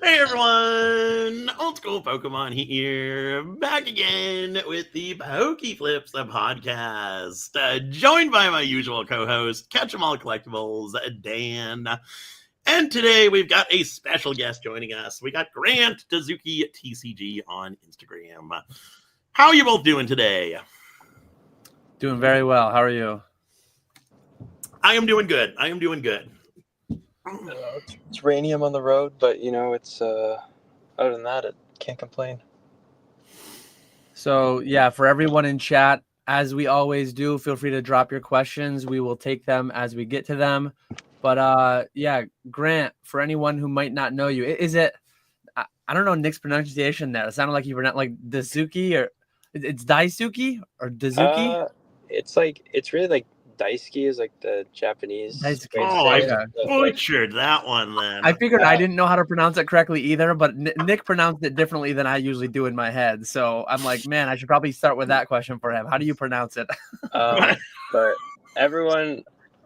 Hey everyone, Old School Pokemon here, back again with the Pokeflips, the podcast, joined by my usual co-host, KetchumAllCollectibles, Dan. And today we've got a special guest joining us. We got Grant Daisuki TCG on Instagram. How are you both doing today? Doing very well. How are you? I am doing good. It's rainy. I'm on the road, but it's other than that, I can't complain. So yeah, for everyone in chat, as we always do, feel free to drop your questions. We will take them as we get to them. But yeah, Grant, for anyone who might not know you, is it? I don't know Nick's pronunciation there. It sounded like you pronounced like Daisuki, or it's Daisuki or Daisuki. It's really like Daisuki is like the Japanese way to Oh, say I it. butchered that one then. I figured I didn't know how to pronounce it correctly either, but Nick pronounced it differently than I usually do in my head. So I'm like, man, I should probably start with that question for him. How do you pronounce it? But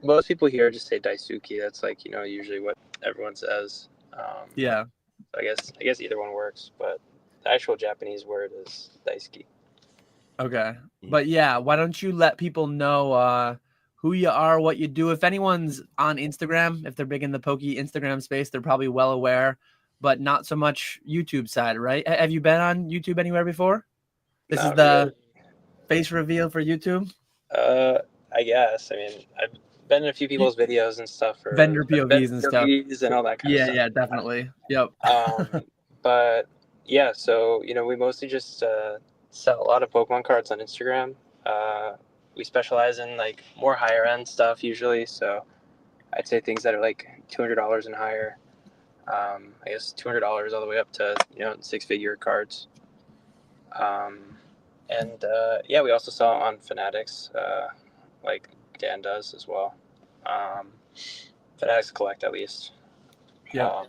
most people here just say Daisuki. That's like usually what everyone says. Yeah. I guess either one works, but the actual Japanese word is Daisuki. Okay. But yeah, why don't you let people know who you are, what you do. If anyone's on Instagram, if they're big in the Pokey Instagram space, they're probably well aware, but not so much YouTube side, right? Have you been on YouTube anywhere before? This is the face reveal for YouTube? I guess. I mean, I've been in a few people's videos and stuff. For vendor POVs and stuff. And all that kind of stuff. Yeah, definitely. Yep. But yeah, so, we mostly just sell a lot of Pokemon cards on Instagram. We specialize in like more higher end stuff usually. So I'd say things that are like $200 and higher. I guess $200 all the way up to, 6-figure cards. Yeah, we also sell on Fanatics, like Dan does as well. Fanatics Collect at least. Yeah.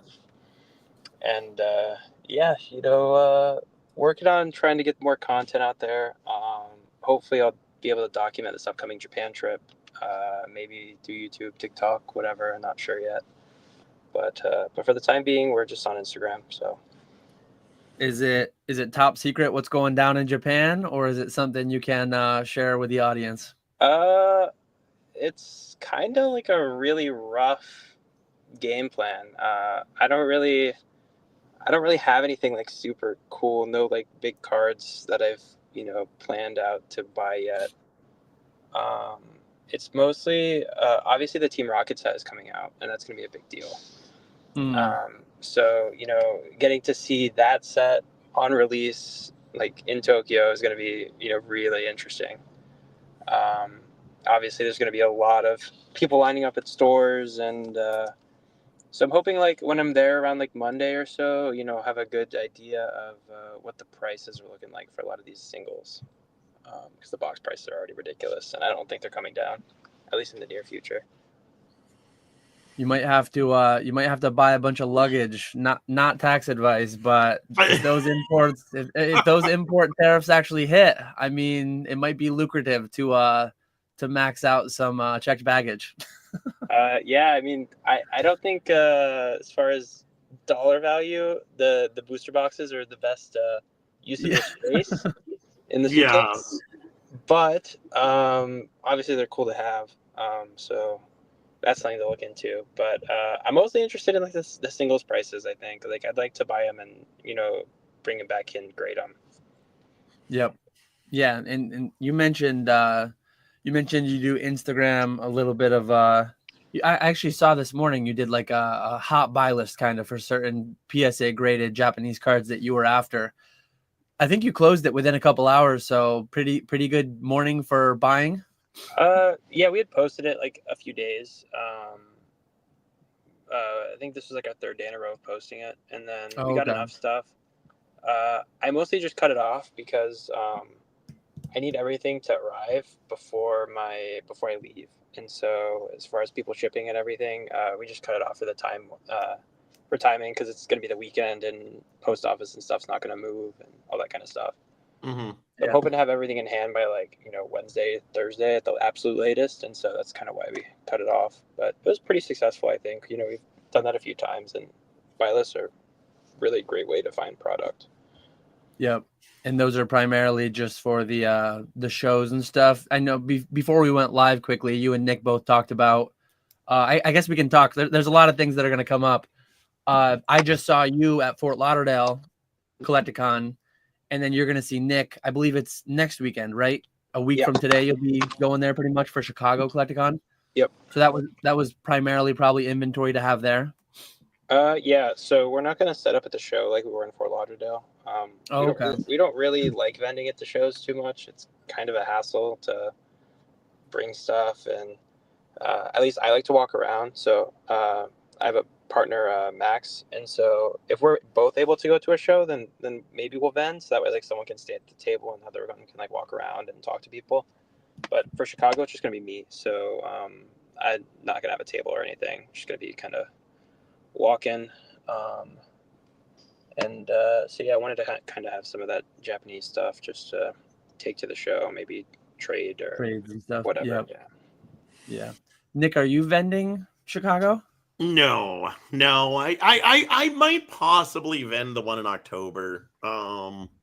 Yeah, working on trying to get more content out there. Hopefully I'll be able to document this upcoming Japan trip. Maybe do YouTube, TikTok, whatever. I'm not sure yet. But for the time being, we're just on Instagram. So, is it top secret what's going down in Japan, or is it something you can share with the audience? It's kind of like a really rough game plan. I don't really have anything like super cool. No like big cards that I've planned out to buy yet. It's mostly obviously the Team Rocket set is coming out, and that's gonna be a big deal. So getting to see that set on release like in Tokyo is gonna be really interesting. Obviously there's gonna be a lot of people lining up at stores, and so I'm hoping like when I'm there around like Monday or so, have a good idea of what the prices are looking like for a lot of these singles, because the box prices are already ridiculous, and I don't think they're coming down, at least in the near future. You might have to buy a bunch of luggage. Not tax advice, but if those imports, if those import tariffs actually hit, I mean, it might be lucrative to max out some checked baggage. Yeah, I mean, I don't think as far as dollar value, the booster boxes are the best use of your space in the suitcase. But obviously they're cool to have. So that's something to look into. But I'm mostly interested in like the singles prices. I think like I'd like to buy them and bring them back in, grade them. Yep. Yeah, and you mentioned you do Instagram a little bit of I actually saw this morning you did like a hot buy list kind of for certain PSA graded Japanese cards that you were after. I think you closed it within a couple hours, so pretty good morning for buying. Yeah, we had posted it like a few days. I think this was like our third day in a row of posting it, and then we got enough stuff. I mostly just cut it off because I need everything to arrive before I leave, and so as far as people shipping and everything, we just cut it off for the time for timing, because it's going to be the weekend and post office and stuff's not going to move and all that kind of stuff. Mm-hmm. So I'm hoping to have everything in hand by like Wednesday, Thursday at the absolute latest, and so that's kind of why we cut it off. But it was pretty successful, I think. We've done that a few times, and buy lists are really great way to find product. Yep. And those are primarily just for the shows and stuff. I know before we went live quickly, you and Nick both talked about, I guess we can talk. There's a lot of things that are going to come up. I just saw you at Fort Lauderdale Collecticon, and then you're going to see Nick. I believe it's next weekend, right? A week from today, you'll be going there pretty much for Chicago Collecticon. Yep. So that was primarily probably inventory to have there. Yeah. So we're not going to set up at the show like we were in Fort Lauderdale. We don't really like vending at the shows too much. It's kind of a hassle to bring stuff, and at least I like to walk around. So I have a partner, Max, and so if we're both able to go to a show, then maybe we'll vend. So that way, like, someone can stay at the table and the other one can like walk around and talk to people. But for Chicago, it's just gonna be me. So I'm not gonna have a table or anything. Just gonna be kind of walking. So yeah, I wanted to kind of have some of that Japanese stuff just to take to the show, maybe trades and stuff, whatever. Yep. Yeah. Nick, are you vending Chicago? No. I might possibly vend the one in October.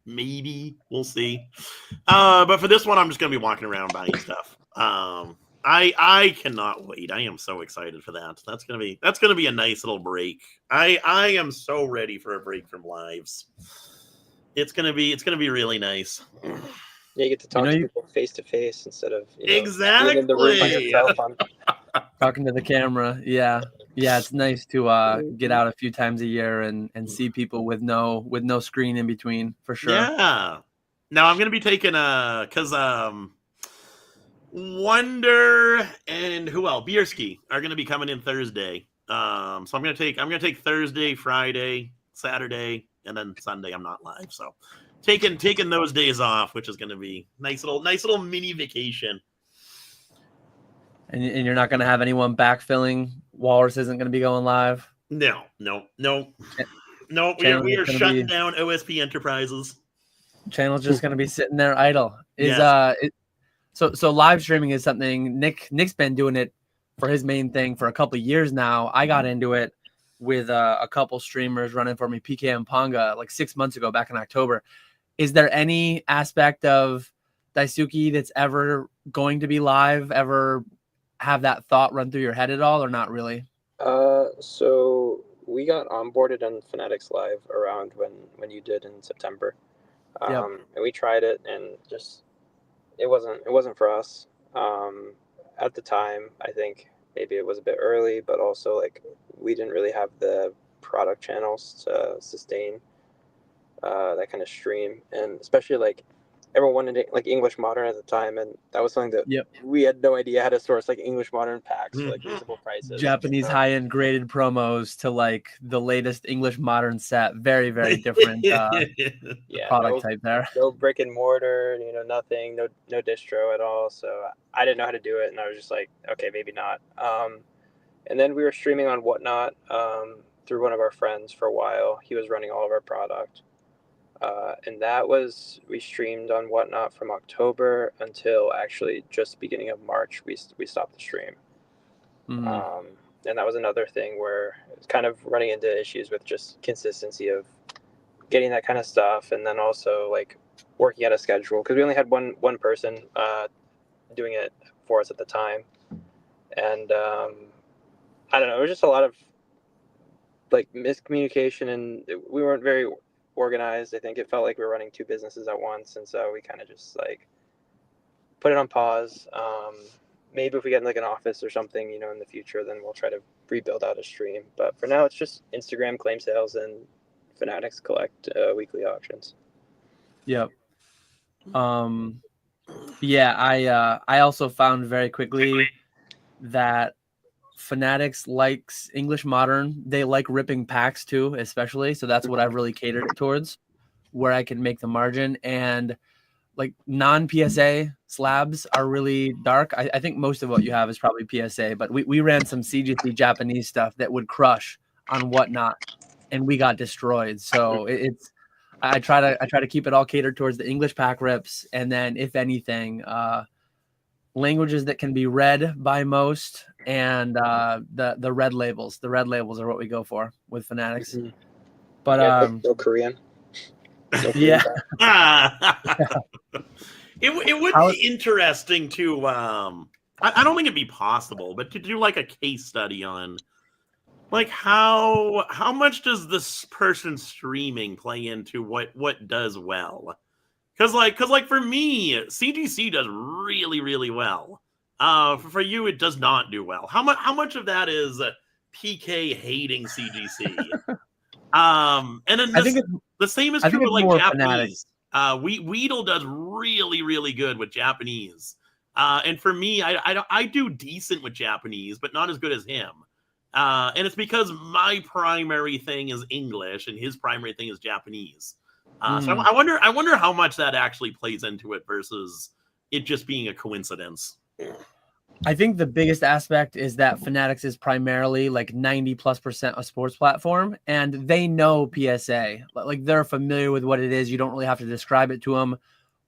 Maybe we'll see. But for this one, I'm just gonna be walking around buying stuff. I cannot wait. I am so excited for that. That's gonna be a nice little break. I am so ready for a break from lives. It's gonna be really nice. Yeah, you get to talk to people face to face instead of exactly being in the room by yourself talking to the camera. Yeah, it's nice to get out a few times a year and see people with no screen in between, for sure. Yeah. Now I'm gonna be taking because Wonder and Bierski are gonna be coming in Thursday. So I'm gonna take Thursday, Friday, Saturday, and then Sunday I'm not live. So taking those days off, which is gonna be nice little mini vacation. And you're not gonna have anyone backfilling. Walrus isn't gonna be going live. No. We are shutting down OSP Enterprises. Channel's just gonna be sitting there idle. So live streaming is something Nick's been doing it for his main thing for a couple of years now. I got into it with a couple streamers running for me, PK and Ponga, like 6 months ago, back in October. Is there any aspect of Daisuki that's ever going to be live, ever have that thought run through your head at all, or not really? So we got onboarded on Fanatics Live around when you did in September. And we tried it, and just it wasn't for us. At the time, I think maybe it was a bit early, but also like we didn't really have the product channels to sustain that kind of stream, and especially like everyone wanted like English Modern at the time, and that was something that we had no idea how to source like English Modern packs for like reasonable prices. Japanese high-end graded promos to like the latest English Modern set. Very, very different product type there. No brick and mortar, nothing, no distro at all. So I didn't know how to do it, and I was just like, okay, maybe not. And then we were streaming on Whatnot through one of our friends for a while. He was running all of our product. And we streamed on Whatnot from October until actually just beginning of March, we stopped the stream. Mm-hmm. And that was another thing where it's kind of running into issues with just consistency of getting that kind of stuff. And then also like working out a schedule, because we only had one person doing it for us at the time. And I don't know, it was just a lot of like miscommunication, and we weren't very organized. I think it felt like we were running two businesses at once, and so we kind of just like put it on pause. Maybe if we get like an office or something, in the future, then we'll try to rebuild out a stream. But for now, it's just Instagram claim sales and Fanatics collect weekly auctions. Yep. I also found very quickly that Fanatics likes English Modern. They like ripping packs too, especially. So that's what I've really catered towards, where I can make the margin. And like non-PSA slabs are really dark. I think most of what you have is probably PSA, but we ran some CGC Japanese stuff that would crush on Whatnot, and we got destroyed. So I try to keep it all catered towards the English pack rips, and then if anything, languages that can be read by most, and the red labels. The red labels are what we go for with Fanatics. But no Korean. No yeah. It would be interesting to I don't think it'd be possible, but to do like a case study on like how much does this person streaming play into what does well? Because for me, CGC does really, really well. For you, it does not do well. How much of that is PK hating CGC? And then I think the same is I think true with it's like more Japanese. Weedle does really, really good with Japanese. And for me, I do decent with Japanese, but not as good as him. And it's because my primary thing is English and his primary thing is Japanese. So I wonder how much that actually plays into it versus it just being a coincidence. I think the biggest aspect is that Fanatics is primarily like 90+% a sports platform, and they know PSA. Like they're familiar with what it is. You don't really have to describe it to them.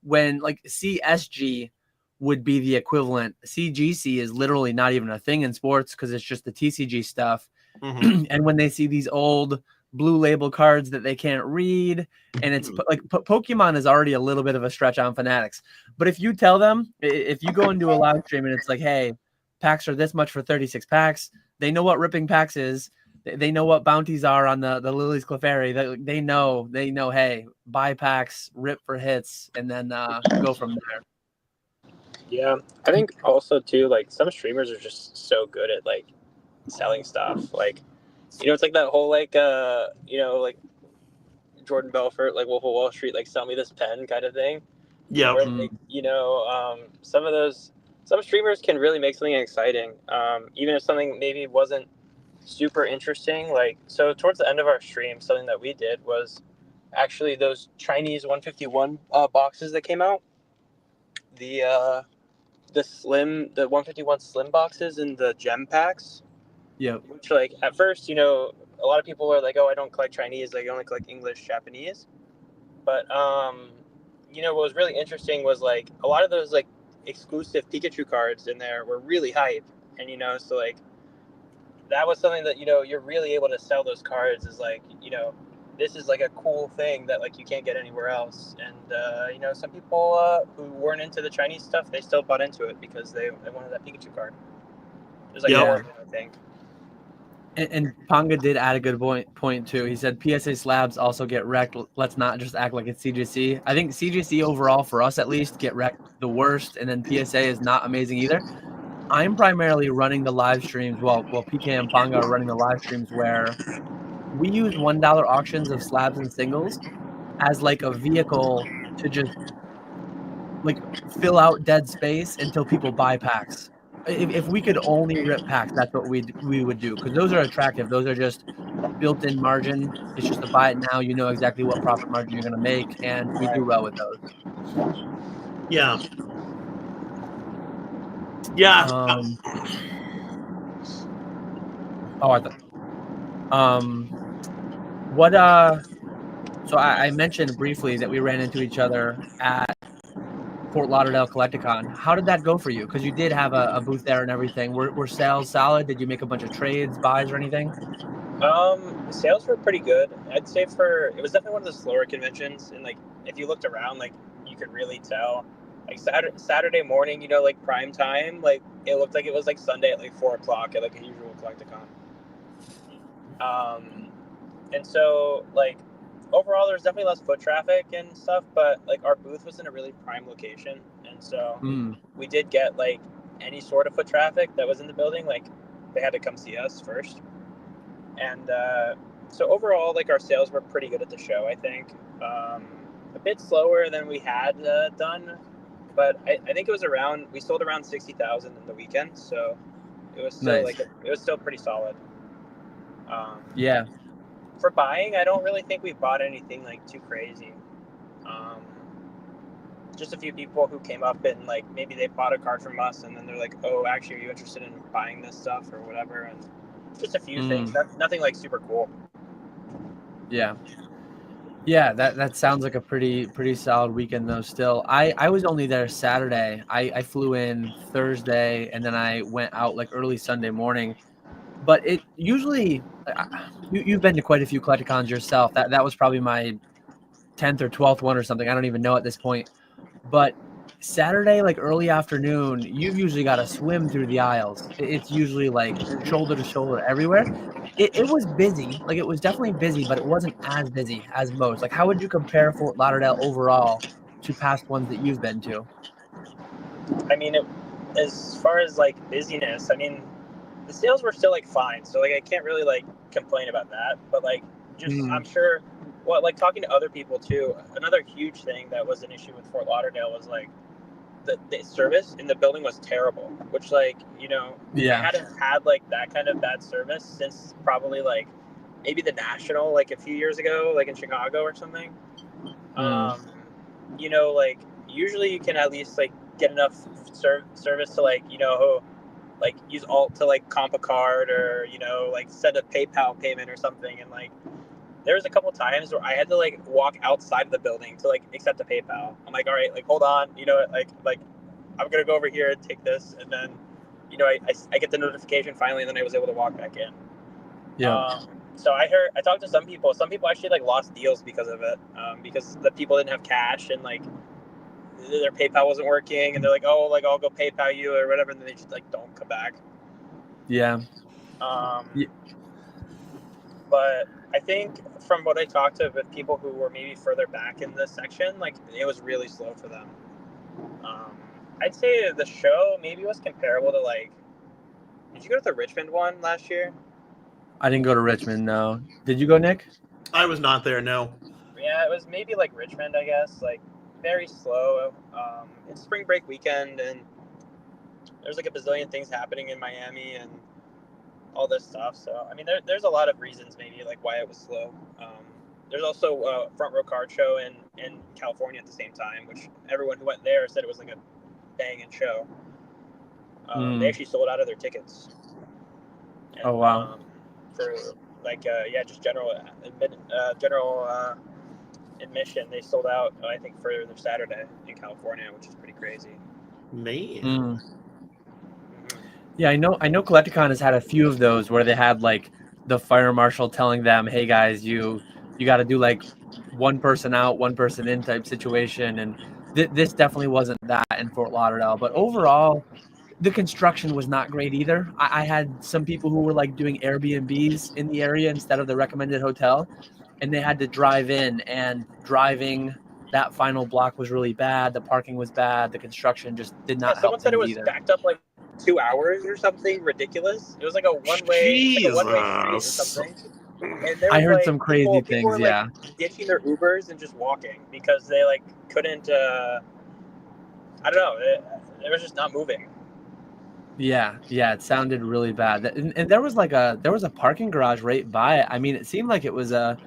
When like CSG would be the equivalent, CGC is literally not even a thing in sports because it's just the TCG stuff. Mm-hmm. And when they see these old blue label cards that they can't read, and it's like Pokemon is already a little bit of a stretch on Fanatics. But if you tell them, if you go into a live stream and it's like, hey, packs are this much for 36 packs, they know what ripping packs is. They know what bounties are on the Lily's Clefairy. They know, hey, buy packs, rip for hits, and then go from there. Yeah, I think also too, like some streamers are just so good at like selling stuff. Like, it's like that whole like like Jordan Belfort, like Wolf of Wall Street, like sell me this pen kind of thing. Yeah. Where like some streamers can really make something exciting, even if something maybe wasn't super interesting. Like, so towards the end of our stream, something that we did was actually those Chinese 151 boxes that came out. The 151 slim boxes in the gem packs. Yeah. Which, like, at first, a lot of people are like, oh, I don't collect Chinese, like, I only collect English, Japanese. But what was really interesting was like a lot of those like exclusive Pikachu cards in there were really hype, and so like that was something that you're really able to sell those cards is like this is like a cool thing that like you can't get anywhere else. And some people who weren't into the Chinese stuff, they still bought into it because they wanted that Pikachu card. There's like more of it, I think. And Ponga did add a good point too. He said PSA slabs also get wrecked. Let's not just act like it's CGC. I think CGC overall, for us at least, get wrecked the worst, and then PSA is not amazing either. I'm primarily running the live streams. Well, PK and Ponga are running the live streams where we use $1 auctions of slabs and singles as like a vehicle to just like fill out dead space until people buy packs. If we could only rip packs, that's what we would do, because those are attractive. Those are just built-in margin. It's just to buy it now. You know exactly what profit margin you're going to make, and we do well with those. Yeah. Yeah. So I mentioned briefly that we ran into each other at Fort Lauderdale Collecticon. How did that go for you? Because you did have a booth there and everything. Were sales solid? Did you make a bunch of trades, buys, or anything? Sales were pretty good. I'd say it was definitely one of the slower conventions, and like if you looked around, like you could really tell. Like Saturday morning, like prime time, like it looked like it was like Sunday at like 4:00 at like a usual Collecticon. And so like overall, there's definitely less foot traffic and stuff, but like our booth was in a really prime location, and so we did get like any sort of foot traffic that was in the building. Like they had to come see us first, and so overall, like our sales were pretty good at the show. I think a bit slower than we had done, but I think it was we sold around 60,000 in the weekend, so it was still nice. it was still pretty solid. Yeah. For buying, I don't really think we bought anything like too crazy. Just a few people who came up and like maybe they bought a card from us and then they're like, oh, actually, are you interested in buying this stuff or whatever? And just a few things. Nothing like super cool. Yeah. Yeah, that sounds like a pretty solid weekend though. Still, I was only there Saturday. I flew in Thursday and then I went out like early Sunday morning. but it usually you've been to quite a few Collecticons yourself. That was probably my 10th or 12th one or something. I don't even know at this point. But Saturday, like early afternoon, you've usually got to swim through the aisles. It's usually like shoulder to shoulder everywhere. It was busy. Like, it was definitely busy, but it wasn't as busy as most. Like, how would you compare Fort Lauderdale overall to past ones that you've been to? I mean, as far as like busyness, I mean, the sales were still like fine, so like I can't really like complain about that. But like, just I'm sure, well, like talking to other people too. Another huge thing that was an issue with Fort Lauderdale was like the service in the building was terrible. Which, like, you know, we hadn't had like that kind of bad service since probably like maybe the National, like a few years ago, like in Chicago or something. You know, like usually you can at least like get enough service to like, you know, like use alt to like comp a card, or, you know, like send a PayPal payment or something. And like there was a couple times where I had to like walk outside of the building to like accept a PayPal. I'm like, all right, like hold on, you know, like I'm gonna go over here and take this, and then, you know, I get the notification finally, and then I was able to walk back in. So I talked to some people actually like lost deals because of it, because the people didn't have cash, and like their PayPal wasn't working, and they're like, oh, like I'll go PayPal you or whatever, and then they just like don't come back. But I think from what I talked to with people who were maybe further back in this section, like it was really slow for them. I'd say the show maybe was comparable to like, did you go to the Richmond one last year? I didn't go to Richmond, no. Did you go, Nick? I was not there, no. Yeah, it was maybe like Richmond, I guess. Like very slow. It's spring break weekend, and there's like a bazillion things happening in Miami and all this stuff. So I mean, there's a lot of reasons maybe like why it was slow. There's also a front row card show in California at the same time, which everyone who went there said it was like a banging show. They actually sold out of their tickets. And, oh wow! For like just general admission, they sold out, I think, for their Saturday in California, which is pretty crazy. Man. Yeah, I know Collecticon has had a few of those where they had like the fire marshal telling them, hey guys, you got to do like one person out, one person in type situation. And this definitely wasn't that in Fort Lauderdale. But overall, the construction was not great either. I had some people who were like doing Airbnbs in the area instead of the recommended hotel, and they had to drive in, and driving that final block was really bad. The parking was bad. The construction just did not help. Someone said it was either. backed up like 2 hours or something ridiculous. It was like a one-way street or something. And there was, I heard like, some crazy things. People were, like, ditching their Ubers and just walking because they like couldn't. I don't know. It was just not moving. Yeah, it sounded really bad. And there was a parking garage right by it. I mean, it seemed like it was a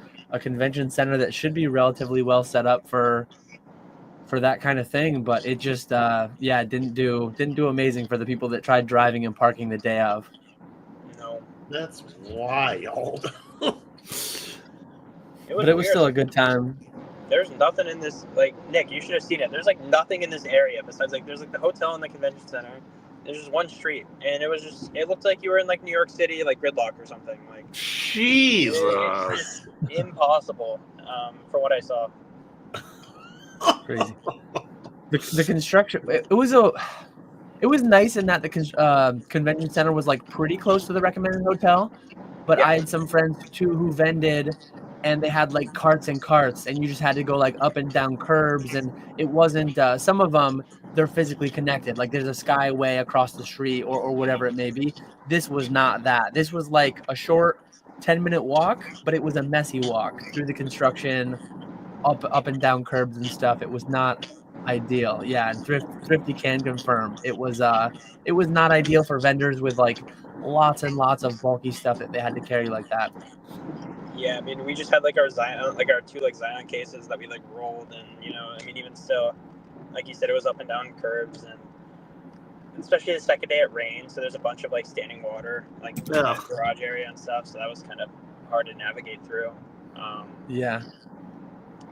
convention center that should be relatively well set up for that kind of thing, but it just didn't do amazing for the people that tried driving and parking the day of. No, that's wild. It was still a good time. There's nothing in this, like, Nick, you should have seen it. There's like nothing in this area besides like there's like the hotel and the convention center. There's just one street, and it looked like you were in like New York City, like gridlock or something. Like, Jesus, it's impossible from what I saw. Crazy. The construction. It was nice in that the convention center was like pretty close to the recommended hotel, but I had some friends too who vended, and they had like carts and carts, and you just had to go like up and down curbs, and it wasn't. Some of them, they're physically connected, like there's a skyway across the street or whatever it may be. This was not that. This was like a short 10-minute walk, but it was a messy walk through the construction, up and down curbs and stuff. It was not ideal. Yeah, and Thrifty can confirm it was not ideal for vendors with like lots and lots of bulky stuff that they had to carry like that. Yeah, I mean, we just had like our Zion, like our two like Zion cases that we like rolled, and I mean, even still, like you said, it was up and down curbs, and especially the second day it rained, so there's a bunch of like standing water like in the garage area and stuff, so that was kind of hard to navigate through.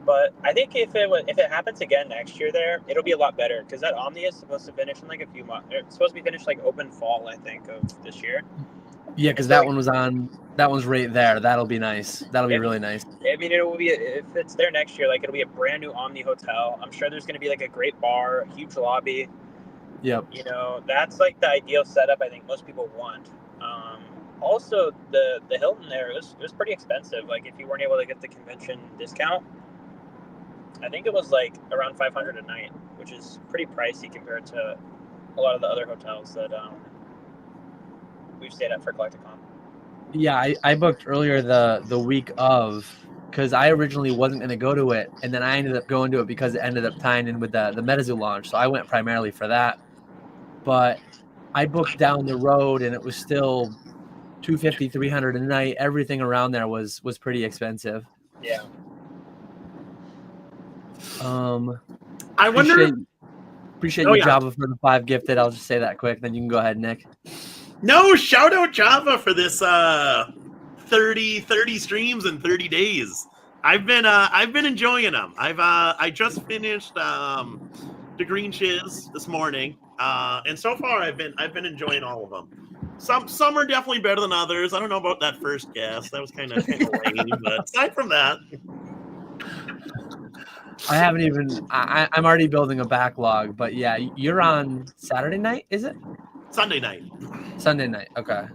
But I think if it happens again next year there, it'll be a lot better, because that Omni is supposed to finish in like a few months. It's supposed to be finished like open fall, I think, of this year. Yeah, because that one was on. That one's right there. That'll be nice. That'll be really nice. I mean, it will be if it's there next year. Like, it'll be a brand new Omni hotel. I'm sure there's going to be like a great bar, a huge lobby. Yep. You know, that's like the ideal setup. I think most people want. Also, the Hilton there it was pretty expensive. Like, if you weren't able to get the convention discount, I think it was like around $500 a night, which is pretty pricey compared to a lot of the other hotels that we've stayed at for Collecticon. Yeah, I booked earlier the week of, because I originally wasn't going to go to it, and then I ended up going to it because it ended up tying in with the Metazoo launch. So I went primarily for that. But I booked down the road, and it was still $250, $300 a night. Everything around there was pretty expensive. Yeah. I wonder. Appreciate you, Java, for the 5 gifted. I'll just say that quick, then you can go ahead, Nick. No, shout out Java for this 30 streams in 30 days. I've been enjoying them. I just finished the Green Shiz this morning, and so far I've been enjoying all of them. Some are definitely better than others. I don't know about that first guess. That was kind of lame, but aside from that, I haven't even. I'm already building a backlog, but yeah, you're on Saturday night, is it? Sunday night. Sunday night. Okay.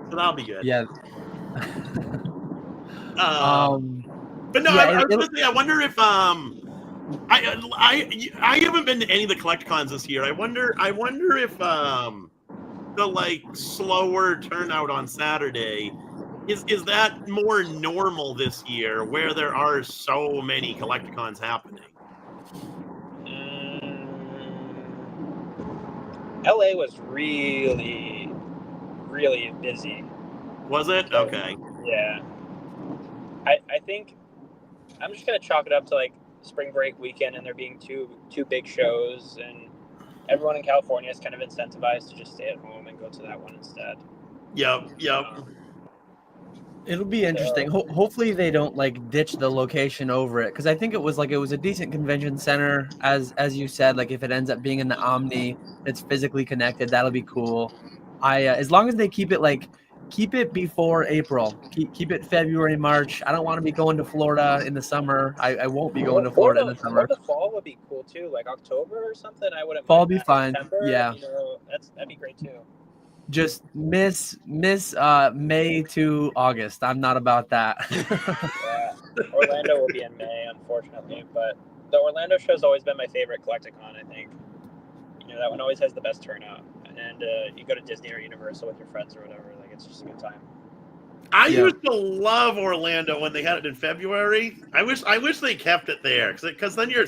So that'll be good. Yeah. But no, I was gonna say, I wonder if I haven't been to any of the Collecticons this year. I wonder if the like slower turnout on Saturday is that more normal this year, where there are so many Collecticons happening. LA was really, really busy. Was it? Okay. Yeah. I think I'm just gonna chalk it up to like spring break weekend and there being two big shows, and everyone in California is kind of incentivized to just stay at home and go to that one instead. Yep. It'll be interesting. Hopefully they don't like ditch the location over it, because I think it was a decent convention center, as you said. Like, if it ends up being in the Omni, it's physically connected. That'll be cool. As long as they keep it before April, keep it February, March. I don't want to be going to Florida in the summer. I won't be going to Florida in the summer. Or the fall would be cool too, like October or something. I wouldn't. Fall be fine. September, yeah, that'd be great too. Just miss May to August. I'm not about that. Yeah, Orlando will be in May, unfortunately, but the Orlando show's always been my favorite Collecticon. I think that one always has the best turnout, and you go to Disney or Universal with your friends or whatever. Like, it's just a good time. I used to love Orlando when they had it in February. I wish they kept it there, because then you're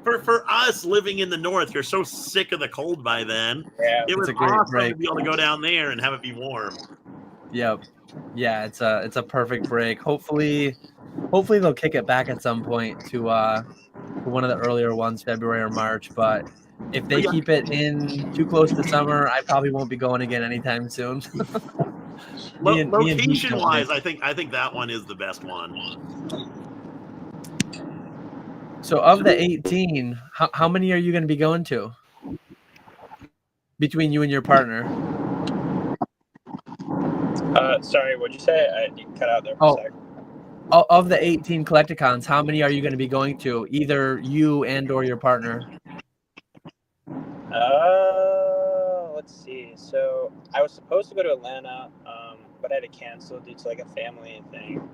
for us living in the north, you're so sick of the cold by then. Yeah, it was awesome to be able to go down there and have it be warm. Yep. Yeah, it's a perfect break. Hopefully they'll kick it back at some point to one of the earlier ones, February or March. But if they keep it in too close to summer, I probably won't be going again anytime soon. Location-wise, I think that one is the best one. So of the 18, how many are you going to be going to? Between you and your partner? Sorry, what'd you say? You cut out there for a second. Of the 18 Collecticons, how many are you going to be going to? Either you and or your partner? Let's see. So I was supposed to go to Atlanta, but I had to cancel due to like a family thing.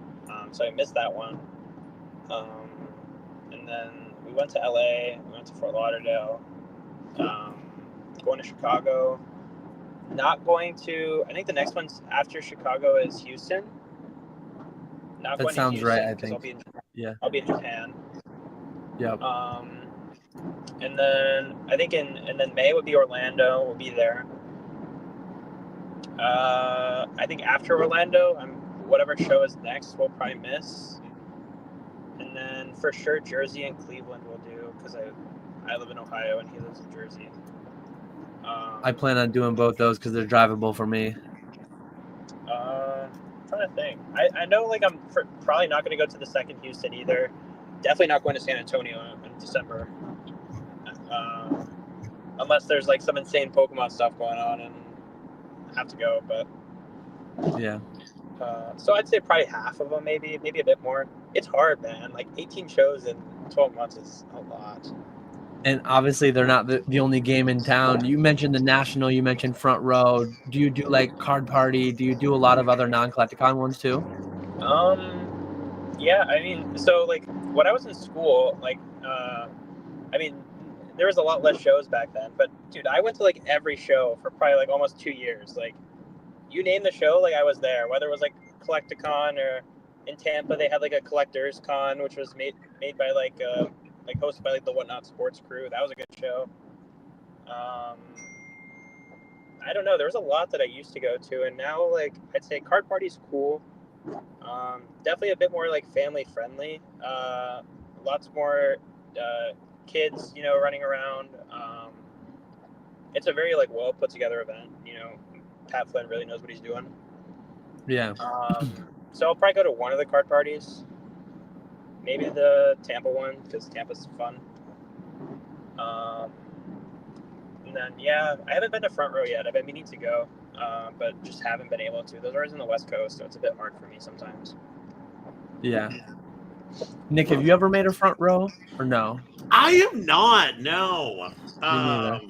So I missed that one. And then we went to LA, we went to Fort Lauderdale, going to Chicago. Not going to, I think the next one's after Chicago is Houston. Not that going sounds to Houston, right, I think. I'll be in Japan. Yep. And then and then May would be Orlando. We'll be there. I think after Orlando, whatever show is next, we'll probably miss. And then for sure, Jersey and Cleveland we'll do, because I live in Ohio and he lives in Jersey. I plan on doing both those because they're drivable for me. I'm trying to think. I know, like, I'm probably not going to go to the second Houston either. Definitely not going to San Antonio in December. unless there's like some insane Pokemon stuff going on and I have to go. But Yeah. so I'd say probably half of them, maybe a bit more. It's hard, man. Like 18 shows in 12 months is a lot. And obviously, they're not the only game in town. You mentioned the National. You mentioned Front Row. Do you do like Card Party? Do you do a lot of other non-Collecticon ones too? Yeah, I mean, so like when I was in school, like, I mean, there was a lot less shows back then. But dude, I went to like every show for probably like almost 2 years. Like, you name the show, like I was there. Whether it was like Collecticon or in Tampa, they had like a Collectors Con, which was made by like hosted by like the Whatnot Sports crew. That was a good show. I don't know. There was a lot that I used to go to, and now like I'd say Card Party's cool. Definitely a bit more like family friendly. Lots more kids, you know, running around. It's a very like well put together event. You know, Pat Flynn really knows what he's doing. Yeah. So I'll probably go to one of the card parties. Maybe the Tampa one, because Tampa's fun. And then, yeah, I haven't been to Front Row yet. I've been meaning to go, but just haven't been able to. Those are always in the West Coast, so it's a bit hard for me sometimes. Yeah. Nick, have you ever made a Front Row or no? I have not. No. Me neither.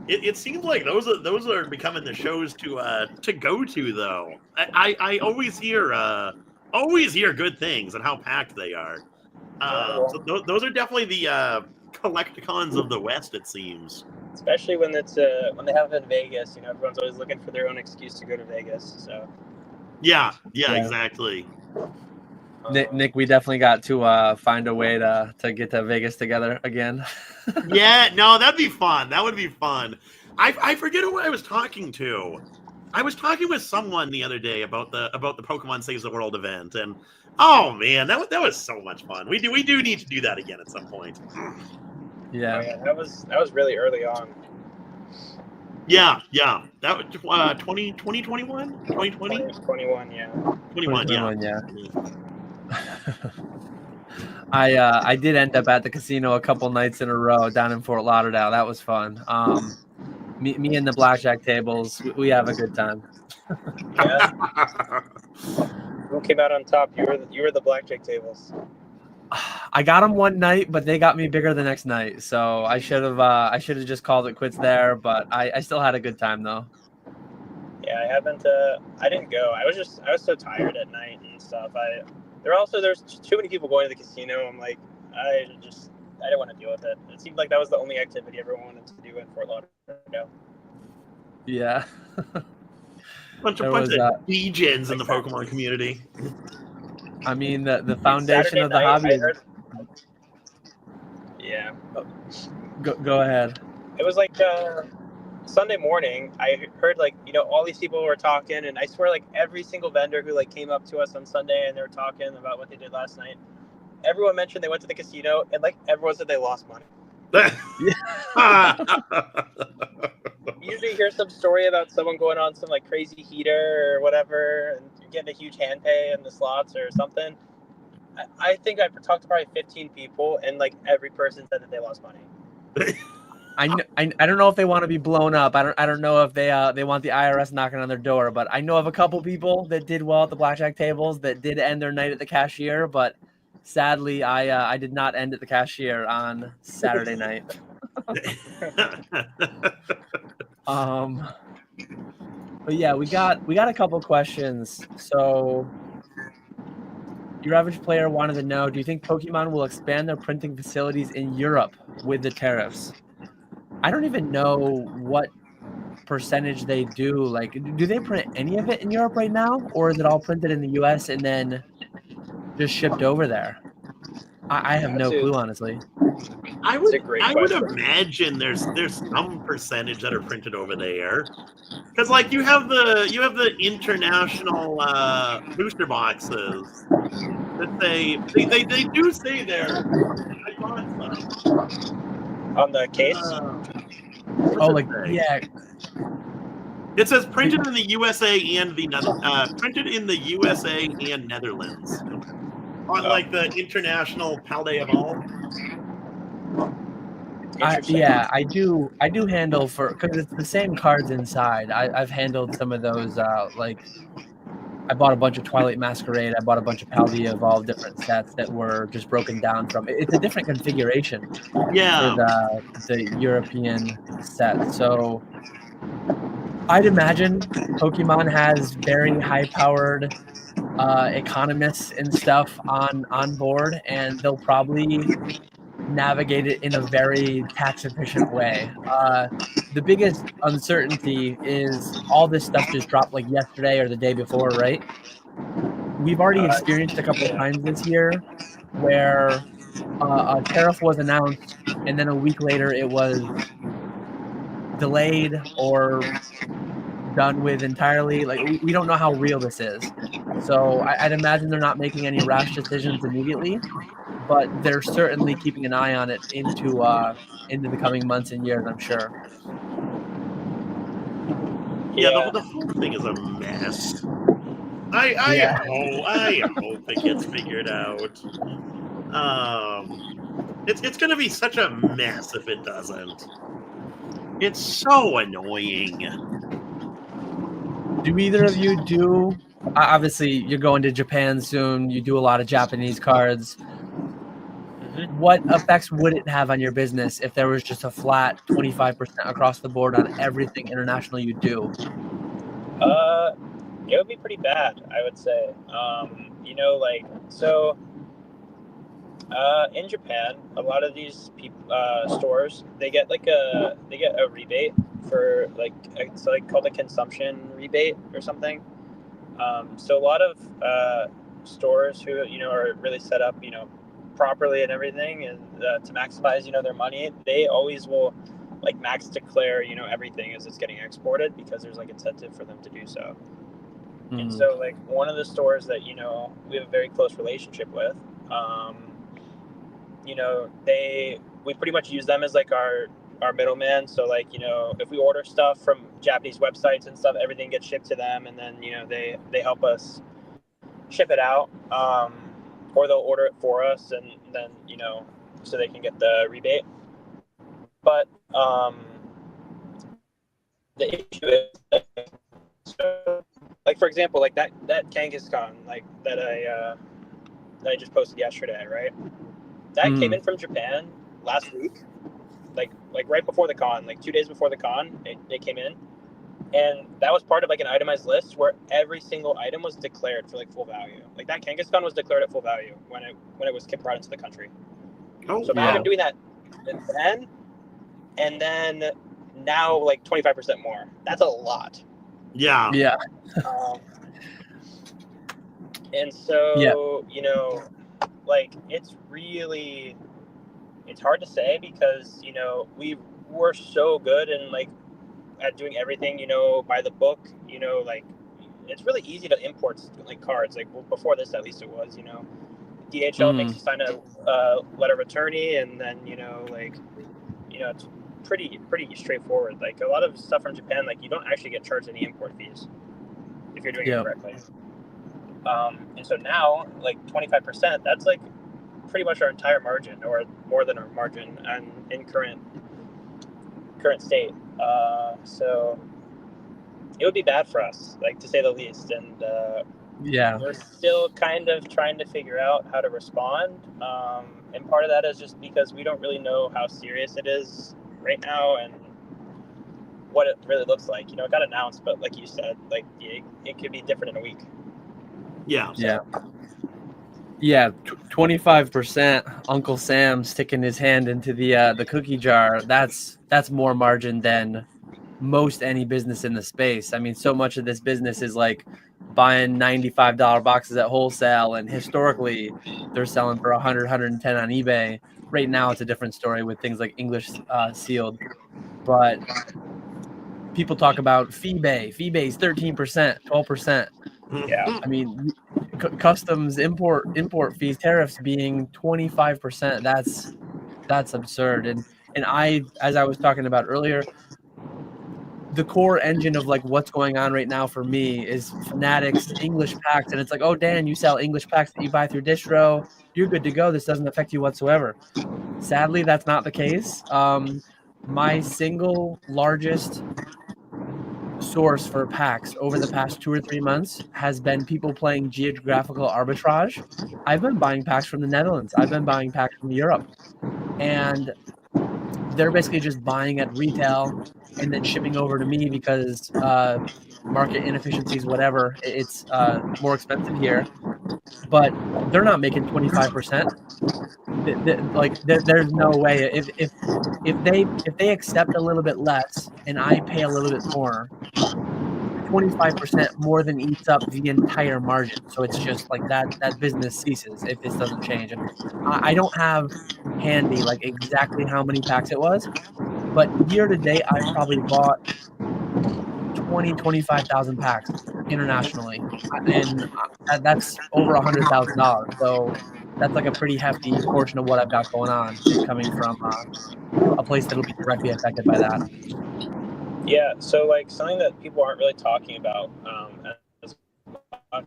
It seems like those are becoming the shows to go to, though. I always hear good things and how packed they are. So those are definitely the Collecticons of the West, it seems. Especially when it's when they have it in Vegas. You know, everyone's always looking for their own excuse to go to Vegas. So. Yeah, exactly. Nick, we definitely got to find a way to get to Vegas together again. Yeah, no, that'd be fun. That would be fun. I forget who I was talking to. I was talking with someone the other day about the Pokemon Saves the World event, and oh man, that was so much fun. We do need to do that again at some point. Yeah. Oh, yeah, that was really early on. Yeah. That was 2021? 2020? 2021, yeah. 21, yeah. I did end up at the casino a couple nights in a row down in Fort Lauderdale. That was fun. Me and the blackjack tables, we have a good time. Yeah. Who came out on top? You were the blackjack tables. I got them one night, but they got me bigger the next night. So I should have just called it quits there. But I still had a good time though. Yeah, I didn't go. I was so tired at night and stuff. There's too many people going to the casino. I'm like, I didn't want to deal with it. It seemed like that was the only activity everyone wanted to do in Fort Lauderdale. Yeah. bunch of degens in the Pokemon community. I mean, the foundation Saturday of the night, hobby. Yeah. Go ahead. It was like Sunday morning. I heard like, you know, all these people were talking, and I swear like every single vendor who like came up to us on Sunday and they were talking about what they did last night, everyone mentioned they went to the casino, and like everyone said they lost money. You usually hear some story about someone going on some like crazy heater or whatever and getting a huge hand pay in the slots or something. I think I've talked to probably 15 people, and like every person said that they lost money. I don't know if they want to be blown up. I don't know if they want the IRS knocking on their door, but I know of a couple people that did well at the blackjack tables that did end their night at the cashier, but sadly I did not end at the cashier on Saturday night. But yeah, we got a couple questions. So your average player wanted to know, do you think Pokemon will expand their printing facilities in Europe with the tariffs? I don't even know what percentage they do. Like, do they print any of it in Europe right now, or is it all printed in the US and then just shipped over there? I have no clue, honestly. I would imagine there's some percentage that are printed over there, because like you have the international booster boxes that they do say there. I bought some on the case. Yeah. It says printed in the USA and printed in the USA and Netherlands. On like the international Palais of All. Interesting. I do handle because it's the same cards inside. I've handled some of those. Like I bought a bunch of Twilight Masquerade. I bought a bunch of Paldea Evolved different sets that were just broken down from. It's a different configuration for Yeah. the European set. So I'd imagine Pokemon has very high-powered economists and stuff on board, and they'll probably navigate it in a very tax-efficient way. The biggest uncertainty is all this stuff just dropped like yesterday or the day before, right? We've already experienced a couple of Yeah. times this year where a tariff was announced, and then a week later it was delayed or done with entirely. Like we don't know how real this is. So I'd imagine they're not making any rash decisions immediately, but they're certainly keeping an eye on it into the coming months and years, I'm sure. Yeah, Yeah. the whole thing is a mess. Yeah. I hope it gets figured out. It's gonna be such a mess if it doesn't. It's so annoying. Do either of you do? Obviously, you're going to Japan soon. You do a lot of Japanese cards. What effects would it have on your business if there was just a flat 25% across the board on everything international you do? It would be pretty bad, I would say. You know, like so. In Japan, a lot of these stores they get a rebate for like it's like called a consumption rebate or something. So a lot of stores who are really set up properly and everything and to maximize their money, they always will like max declare everything as it's getting exported because there's like incentive for them to do so. And so like one of the stores that we have a very close relationship with, we pretty much use them as like our middleman. So like if we order stuff from Japanese websites and stuff, everything gets shipped to them, and then they help us ship it out, or they'll order it for us, and then so they can get the rebate. But the issue is so, like for example, like that Kangaskhan like that I just posted yesterday, right? That came in from Japan last week, like right before the con, like 2 days before the con, it came in, and that was part of like an itemized list where every single item was declared for like full value. Like that Kangaskhan was declared at full value when it was brought into the country. Oh, so imagine doing that then, and then now like 25% more. That's a lot. Yeah. Yeah. And so like it's hard to say because we were so good and like at doing everything by the book. Like it's really easy to import like cards. Like before this, at least it was. DHL makes you sign a letter of attorney, and then it's pretty straightforward. Like a lot of stuff from Japan, like you don't actually get charged any import fees if you're doing it correctly. And so now, like 25%, that's like pretty much our entire margin, or more than our margin, and in current state. So it would be bad for us, like to say the least. And we're still kind of trying to figure out how to respond. And part of that is just because we don't really know how serious it is right now and what it really looks like. It got announced, but like you said, like it could be different in a week. Yeah. Yeah. Yeah, 25%. Uncle Sam sticking his hand into the cookie jar. That's more margin than most any business in the space. I mean, so much of this business is like buying $95 boxes at wholesale, and historically they're selling for 100, 110 on eBay. Right now it's a different story with things like English sealed, but people talk about Feebay. Feebay's 13%, 12%. Yeah. I mean, customs import fees, tariffs being 25%. That's absurd. And I, as I was talking about earlier, the core engine of like what's going on right now for me is Fanatics English packs, and it's like, oh Dan, you sell English packs that you buy through distro, you're good to go. This doesn't affect you whatsoever. Sadly, that's not the case. My single largest source for packs over the past 2 or 3 months has been people playing geographical arbitrage. I've been buying packs from the Netherlands. I've been buying packs from Europe, and they're basically just buying at retail and then shipping over to me because market inefficiencies, whatever, it's more expensive here. But they're not making 25%. There's no way if they accept a little bit less and I pay a little bit more, 25% more than eats up the entire margin. So it's just like that business ceases if this doesn't change. And I don't have handy like exactly how many packs it was, but year to date I've probably bought 25,000 packs internationally, and that's over $100,000. So that's like a pretty hefty portion of what I've got going on is coming from a place that'll be directly affected by that. Yeah, so like something that people aren't really talking about as much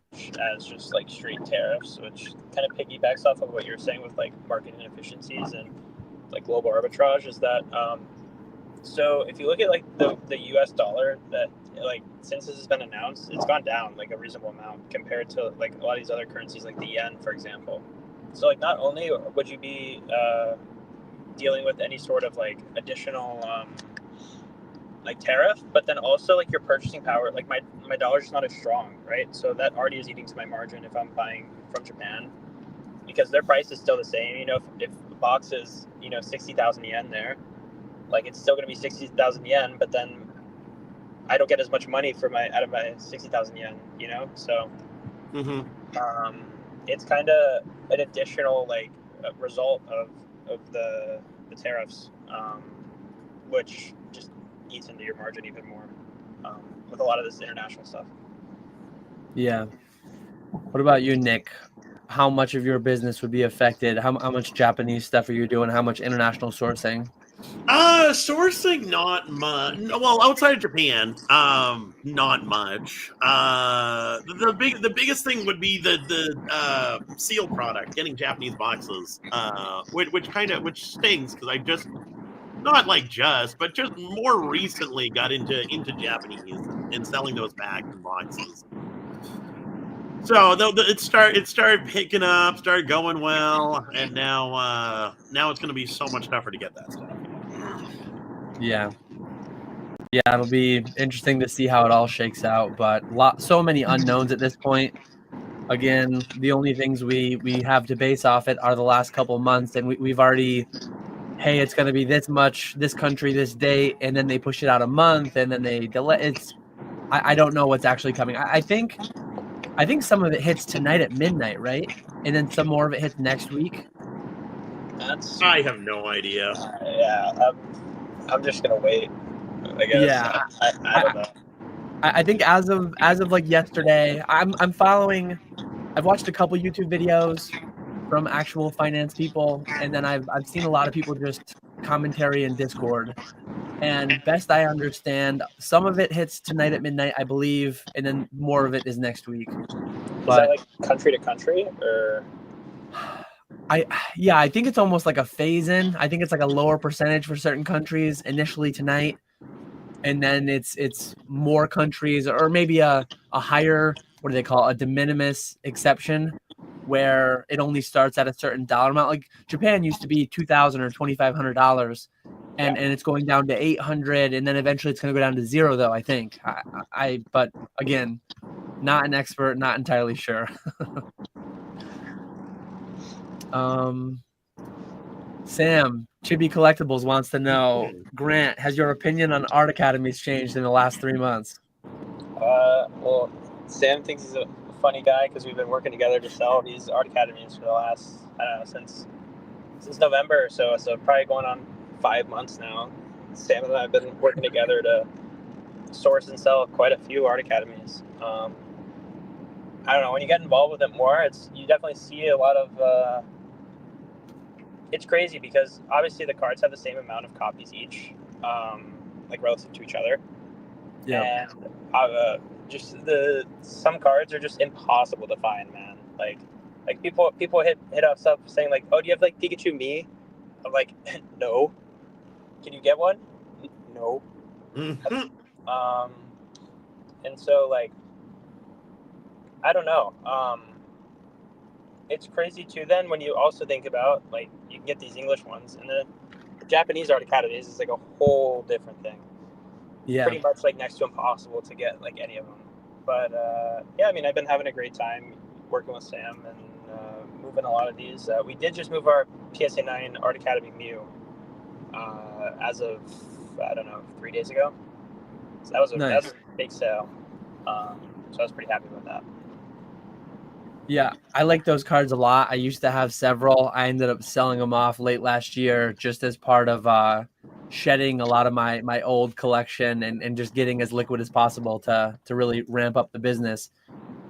as just like straight tariffs, which kind of piggybacks off of what you're saying with like market inefficiencies and like global arbitrage, is that so if you look at like the US dollar, that like since this has been announced, it's gone down like a reasonable amount compared to like a lot of these other currencies like the yen, for example. So like not only would you be dealing with any sort of like additional like tariff, but then also like your purchasing power, like my dollar's just not as strong, right? So that already is eating to my margin if I'm buying from Japan, because their price is still the same. You know, if the box is 60,000 yen there, like it's still going to be 60,000 yen, but then I don't get as much money out of my 60,000 yen, So it's kind of an additional like result of the tariffs, which just eats into your margin even more with a lot of this international stuff. Yeah. What about you, Nick? How much of your business would be affected? How much Japanese stuff are you doing? How much international sourcing? Sourcing not much. Well, outside of Japan, not much. The biggest thing would be the seal product, getting Japanese boxes. Which stings because I just not like but just more recently got into Japanese and selling those back in boxes. So it started picking up, started going well, and now it's going to be so much tougher to get that stuff. Yeah, it'll be interesting to see how it all shakes out, but so many unknowns at this point. Again, the only things we have to base off it are the last couple of months, and we've already, hey, it's going to be this much, this country, this date, and then they push it out a month, and then they delay. I don't know what's actually coming. I think some of it hits tonight at midnight, right? And then some more of it hits next week. I have no idea. Yeah, I'm just gonna wait, I guess. Yeah, I don't know. I think as of like yesterday, I'm following. I've watched a couple YouTube videos from actual finance people, and then I've seen a lot of people just commentary in Discord. And best I understand, some of it hits tonight at midnight, I believe, and then more of it is next week. Is that like country to country, or? I think it's almost like a phase in. I think it's like a lower percentage for certain countries initially tonight, and then it's more countries, or maybe a higher, what do they call it, a de minimis exception, where it only starts at a certain dollar amount. Like Japan used to be $2,000 or $2,500, and it's going down to 800, and then eventually it's going to go down to 0. Though I think but again, not an expert, not entirely sure. Sam, Chibi Collectibles wants to know, Grant, has your opinion on art academies changed in the last 3 months? Well, Sam thinks he's a funny guy because we've been working together to sell these art academies for the last, I don't know, since November or so. So probably going on 5 months now. Sam and I have been working together to source and sell quite a few art academies. I don't know, when you get involved with it more, you definitely see a lot of. It's crazy because obviously the cards have the same amount of copies each, like relative to each other. Yeah. And just some cards are just impossible to find, man. Like people hit us up saying like, oh, do you have like Pikachu Me? I'm like, no. Can you get one? No. And so like, I don't know. It's crazy too. Then when you also think about like, you can get these English ones, and the Japanese art academies is like a whole different thing. Yeah. Pretty much like next to impossible to get like any of them. But yeah, I mean, I've been having a great time working with Sam and moving a lot of these. We did just move our PSA 9 Art Academy Mew as of, I don't know, 3 days ago. So that was a big sale. So I was pretty happy with that. Yeah, I like those cards a lot. I used to have several. I ended up selling them off late last year just as part of shedding a lot of my old collection and just getting as liquid as possible to really ramp up the business.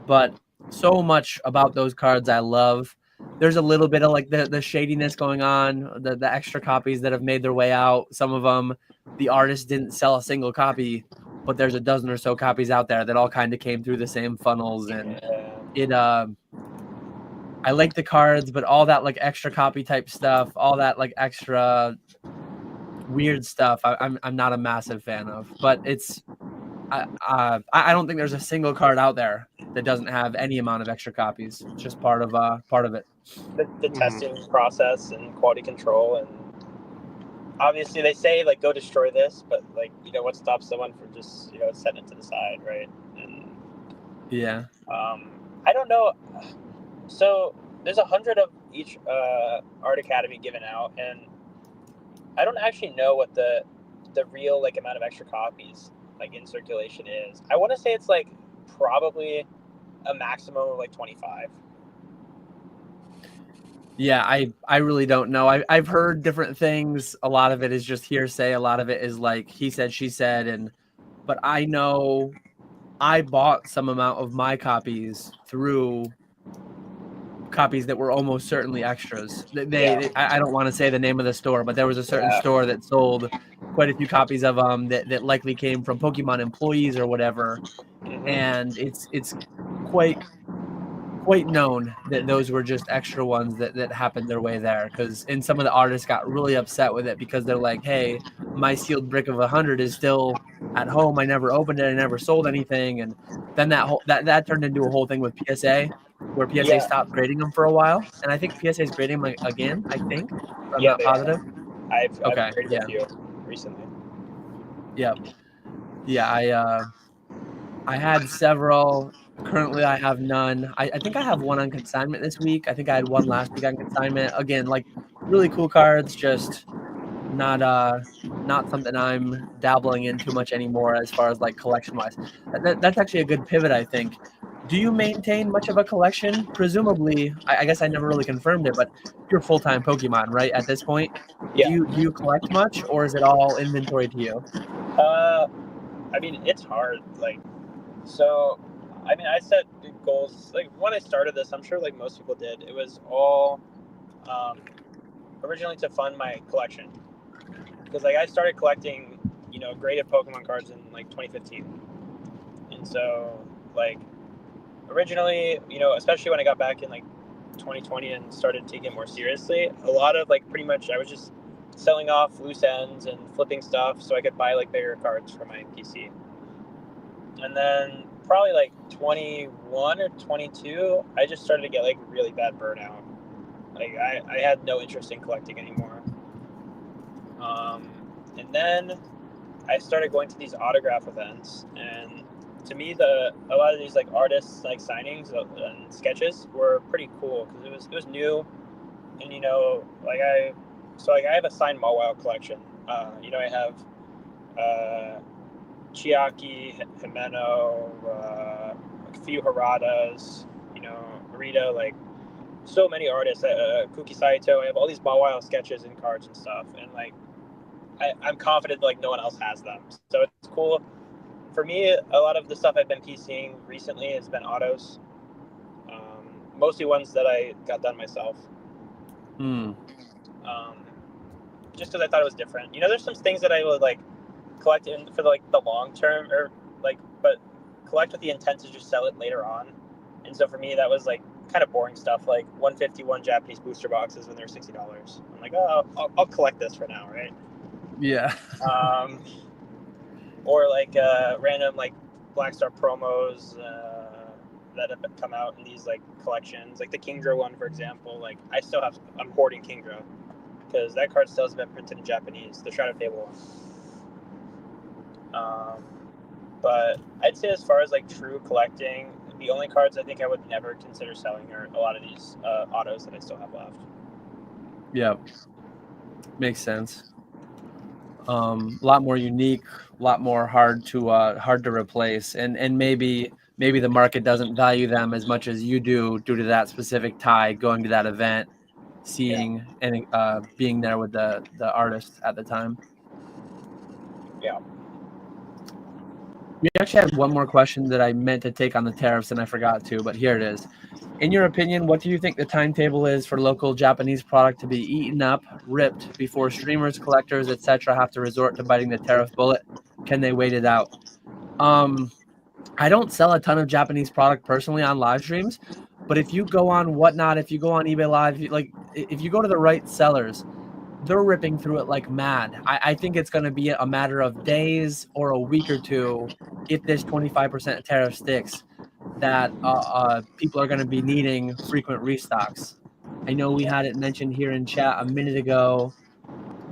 But so much about those cards I love. There's a little bit of like the shadiness going on, the extra copies that have made their way out. Some of them, the artist didn't sell a single copy, but there's a dozen or so copies out there that all kind of came through the same funnels, and it I like the cards, but all that like extra copy type stuff, all that like extra weird stuff, I'm not a massive fan of. But I don't think there's a single card out there that doesn't have any amount of extra copies. It's just part of it. The testing process and quality control, and obviously they say like go destroy this, but like, you know, what stops someone from just, you know, setting it to the side, right? And yeah, I don't know. So there's 100 of each art academy given out, and I don't actually know what the real like amount of extra copies like in circulation is. I want to say it's like probably a maximum of like 25. yeah, I really don't know. I've heard different things. A lot of it is just hearsay. A lot of it is like he said, she said, but I know I bought some amount of my copies through copies that were almost certainly extras. I don't want to say the name of the store, but there was a certain store that sold quite a few copies of them that likely came from Pokemon employees or whatever. And it's quite known that those were just extra ones that happened their way there. And some of the artists got really upset with it because they're like, hey, my sealed brick of 100 is still at home. I never opened it. I never sold anything. And then that turned into a whole thing with PSA, where PSA stopped grading them for a while. And I think PSA is grading them again, I think. I'm not positive. I've graded a few recently. Yeah. I had several. Currently, I have none. I think I have one on consignment this week. I think I had one last week on consignment. Again, like really cool cards, just not something I'm dabbling in too much anymore as far as like collection wise. That's actually a good pivot, I think. Do you maintain much of a collection? Presumably, I guess I never really confirmed it, but you're full-time Pokemon, right? At this point, Yeah. do you collect much, or is it all inventory to you? I mean, it's hard. Like, so, I mean, I set big goals. Like when I started this, I'm sure like most people did. It was all originally to fund my collection, because like I started collecting, you know, graded Pokemon cards in like 2015, and so like originally, you know, especially when I got back in like 2020 and started taking it more seriously, a lot of like pretty much I was just selling off loose ends and flipping stuff so I could buy like bigger cards for my PC. And then probably like 21 or 22, I just started to get like really bad burnout. Like I had no interest in collecting anymore. And then I started going to these autograph events, and to me, a lot of these like artists like signings and sketches were pretty cool because it was new, and you know, like I have a signed Mawile collection. You know, I have Chiaki, Himeno, a few Haradas, you know, Rita, like so many artists, Kuki Saito. I have all these Mawile sketches and cards and stuff, and like I'm confident like no one else has them, so it's cool. For me, a lot of the stuff I've been PCing recently has been autos, mostly ones that I got done myself. Just because I thought it was different. You know, there's some things that I would like collect in for like the long term, or collect with the intent to just sell it later on. And so for me, that was like kind of boring stuff, like 151 Japanese booster boxes when they're $60. I'm like, oh, I'll collect this for now, right? Yeah. Or like random like Black Star promos that have come out in these like collections, like the Kingdra one, for example. Like I'm hoarding Kingdra because that card still has been printed in Japanese, the Shroud of Fable one. But I'd say as far as like true collecting, the only cards I think I would never consider selling are a lot of these autos that I still have left. Yeah, makes sense. A lot more unique, a lot more hard to replace, and maybe the market doesn't value them as much as you do due to that specific tie, going to that event, seeing and being there with the artist at the time. Yeah. We actually had one more question that I meant to take on the tariffs and I forgot to, but here it is. In your opinion, what do you think the timetable is for local Japanese product to be eaten up, ripped before streamers, collectors, etc. have to resort to biting the tariff bullet? Can they wait it out? I don't sell a ton of Japanese product personally on live streams, but if you go on Whatnot, if you go on eBay Live, if you go to the right sellers, they're ripping through it like mad. I think it's going to be a matter of days or a week or two if this 25% tariff sticks, that people are going to be needing frequent restocks. I know we had it mentioned here in chat a minute ago,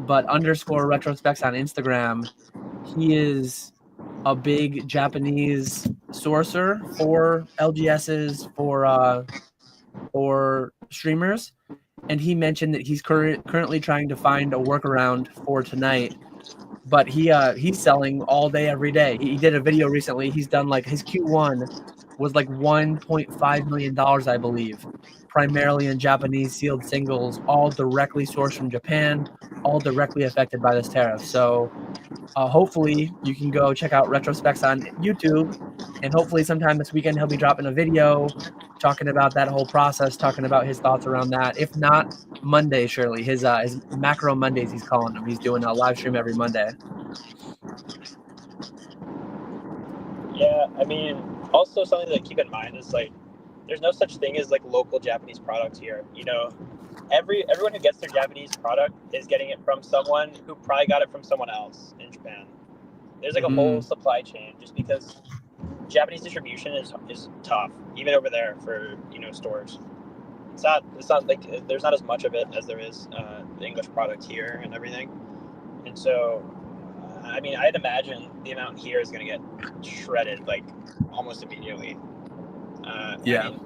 but underscore retrospecs on Instagram, he is a big Japanese sourcer for LGSs, for streamers. And he mentioned that he's currently trying to find a workaround for tonight, but he's selling all day, every day. He did a video recently. He's done like his Q1 was like $1.5 million, I believe, primarily in Japanese sealed singles, all directly sourced from Japan, all directly affected by this tariff. So hopefully you can go check out Retrospecs on YouTube, and hopefully sometime this weekend he'll be dropping a video talking about that whole process, talking about his thoughts around that. If not Monday, surely his Macro Mondays, he's calling them. He's doing a live stream every Monday. Yeah, I mean, also something to keep in mind is like, there's no such thing as like local Japanese products here. You know, everyone who gets their Japanese product is getting it from someone who probably got it from someone else in Japan. There's like a whole supply chain, just because Japanese distribution is tough, even over there for, you know, stores. It's not like there's not as much of it as there is the English product here and everything. And so, I mean, I'd imagine the amount here is going to get shredded like almost immediately. Yeah. I mean,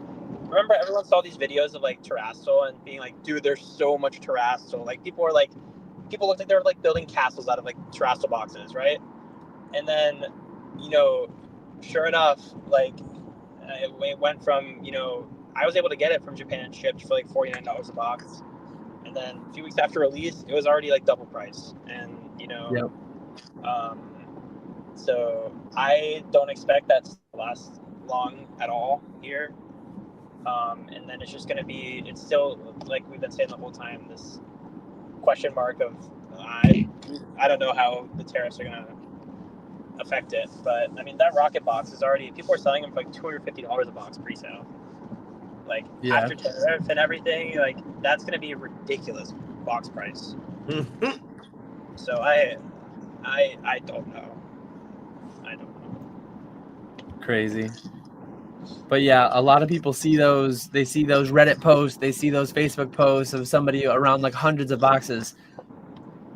remember everyone saw these videos of like Terrastal and being like, dude, there's so much Terrastal. Like people looked like they were like building castles out of like Terrastal boxes, right? And then, you know, sure enough, like it went from, you know, I was able to get it from Japan shipped for like $49 a box, and then a few weeks after release, it was already like double price. And you know, so I don't expect that to last long at all here. And then it's just going to be, it's still, like we've been saying the whole time, this question mark of I don't know how the tariffs are going to affect it. But I mean, that rocket box is already, people are selling them for like $250 a box pre-sale. Like after tariff and everything, like that's going to be a ridiculous box price. So I don't know. Crazy. But yeah, a lot of people see those. They see those Reddit posts. They see those Facebook posts of somebody around like hundreds of boxes.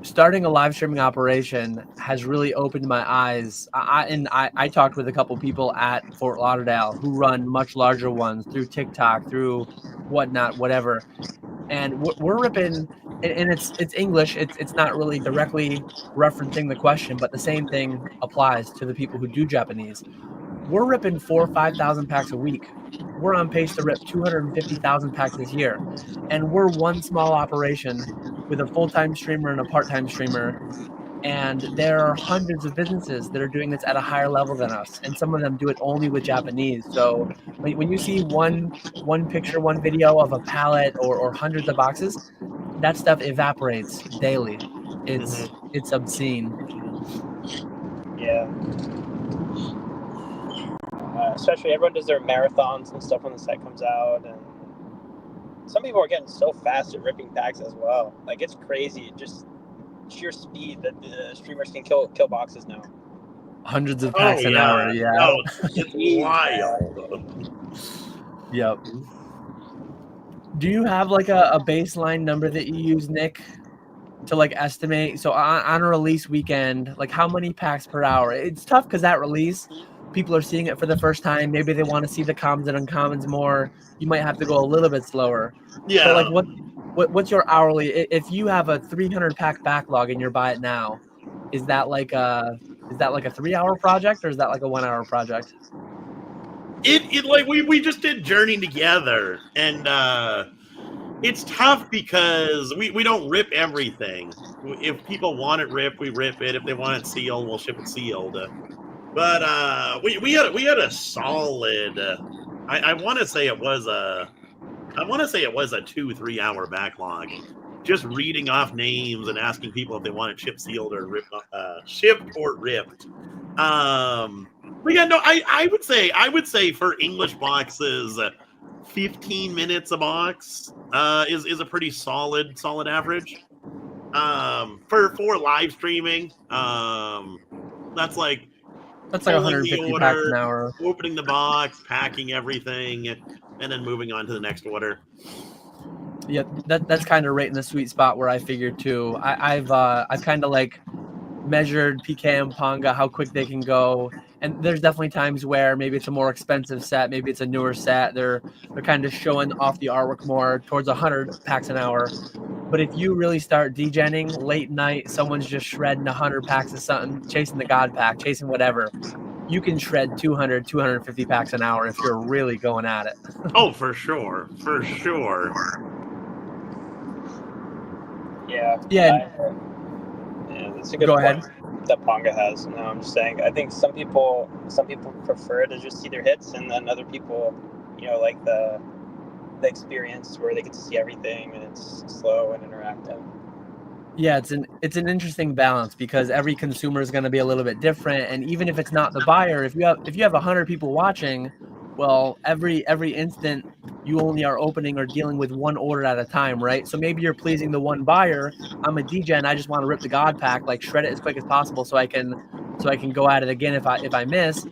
Starting a live streaming operation has really opened my eyes. I talked with a couple people at Fort Lauderdale who run much larger ones through TikTok, through Whatnot, whatever. And we're ripping, and it's English. It's not really directly referencing the question, but the same thing applies to the people who do Japanese. We're ripping 4,000 or 5,000 packs a week. We're on pace to rip 250,000 packs this year. And we're one small operation with a full-time streamer and a part-time streamer. And there are hundreds of businesses that are doing this at a higher level than us. And some of them do it only with Japanese. So when you see one picture, one video of a pallet or hundreds of boxes, that stuff evaporates daily. It's obscene. Yeah. especially everyone does their marathons and stuff when the set comes out, and some people are getting so fast at ripping packs as well. Like, it's crazy, just sheer speed that the streamers can kill boxes now. Hundreds of packs an hour. Yeah. No, it's wild. Yep. Do you have like a baseline number that you use, Nick, to like estimate? So on a release weekend, like how many packs per hour? It's tough because that release, people are seeing it for the first time. Maybe they want to see the commons and uncommons more. You might have to go a little bit slower. Yeah. But like what's your hourly? If you have a 300 pack backlog and you're buy it now, is that like a 3-hour project or is that like a 1-hour project? It like we just did Journey together, and it's tough because we don't rip everything. If people want it ripped, we rip it. If they want it sealed, we'll ship it sealed. But we had a solid. I want to say it was a 2-3 hour backlog, just reading off names and asking people if they want it shipped sealed or shipped or ripped. But yeah, no, I would say for English boxes, 15 minutes a box is a pretty solid average. For live streaming, that's like 150 packs an hour. Opening the box, packing everything, and then moving on to the next order. Yeah, that's kind of right in the sweet spot where I figured too. I've kind of like measured PK and Panga how quick they can go, and there's definitely times where maybe it's a more expensive set, maybe it's a newer set. They're kind of showing off the artwork more towards 100 packs an hour. But if you really start degenning late night, someone's just shredding 100 packs of something, chasing the God pack, chasing whatever, you can shred 200, 250 packs an hour if you're really going at it. Oh, for sure. Yeah. Yeah. That's a good point that Panga has. No, I'm just saying. I think some people prefer to just see their hits, and then other people, like the experience where they get to see everything and it's slow and interactive. Yeah, it's an interesting balance because every consumer is going to be a little bit different, and even if it's not the buyer, if you have 100 people watching, well, every instant you only are opening or dealing with one order at a time, right? So maybe you're pleasing the one buyer. I'm a degen, I just want to rip the God pack, like shred it as quick as possible so I can go at it again if I miss.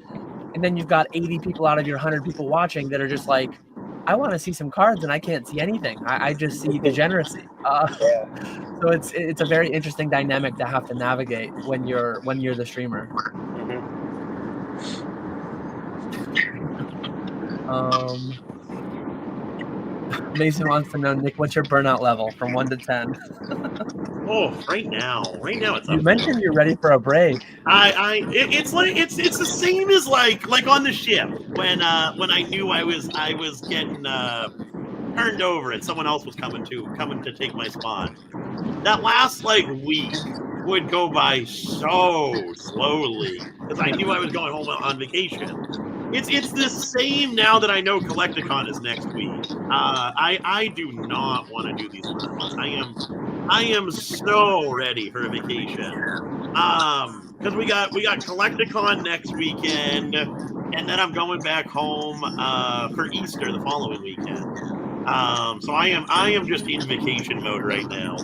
And then you've got 80 people out of your 100 people watching that are just like, I want to see some cards and I can't see anything. I just see degeneracy. So it's a very interesting dynamic to have to navigate when you're the streamer. Mason wants to know, Nick, what's your burnout level from 1 to 10? Oh, right now it's. You mentioned you're ready for a break. It's the same as like on the ship when I knew I was getting turned over and someone else was coming to take my spot. That last week would go by so slowly because I knew I was going home on vacation. It's the same now that I know Collecticon is next week. I do not want to do these runs. I am so ready for a vacation. Because we got Collecticon next weekend, and then I'm going back home for Easter the following weekend. So I am just in vacation mode right now.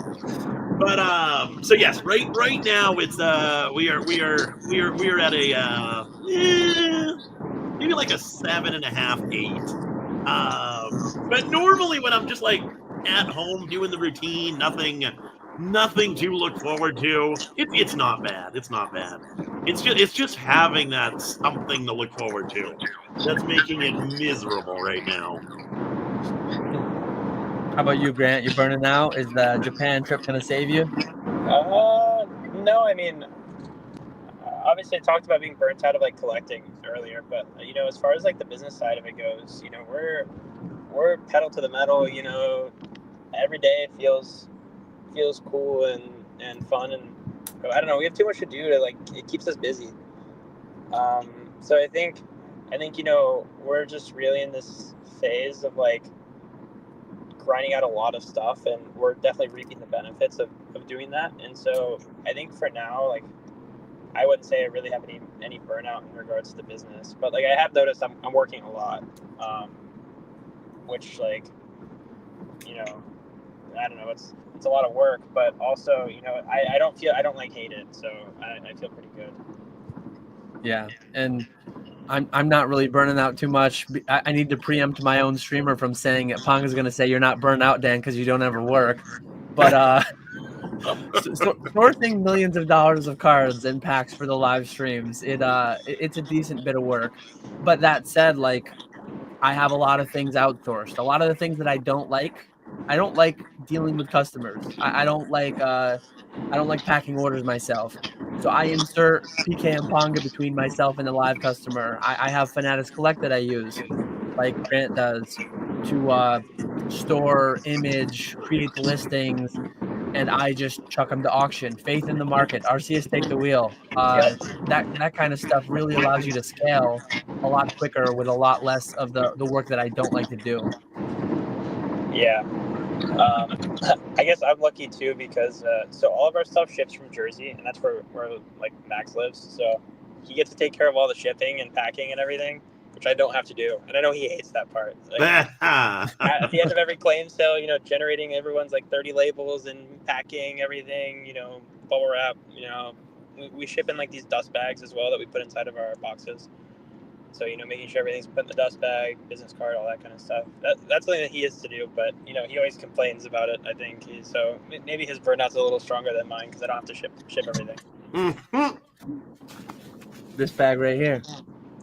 But so yes, right now it's we are at a maybe like a 7.5, 8. But normally when I'm just at home doing the routine, nothing to look forward to, it's not bad. It's not bad. It's just having that something to look forward to that's making it miserable right now. How about you, Grant? You're burning out. Is the Japan trip going to save you? No, I mean, obviously I talked about being burnt out of collecting earlier, but as far as the business side of it goes, we're pedal to the metal. Every day feels cool and fun, and I don't know, we have too much to do to it keeps us busy. So I think we're just really in this phase of grinding out a lot of stuff, and we're definitely reaping the benefits of doing that. And so I think for now, I wouldn't say I really have any burnout in regards to the business, but like I have noticed I'm working a lot, which like, you know, I don't know, it's a lot of work, but also, you know, I don't like hate it, so I feel pretty good. Yeah, and I'm not really burning out too much. I need to preempt my own streamer from saying Pong is going to say you're not burnt out, Dan, because you don't ever work. But sourcing millions of dollars of cards and packs for the live streams, it's a decent bit of work. But that said, like, I have a lot of things outsourced. A lot of the things that I don't like dealing with customers. I don't like packing orders myself. So I insert PK and Ponga between myself and the live customer. I have Fanatics Collect that I use, like Grant does, to store, image, create the listings, and I just chuck them to auction. Faith in the market, RCS take the wheel. That kind of stuff really allows you to scale a lot quicker with a lot less of the work that I don't like to do. Yeah. I guess I'm lucky too because so all of our stuff ships from Jersey, and that's where like Max lives. So he gets to take care of all the shipping and packing and everything, which I don't have to do. And I know he hates that part. Like, at the end of every claim sale, you know, generating everyone's like 30 labels and packing everything, you know, bubble wrap, you know, we ship in like these dust bags as well that we put inside of our boxes. So, you know, making sure everything's put in the dust bag, business card, all that kind of stuff. That's something that he has to do, but, you know, he always complains about it, I think. So maybe his burnout's a little stronger than mine because I don't have to ship everything. This bag right here.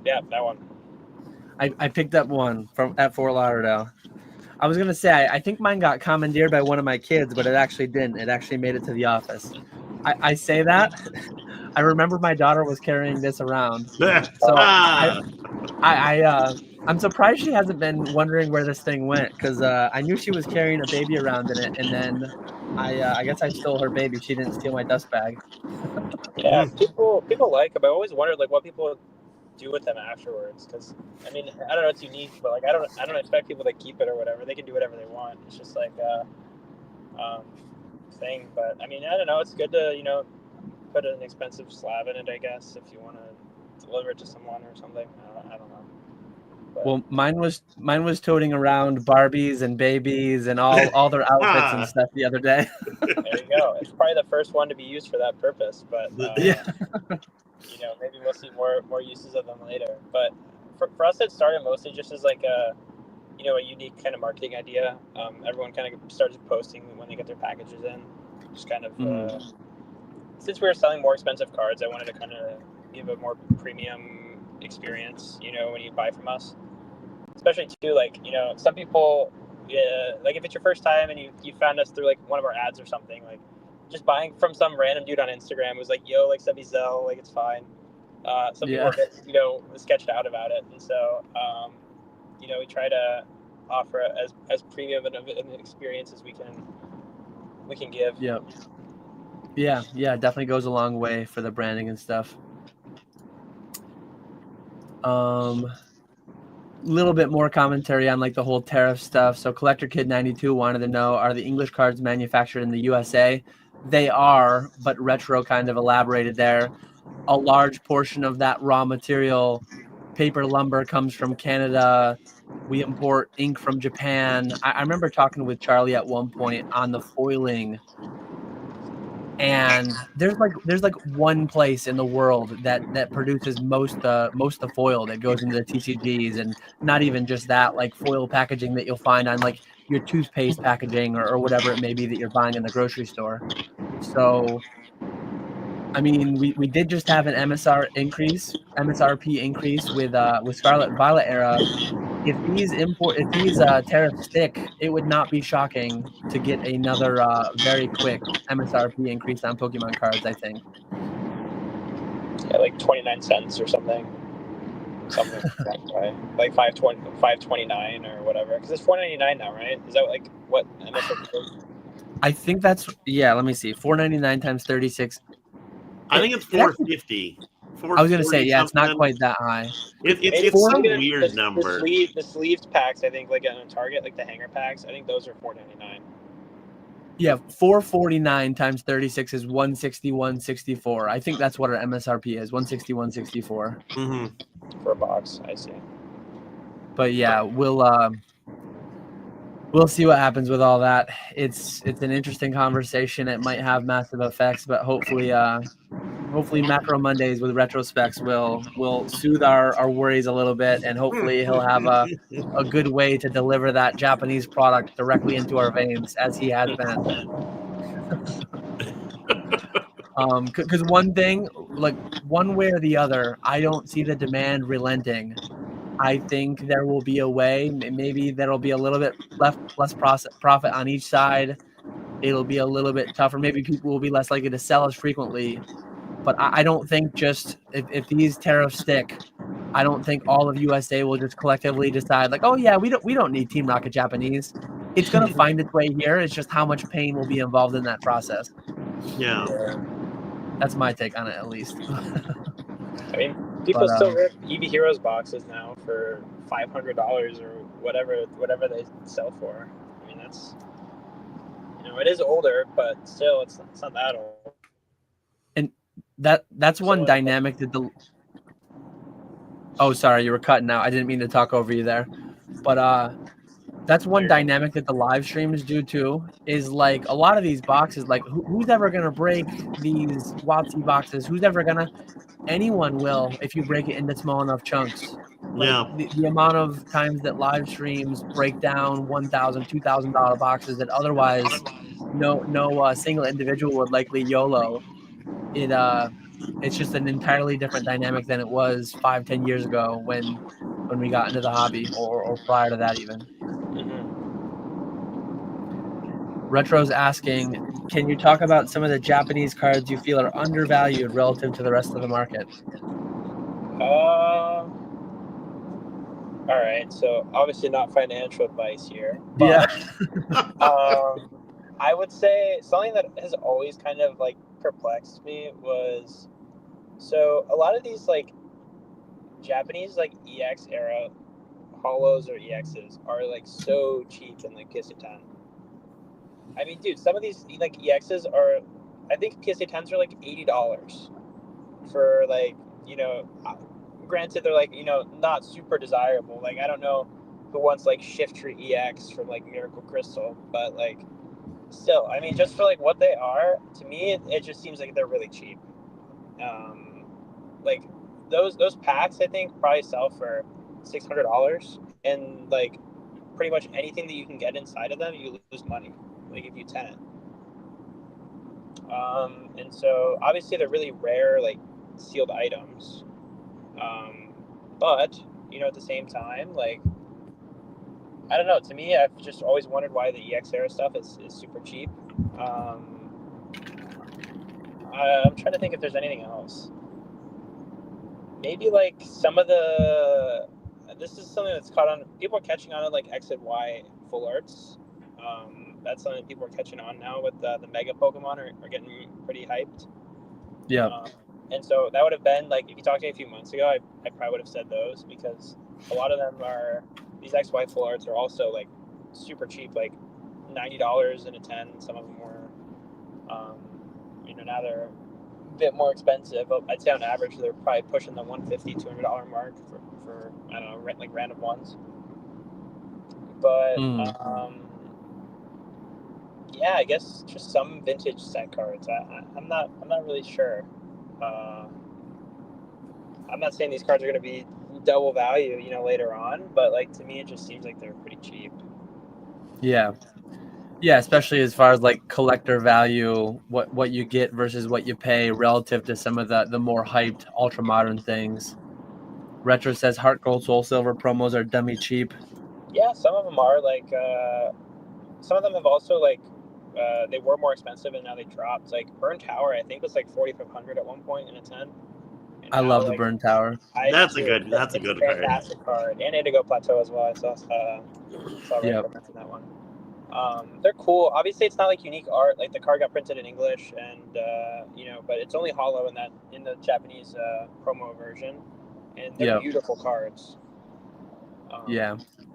Yeah, that one. I picked up one at Fort Lauderdale. I was going to say, I think mine got commandeered by one of my kids, but it actually didn't. It actually made it to the office. I say that. I remember my daughter was carrying this around. So I'm surprised she hasn't been wondering where this thing went because I knew she was carrying a baby around in it, and then I guess I stole her baby. She didn't steal my dust bag. Yeah, people like them. I always wondered like what people do with them afterwards because I mean I don't know, it's unique, but like I don't expect people to keep it or whatever. They can do whatever they want. It's just like thing. But I mean I don't know. It's good to, you know, put an expensive slab in it, I guess, if you want to deliver it to someone or something. I don't know. But, well, mine was toting around Barbies and babies and all their outfits and stuff the other day. there you go. It's probably the first one to be used for that purpose, but yeah. You know, maybe we'll see more uses of them later. But for us, it started mostly just as like a, you know, a unique kind of marketing idea. Everyone kind of started posting when they get their packages in. Just kind of since we were selling more expensive cards, I wanted to kind of give a more premium experience. You know, when you buy from us, especially too, like, you know, some people, like if it's your first time and you found us through like one of our ads or something, like just buying from some random dude on Instagram was like, yo, like send me Zelle, like it's fine. Some people are a bit, you know, sketched out about it, and so you know, we try to offer as premium an experience as we can give. Yeah, definitely goes a long way for the branding and stuff. Little bit more commentary on like the whole tariff stuff. So Collector Kid 92 wanted to know, are the English cards manufactured in the USA? They are, but Retro kind of elaborated there. A large portion of that raw material, paper lumber, comes from Canada. We import ink from Japan. I remember talking with Charlie at one point on the foiling, and there's like one place in the world that produces most the foil that goes into the TCGs, and not even just that, like foil packaging that you'll find on like your toothpaste packaging or whatever it may be that you're buying in the grocery store. So I mean, we did just have an MSRP increase with Scarlet Violet era. If these tariffs stick, it would not be shocking to get another very quick MSRP increase on Pokemon cards, I think. Yeah, like 29 cents or something right? Like 5.29 or whatever, because it's $4.99 now, right? Is that like what MSRP is? I think that's, yeah, let me see, $4.99 times 36. I think it's $4.50. I was gonna say, yeah, it's not quite that high. It's some weird number. The sleeved packs, I think, like on Target, like the hanger packs, I think those are $4.99. Yeah, 449 times 36 is 161.64. I think that's what our MSRP is, 161.64. Mm-hmm. For a box, I see. But yeah, we'll see what happens with all that. It's an interesting conversation. It might have massive effects, but hopefully Macro Mondays with retrospects will soothe our worries a little bit, and hopefully he'll have a good way to deliver that Japanese product directly into our veins, as he has been. Because one thing, like one way or the other, I don't see the demand relenting. I think there will be a way. Maybe there'll be a little bit less profit on each side. It'll be a little bit tougher. Maybe people will be less likely to sell as frequently. But I don't think just if these tariffs stick, I don't think all of USA will just collectively decide like, oh yeah, we don't need Team Rocket Japanese. It's gonna find its way here. It's just how much pain will be involved in that process. Yeah. That's my take on it, at least. I mean, people still rip EV Heroes boxes now for $500 or whatever they sell for. I mean, that's, it is older, but still, it's not that old. And that's one dynamic that the. Oh, sorry, you were cutting out. I didn't mean to talk over you there, but that's one dynamic that the live streams do too. Is like a lot of these boxes, like who's ever gonna break these WotC boxes? Who's ever gonna? Anyone will if you break it into small enough chunks. Like the amount of times that live streams break down $1,000, $2,000 boxes that otherwise no single individual would likely YOLO. It's just an entirely different dynamic than it was 5-10 years ago when we got into the hobby, or prior to that even. Retro's asking, can you talk about some of the Japanese cards you feel are undervalued relative to the rest of the market? All right, so obviously not financial advice here, but I would say something that has always kind of like perplexed me was, so a lot of these like Japanese like EX era holos or EXs are like so cheap in like PSA10. I mean, dude, some of these like EXs are, I think PSA10s are like $80 for like, granted they're like, not super desirable. Like, I don't know who wants like Shift Tree EX from like Miracle Crystal, but like still, I mean, just for like what they are, to me, it just seems like they're really cheap. Like those packs, I think probably sell for $600, and like pretty much anything that you can get inside of them, you lose money. Like if you tenant. And so obviously they're really rare, like sealed items. But at the same time, like, I don't know. To me, I've just always wondered why the EX era stuff is super cheap. I'm trying to think if there's anything else. Maybe like some of the. This is something that's caught on. People are catching on to like X and Y full arts. That's something people are catching on now with the Mega Pokemon are getting pretty hyped. Yeah. And so that would have been like, if you talked to me a few months ago, I probably would have said those, because a lot of them are, these XY full arts are also like super cheap, like $90 in a 10. Some of them were, now they're a bit more expensive. But I'd say on average, they're probably pushing the $150, $200 mark for I don't know, like random ones. But yeah, I guess just some vintage set cards. I'm not really sure. I'm not saying these cards are going to be double value, later on, but like to me, it just seems like they're pretty cheap. Yeah, especially as far as like collector value, what you get versus what you pay relative to some of the more hyped ultra modern things. Retro says Heart Gold, Soul Silver promos are dummy cheap. Yeah, some of them are like. Some of them have also like. They were more expensive and now they dropped. Like Burn Tower, I think was like $4,500 at one point in a 10. I love the Burn Tower. That's a good fantastic card. And Indigo Plateau as well. I saw recommending that one. They're cool. Obviously, it's not like unique art. Like the card got printed in English, and but it's only holo in the Japanese promo version, and they're beautiful cards.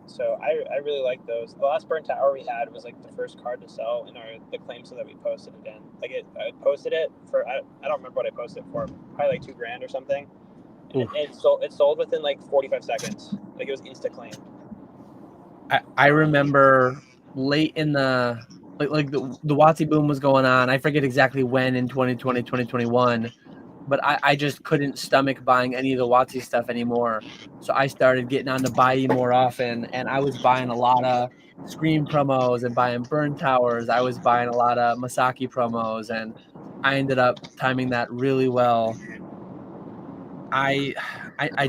So I really like those. The last Burnt Tower we had was like the first card to sell in the claim so that we posted it in. Like I posted it for I don't remember what I posted it for, probably like $2,000 or something. And it sold within like 45 seconds. Like it was insta claim. I remember late in the like the WotC boom was going on. I forget exactly when in 2020, 2021, but I just couldn't stomach buying any of the WotC stuff anymore. So I started getting on to Buy more often, and I was buying a lot of Scream promos and buying Burn Towers. I was buying a lot of Masaki promos, and I ended up timing that really well. I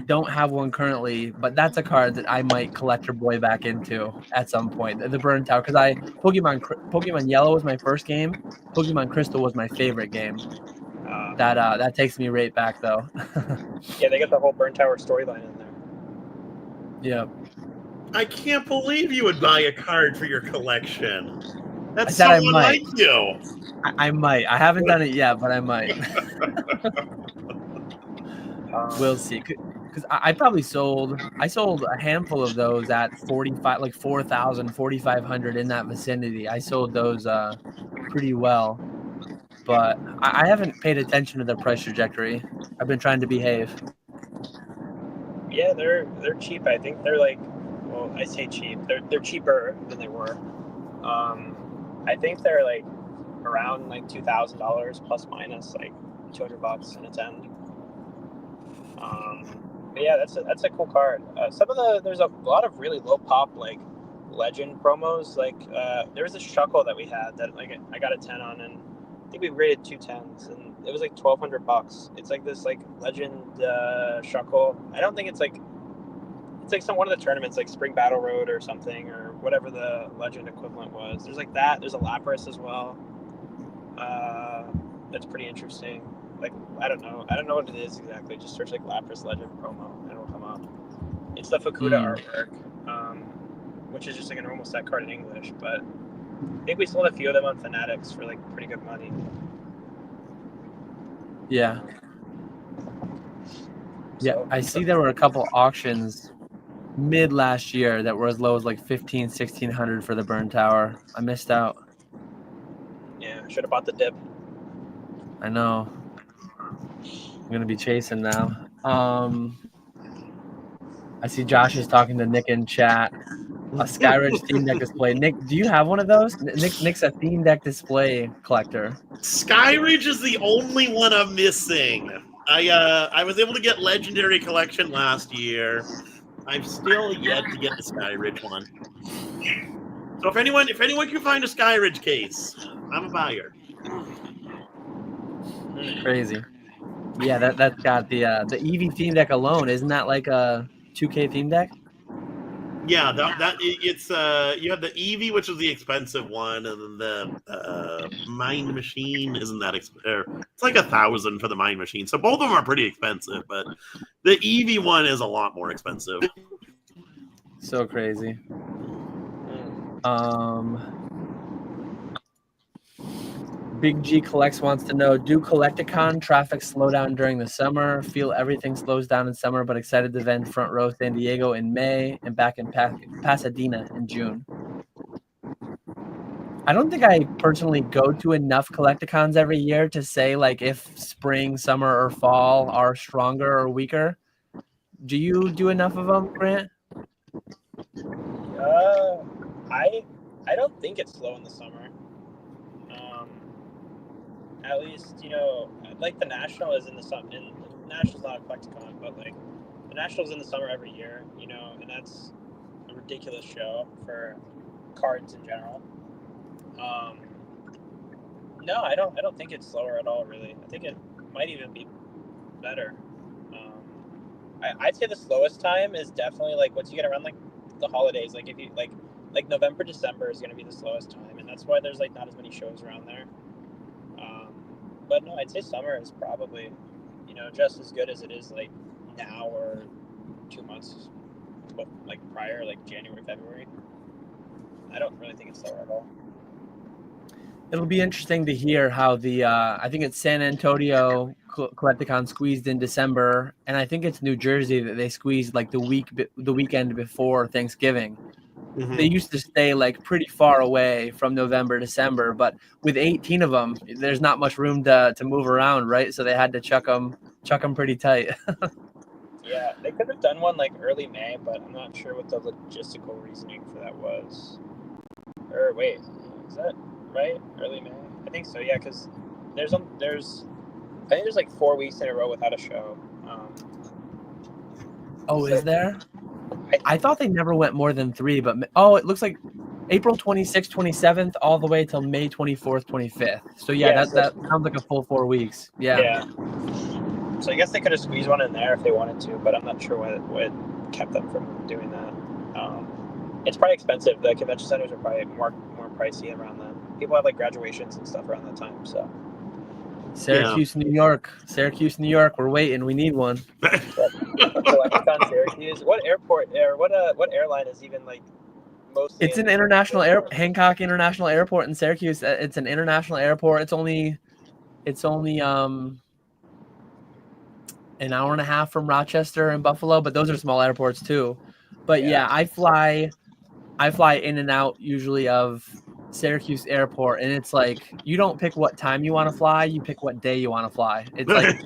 don't have one currently, but that's a card that I might collector boy back into at some point. The Burn Tower, because Pokemon Yellow was my first game. Pokemon Crystal was my favorite game. That takes me right back though. Yeah, they got the whole Burnt Tower storyline in there. Yeah. I can't believe you would buy a card for your collection. That's I said so I might. unlike you. I might. I haven't done it yet, but I might. We'll see. Because I probably sold a handful of those at 45, like 4,000, 4,500 in that vicinity. I sold those pretty well, but I haven't paid attention to their price trajectory. I've been trying to behave. Yeah, they're cheap. I think they're like, well, I say cheap. They're cheaper than they were. I think they're like around like $2,000 plus minus like $200 in its end. But yeah, that's a cool card. There's a lot of really low pop like legend promos. Like there was a Shuckle that we had that like I got a 10 on, and I think we rated 2 10s, and it was like $1,200. It's like this like legend Shuckle. I don't think it's like one of the tournaments like Spring Battle Road or something, or whatever the legend equivalent was. There's like that. There's a Lapras as well. That's pretty interesting. Like I don't know what it is exactly. Just search like Lapras Legend promo and it'll come up. It's the Fukuda artwork, which is just like a normal set card in English. But I think we sold a few of them on Fanatics for like pretty good money. Yeah. Yeah, I see there were a couple auctions mid last year that were as low as like 1,500, 1,600 for the Burn Tower. I missed out. Yeah, should have bought the dip. I know. I'm gonna be chasing now. I see Josh is talking to Nick in chat. A Skyridge theme deck display. Nick, do you have one of those? Nick's a theme deck display collector. Skyridge is the only one I'm missing. I was able to get Legendary Collection last year. I've still yet to get the Skyridge one. So if anyone can find a Skyridge case, I'm a buyer. Crazy. Yeah, that's got the Eevee theme deck alone. Isn't that like a 2K theme deck? Yeah, it's you have the Eevee, which is the expensive one, and then the Mind Machine isn't that expensive. It's like 1,000 for the Mind Machine. So both of them are pretty expensive, but the Eevee one is a lot more expensive. So crazy. Big G Collects wants to know, do Collecticon traffic slow down during the summer? Feel everything slows down in summer, but excited to vend front row San Diego in May and back in Pasadena in June. I don't think I personally go to enough Collecticons every year to say like if spring, summer, or fall are stronger or weaker. Do you do enough of them, Grant? I don't think it's slow in the summer. At least, like the National is in the summer. The National's not a Collecticon, but like the National's in the summer every year, and that's a ridiculous show for cards in general. No, I don't think it's slower at all, really. I think it might even be better. I'd say the slowest time is definitely like once you get around like the holidays. Like if you like November, December is going to be the slowest time, and that's why there's like not as many shows around there. But no, I'd say summer is probably, just as good as it is like now or 2 months, like prior, like January, February. I don't really think it's slower at all. It'll be interesting to hear how the I think it's San Antonio Collecticon squeezed in December, and I think it's New Jersey that they squeezed like the weekend before Thanksgiving. They used to stay like pretty far away from November, December, but with 18 of them, there's not much room to move around, right? So they had to chuck them pretty tight. Yeah, they could have done one like early May, but I'm not sure what the logistical reasoning for that was. Or wait, is that right? Early May? I think so. Yeah, because I think there's like 4 weeks in a row without a show. Is there? I thought they never went more than 3, but it looks like April 26th, 27th, all the way till May 24th, 25th. So that sounds like a full 4 weeks. Yeah. So I guess they could have squeezed one in there if they wanted to, but I'm not sure what kept them from doing that. It's probably expensive. The convention centers are probably more pricey around then. People have like graduations and stuff around that time. So Syracuse, New York. We're waiting. We need one. Collecticon Syracuse. What airport or what airline is even like mostly? It's an international Hancock International Airport in Syracuse. It's an international airport. It's only an hour and a half from Rochester and Buffalo, but those are small airports too. But I fly in and out usually of Syracuse Airport, and it's like you don't pick what time you want to fly, you pick what day you want to fly. It's like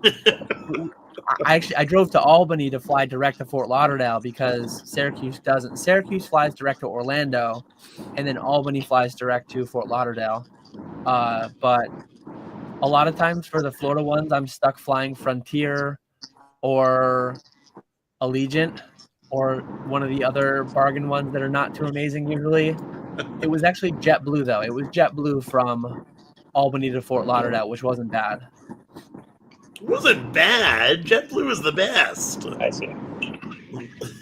I drove to Albany to fly direct to Fort Lauderdale because Syracuse doesn't. Syracuse flies direct to Orlando, and then Albany flies direct to Fort Lauderdale. But a lot of times for the Florida ones, I'm stuck flying Frontier or Allegiant or one of the other bargain ones that are not too amazing usually. It was actually JetBlue, though. It was JetBlue from Albany to Fort Lauderdale, which wasn't bad. It wasn't bad. JetBlue was the best. I see.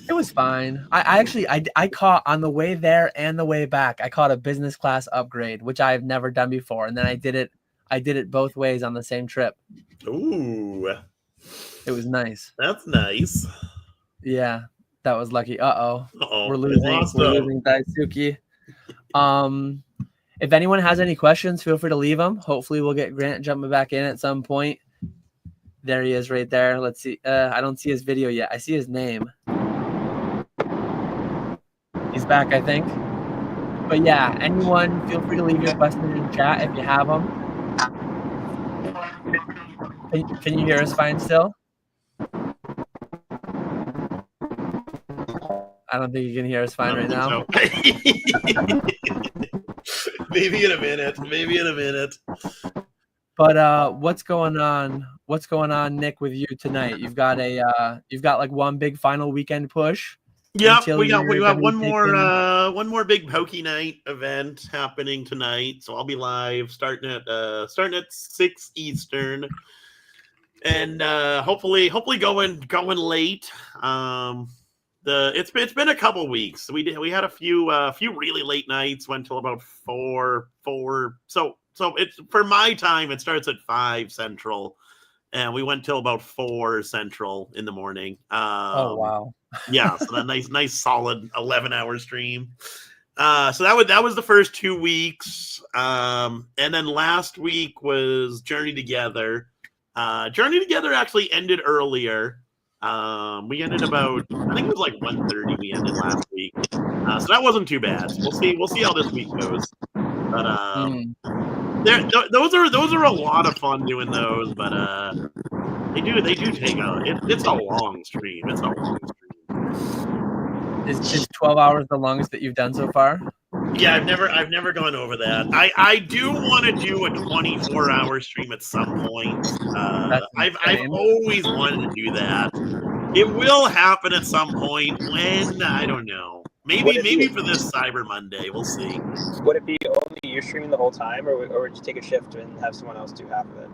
It was fine. I caught on the way there and the way back. I caught a business class upgrade, which I've never done before, and then I did it both ways on the same trip. Ooh. It was nice. That's nice. Yeah, that was lucky. We're losing Daisuki. If anyone has any questions, feel free to leave them. Hopefully we'll get Grant jumping back in at some point. There he is right there. Let's see. I don't see his video yet. I see his name. He's back, I think. But yeah, anyone, feel free to leave your questions in chat if you have them. Can you hear us fine still? I don't think you can hear us fine right now. So. Maybe in a minute. But what's going on? What's going on, Nick, with you tonight? You've got like one big final weekend push. Yeah, we got one more big Pokey Night event happening tonight. So I'll be live starting at 6 Eastern. And hopefully going late. It's been a couple weeks. We had a few really late nights. Went till about 4. So it's for my time. It starts at 5 Central, and we went till about 4 Central in the morning. Oh wow! Yeah, so that nice solid 11-hour stream. So that was the first 2 weeks, and then last week was Journey Together. Journey Together actually ended earlier. We ended about, I think it was like 1:30 we ended last week. So that wasn't too bad. We'll see how this week goes. But those are a lot of fun doing those, but they do take it's a long stream. It's a long stream. Is 12 hours the longest that you've done so far? Yeah, I've never gone over that. I do want to do a 24-hour stream at some point. I've always wanted to do that. It will happen at some point. When, I don't know. Maybe for this Cyber Monday. We'll see. Would it be only you streaming the whole time, or would you take a shift and have someone else do half of it?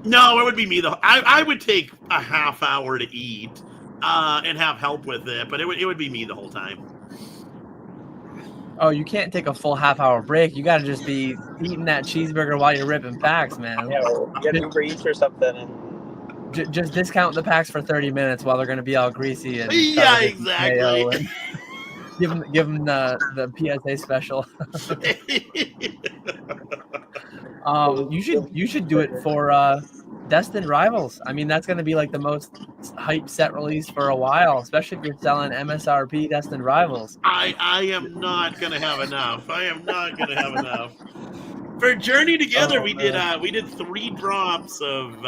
No, it would be me. I would take a half hour to eat and have help with it, but it would be me the whole time. Oh, you can't take a full half-hour break. You got to just be eating that cheeseburger while you're ripping packs, man. Yeah, well, get Uber Eats or something, and just discount the packs for 30 minutes while they're going to be all greasy. And yeah, exactly. Give them the PSA special. You should do it for Destined Rivals. I mean, that's going to be like the most hype set release for a while, especially if you're selling MSRP Destined Rivals. I am not gonna have enough. I am not gonna have enough. For Journey Together, we did 3 drops of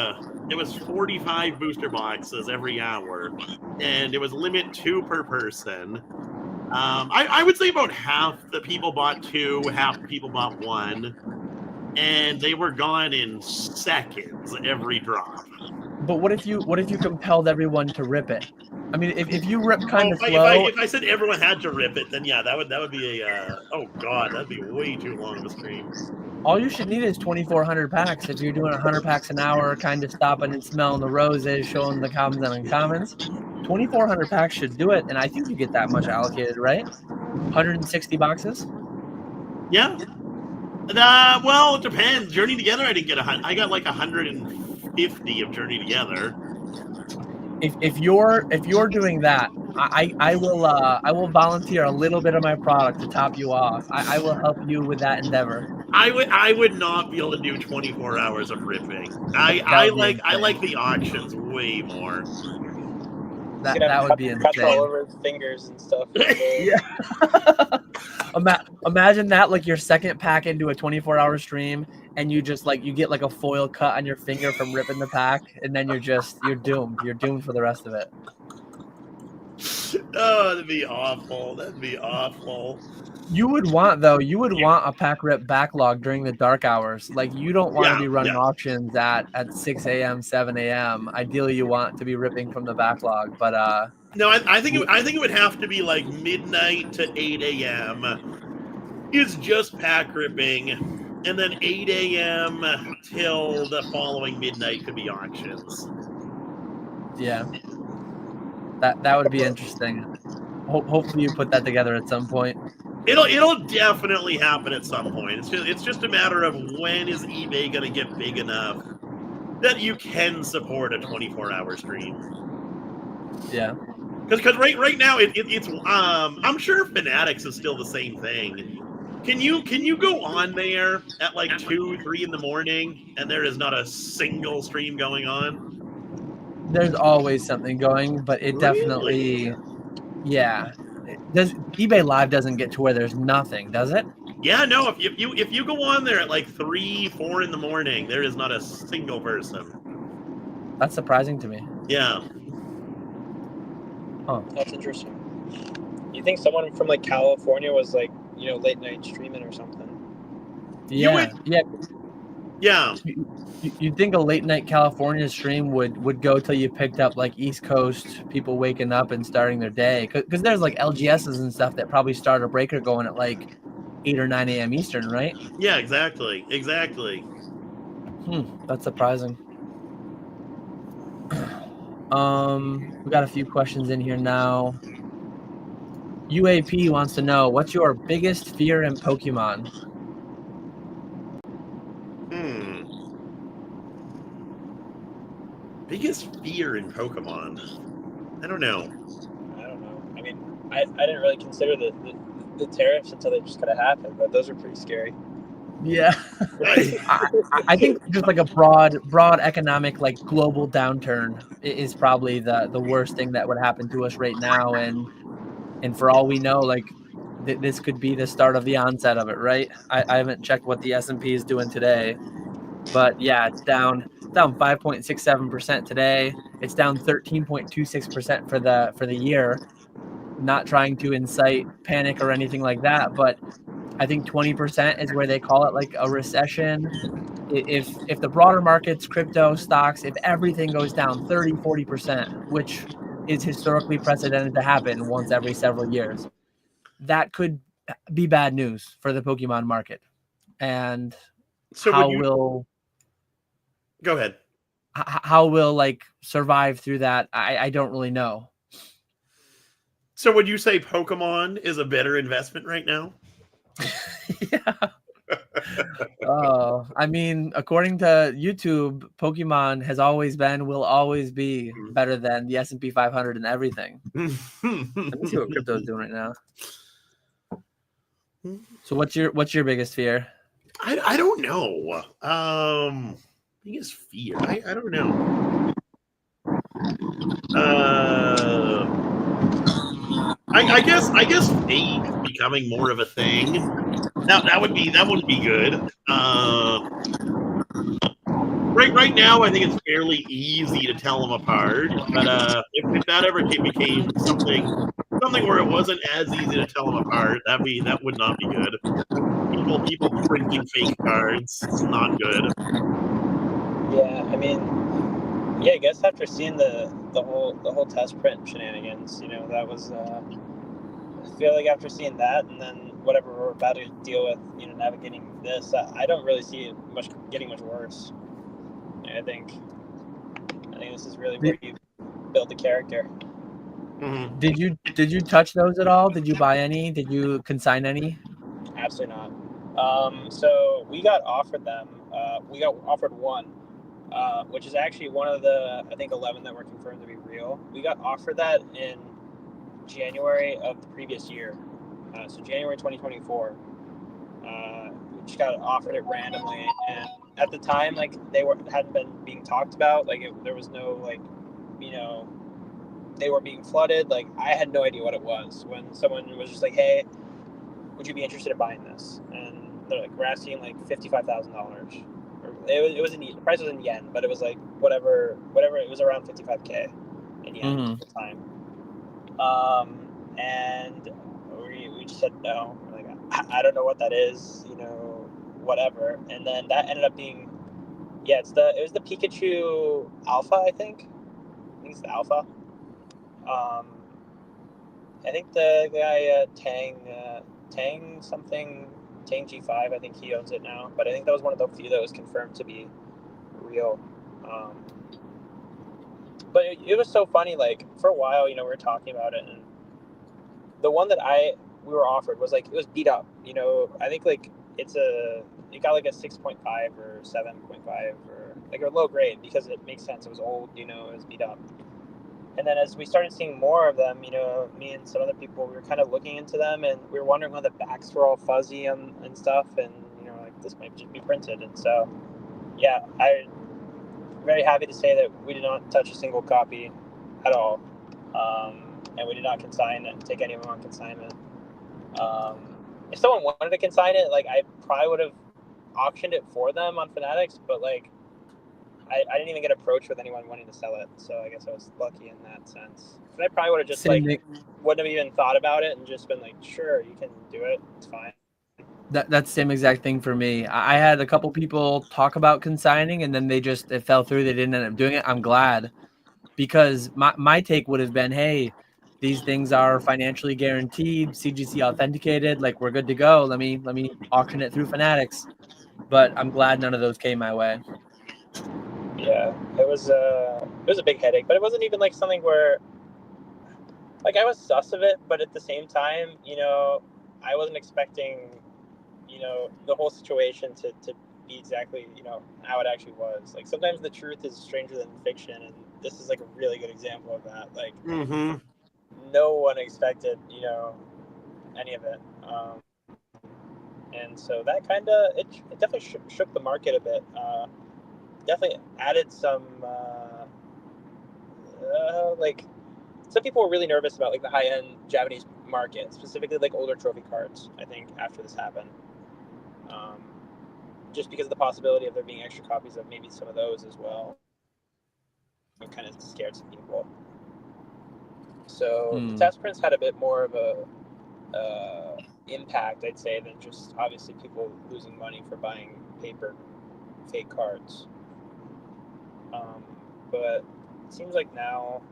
it was 45 booster boxes every hour, and it was limit 2 per person. I would say about half the people bought 2, half the people bought 1, and they were gone in seconds every drop. But what if you compelled everyone to rip it? I mean, if you rip kind of slow. If I said everyone had to rip it, then yeah, that would be a oh god, that'd be way too long of a stream. All you should need is 2,400 packs. If you're doing 100 packs an hour, kind of stopping and smelling the roses, showing the commons and uncommons, 2,400 packs should do it. And I think you get that much allocated, right? 160 boxes. Yeah. Well, it depends. Journey Together, I didn't get I got like 150 of Journey Together. If you're doing that, I will volunteer a little bit of my product to top you off. I will help you with that endeavor. I would not be able to do 24 hours of ripping. I like the auctions way more. That would be insane. All over his fingers and stuff. Yeah. Imagine that, like your second pack into a 24-hour stream, and you just like you get like a foil cut on your finger from ripping the pack, and then you're doomed. You're doomed for the rest of it. Oh, that'd be awful. That'd be awful. You would want a pack rip backlog during the dark hours. Like you don't want to be running auctions at 6 a.m., 7 a.m. Ideally, you want to be ripping from the backlog. But no, I think it would have to be like midnight to 8 a.m. is just pack ripping, and then 8 a.m. till the following midnight could be auctions. Yeah, that would be interesting. Hopefully, you put that together at some point. It'll definitely happen at some point. It's just a matter of when is eBay going to get big enough that you can support a 24-hour stream. Yeah. Because right now it's I'm sure Fanatics is still the same thing. Can you go on there at like 2-3 in the morning and there is not a single stream going on? There's always something going, but it definitely, yeah. eBay Live doesn't get to where there's nothing, does it? Yeah, no. If you go on there at like 3-4 in the morning, there is not a single person. That's surprising to me. Yeah. Huh. That's interesting. You think someone from like California was like, late night streaming or something? Yeah. Yeah. You'd think a late night California stream would go till you picked up like East Coast people waking up and starting their day. Because there's like LGSs and stuff that probably start a breaker going at like 8 or 9 a.m. Eastern, right? Yeah, exactly. That's surprising. We got a few questions in here now. UAP wants to know, what's your biggest fear in Pokemon? Biggest fear in Pokemon? I don't know. I mean, I didn't really consider the tariffs until they just kind of happened, but those are pretty scary. Yeah. I think just like a broad economic, like global downturn is probably the worst thing that would happen to us right now. And for all we know, like this could be the start of the onset of it, right? I haven't checked what the S&P is doing today, but yeah, it's down 5.67% today. It's down 13.26% for the year. Not trying to incite panic or anything like that, but I think 20% is where they call it like a recession. If the broader markets, crypto, stocks, if everything goes down 30-40%, which is historically precedented to happen once every several years, that could be bad news for the Pokemon market. And so go ahead. How we'll like survive through that, I don't really know. So would you say Pokemon is a better investment right now? Yeah. I mean, according to YouTube, Pokemon has always been, will always be better than the S&P 500 and everything. Let me see what crypto is doing right now. So what's your biggest fear? I don't know. Biggest fear? I don't know. I guess fate becoming more of a thing. That wouldn't be good. Right now, I think it's fairly easy to tell them apart. But if that ever became something where it wasn't as easy to tell them apart, that would not be good. People printing fake cards, not good. Yeah, I mean, yeah, I guess after seeing the whole test print shenanigans, that was. I feel like after seeing that, and then whatever we're about to deal with, navigating this, I don't really see it getting much worse. I think this is really where you build the character. Mm-hmm. Did you touch those at all? Did you buy any? Did you consign any? Absolutely not. So we got offered them. We got offered one, which is actually one of the, I think, 11 that were confirmed to be real. We got offered that in January of the previous year, so January 2024. We just got offered it randomly, and at the time, like, hadn't been being talked about. Like, there was no, like, they were being flooded. Like, I had no idea what it was when someone was just like, "Hey, would you be interested in buying this?" And they're like, "We're asking like $55,000." It was the price was in yen, but it was like whatever it was around 55K in yen at the time. And we just said no. We're like, I don't know what that is, whatever. And then that ended up being, it was the Pikachu Alpha, I think it's the Alpha. I think the guy Tang G5, I think he owns it now, but I think that was one of the few that was confirmed to be real. But it was so funny, like, for a while, we were talking about it, and the one that we were offered was like, it was beat up, I think like it got like a 6.5 or 7.5 or like a low grade, because it makes sense, it was old, it was beat up. And then as we started seeing more of them, me and some other people, we were kind of looking into them, and we were wondering why the backs were all fuzzy and stuff, and like, this might just be printed. And so, yeah, I'm very happy to say that we did not touch a single copy at all, and we did not take any of them on consignment. If someone wanted to consign it, like, I probably would have auctioned it for them on Fanatics, but like, I didn't even get approached with anyone wanting to sell it, so I guess I was lucky in that sense. And I probably would have just wouldn't have even thought about it and just been like, sure, you can do it, it's fine. That's the same exact thing for me. I had a couple people talk about consigning, and then it fell through. They didn't end up doing it. I'm glad, because my take would have been, hey, these things are financially guaranteed, CGC authenticated, like, we're good to go. Let me auction it through Fanatics. But I'm glad none of those came my way. Yeah, it was a big headache, but it wasn't even like something where, like, I was sus of it, but at the same time, I wasn't expecting, the whole situation to be exactly, how it actually was. Like, sometimes the truth is stranger than fiction, and this is like a really good example of that. Like, no one expected, any of it. And so that kind of, it definitely shook the market a bit. Definitely added some, like, some people were really nervous about, like, the high-end Japanese market, specifically like older trophy cards, I think, after this happened. Just because of the possibility of there being extra copies of maybe some of those as well. It kind of scared some people. So the test prints had a bit more of a impact, I'd say, than just obviously people losing money for buying paper fake cards. But it seems like now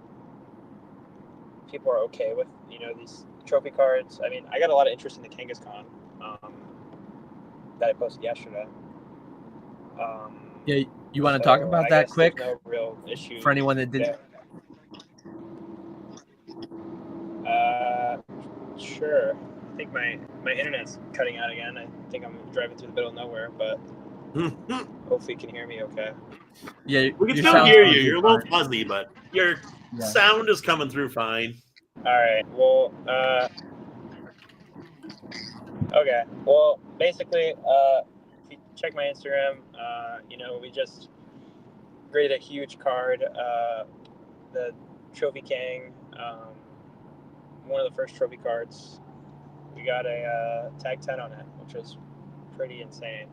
people are okay with, these trophy cards. I mean, I got a lot of interest in the Kangaskhan that I posted yesterday. Yeah, you want to talk about that quick? No real issue for anyone that didn't. Sure. I think my internet's cutting out again. I think I'm driving through the middle of nowhere, but hopefully you can hear me okay. Yeah, we can still hear you. You're a little fuzzy, but your sound is coming through fine. All right. Well, okay. Well, basically, if you check my Instagram, we just graded a huge card, the Trophy King, one of the first trophy cards. We got a tag 10 on it, which was pretty insane.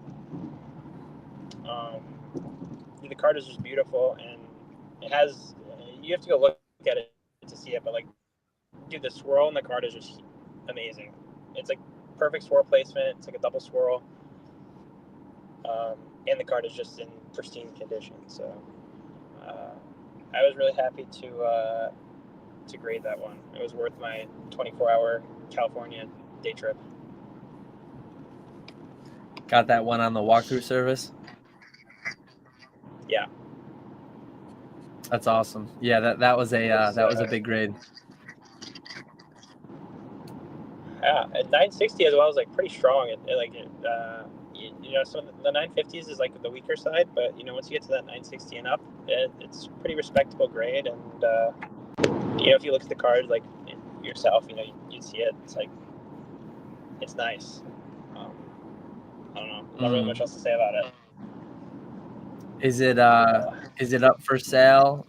The card is just beautiful, and it has, you have to go look at it to see it, but like, dude, the swirl in the card is just amazing. It's like perfect swirl placement. It's like a double swirl, and the card is just in pristine condition. So I was really happy to grade that one. It was worth my 24-hour California day trip. Got that one on the walkthrough service? Yeah. That's awesome. Yeah, that was a big grade. Yeah, at 960 as well is like pretty strong. Some of the 950s is like the weaker side, but once you get to that 960 and up, it's pretty respectable grade. And if you look at the card like yourself, you'd see it. It's like, it's nice. I don't know. Not really much else to say about it. Is it up for sale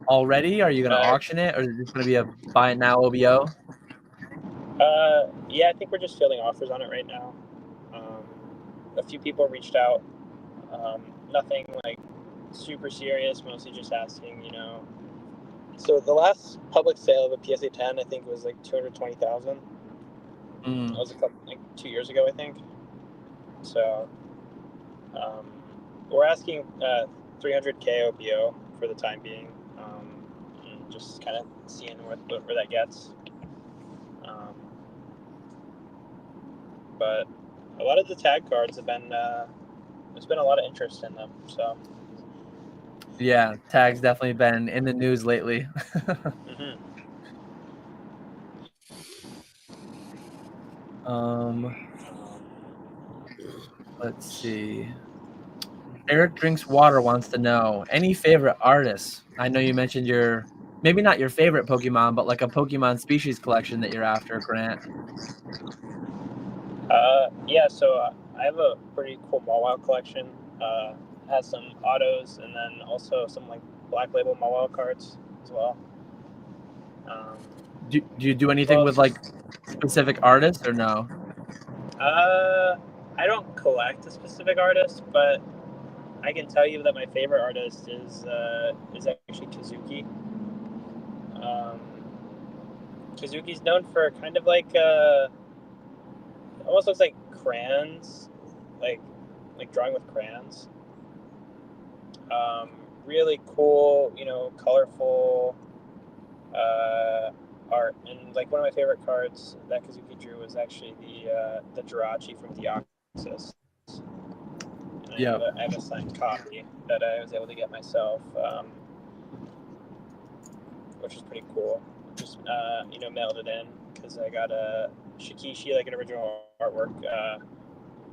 already? Are you going to auction it, or is it just going to be a buy it now OBO? Yeah, I think we're just fielding offers on it right now. A few people reached out. Nothing like super serious, mostly just asking, So the last public sale of a PSA 10, I think, was like 220,000. That was 2 years ago, I think. So we're asking 300K OBO for the time being, and just kind of seeing where that gets. But a lot of the tag cards have been, there's been a lot of interest in them. So yeah, tag's definitely been in the news lately. Let's see. Eric Drinks Water wants to know, any favorite artists? I know you mentioned maybe not your favorite Pokemon, but like a Pokemon species collection that you're after, Grant. Yeah, so I have a pretty cool Mawile collection. It has some autos and then also some like black label Mawile cards as well. Do you do anything with like specific artists or no? I don't collect a specific artist, but I can tell you that my favorite artist is actually Kazuki. Kazuki's known for kind of like almost looks like crayons, like drawing with crayons. Really cool, colorful art. And like one of my favorite cards that Kazuki drew was actually the Jirachi from Deoxys. Yeah, I have a signed copy that I was able to get myself, which is pretty cool. Just mailed it in because I got a Shikishi, like an original artwork,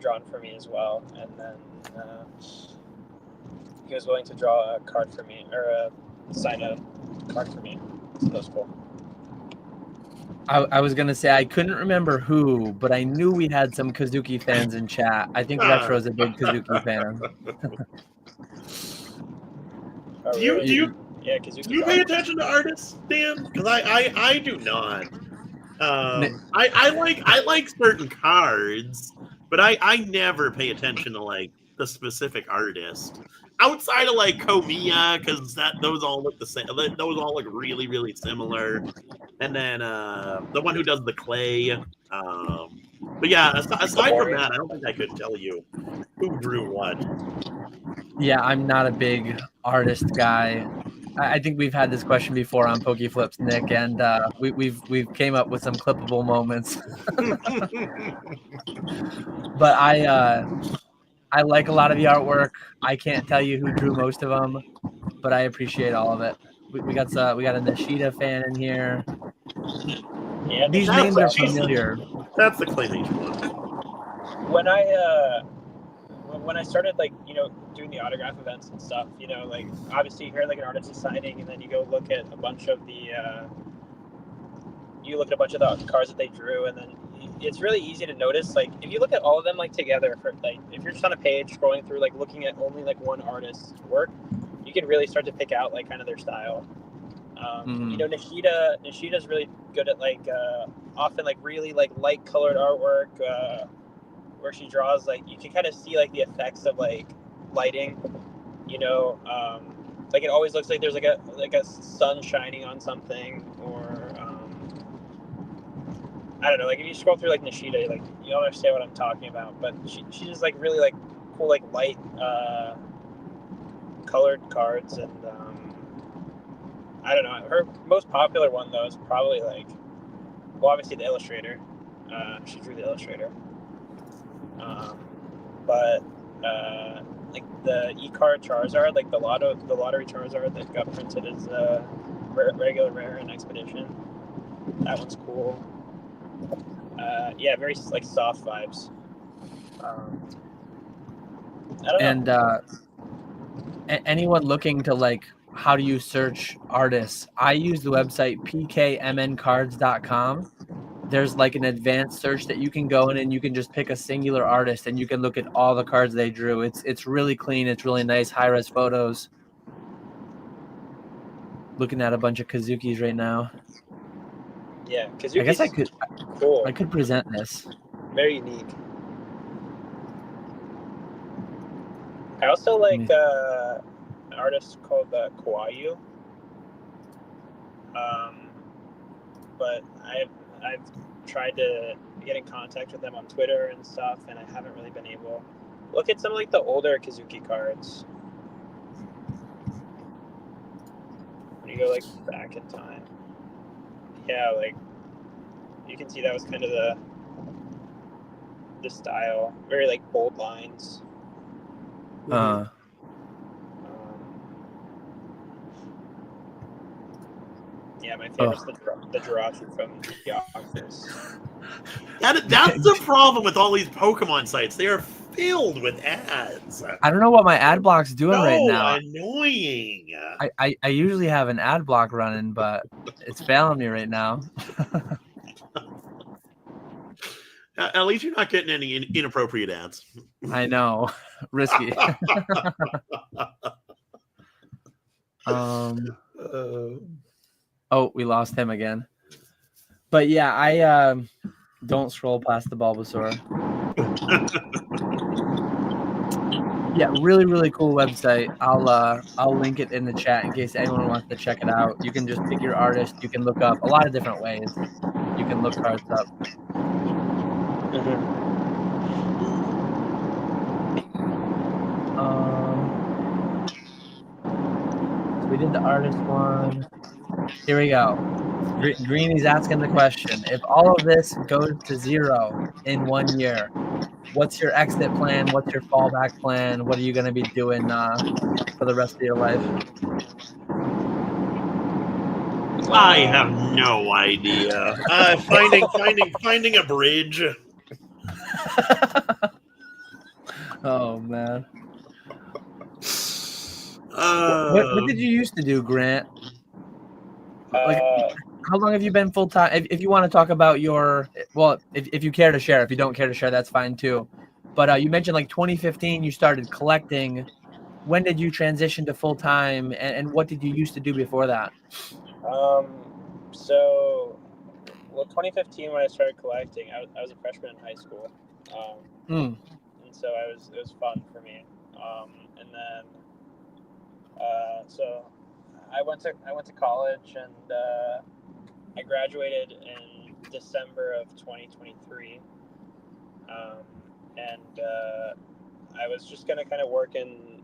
drawn for me as well, and then he was willing to draw a card for me, or sign a card for me. So that was cool. I was gonna say I couldn't remember who, but I knew we had some Kazuki fans in chat. I think Retro's a big Kazuki fan. Do you pay awesome. attention to artists, Dan? Because I do not. I like certain cards, but I never pay attention to like the specific artist outside of like Komiya, because those all look the same. Those all look really, really similar. And then the one who does the clay. But yeah, aside from that, I don't think I could tell you who drew what. Yeah, I'm not a big artist guy. I think we've had this question before on PokeFlips, Nick, and we've came up with some clippable moments. But I like a lot of the artwork. I can't tell you who drew most of them, but I appreciate all of it. We got a Nishida fan in here. Yeah, these names are familiar. That's the claymation one. When I started doing the autograph events and stuff, like obviously you hear like an artist is signing, and then you go look at a bunch of the cards that they drew, and then it's really easy to notice, like if you look at all of them like together, for like if you're just on a page scrolling through like looking at only like one artist's work, you can really start to pick out like kind of their style. You know, Nishida's really good at like often like really like light colored artwork where she draws like you can kind of see like the effects of like lighting. You know, like it always looks like there's like a sun shining on something, or I don't know. Like if you scroll through like Nishida, like you'll understand what I'm talking about. But she just like really like cool like light colored cards, and I don't know. Her most popular one though is probably like, well, obviously the Illustrator. She drew the Illustrator. But like the E-card Charizard, like the lottery Charizard that got printed as regular, rare, and expedition. That one's cool. Yeah, very like soft vibes. I don't know. And anyone looking to like, how do you search artists? I use the website pkmncards.com. There's like an advanced search that you can go in and you can just pick a singular artist and you can look at all the cards they drew. It's really clean. It's really nice, high-res photos. Looking at a bunch of Kazukis right now. Yeah, Kazuki's I guess cool. I could present this. Very unique. I also like an artist called Kawaii. But I've tried to get in contact with them on Twitter and stuff, and I haven't really been able. Look at some of like the older Kazuki cards. When you go like back in time, yeah, like you can see that was kind of the style, very like bold lines. Yeah, my favorite's the Jirachi from the office. That's the problem with all these Pokemon sites. They are filled with ads. I don't know what my ad block's doing right now. Annoying. I usually have an ad block running, but it's failing me right now. At least you're not getting any inappropriate ads. I know. Risky. Oh, we lost him again. But yeah, I don't scroll past the Bulbasaur. Yeah, really, really cool website. I'll link it in the chat in case anyone wants to check it out. You can just pick your artist. You can look up a lot of different ways. You can look cards up. So we did the artist one. Here we go. Greeny's asking the question: if all of this goes to zero in 1 year, what's your exit plan? What's your fallback plan? What are you going to be doing for the rest of your life? I have no idea. Finding a bridge. Oh man. What did you used to do, Grant? Like, how long have you been full time? If you want to talk about your, well, if you care to share, if you don't care to share, that's fine too. But you mentioned like 2015 you started collecting. When did you transition to full time, and what did you used to do before that? So, well, 2015 when I started collecting, I was a freshman in high school, and so it was fun for me. And then, so I went to college, and I graduated in December of 2023, and I was just gonna kind of work in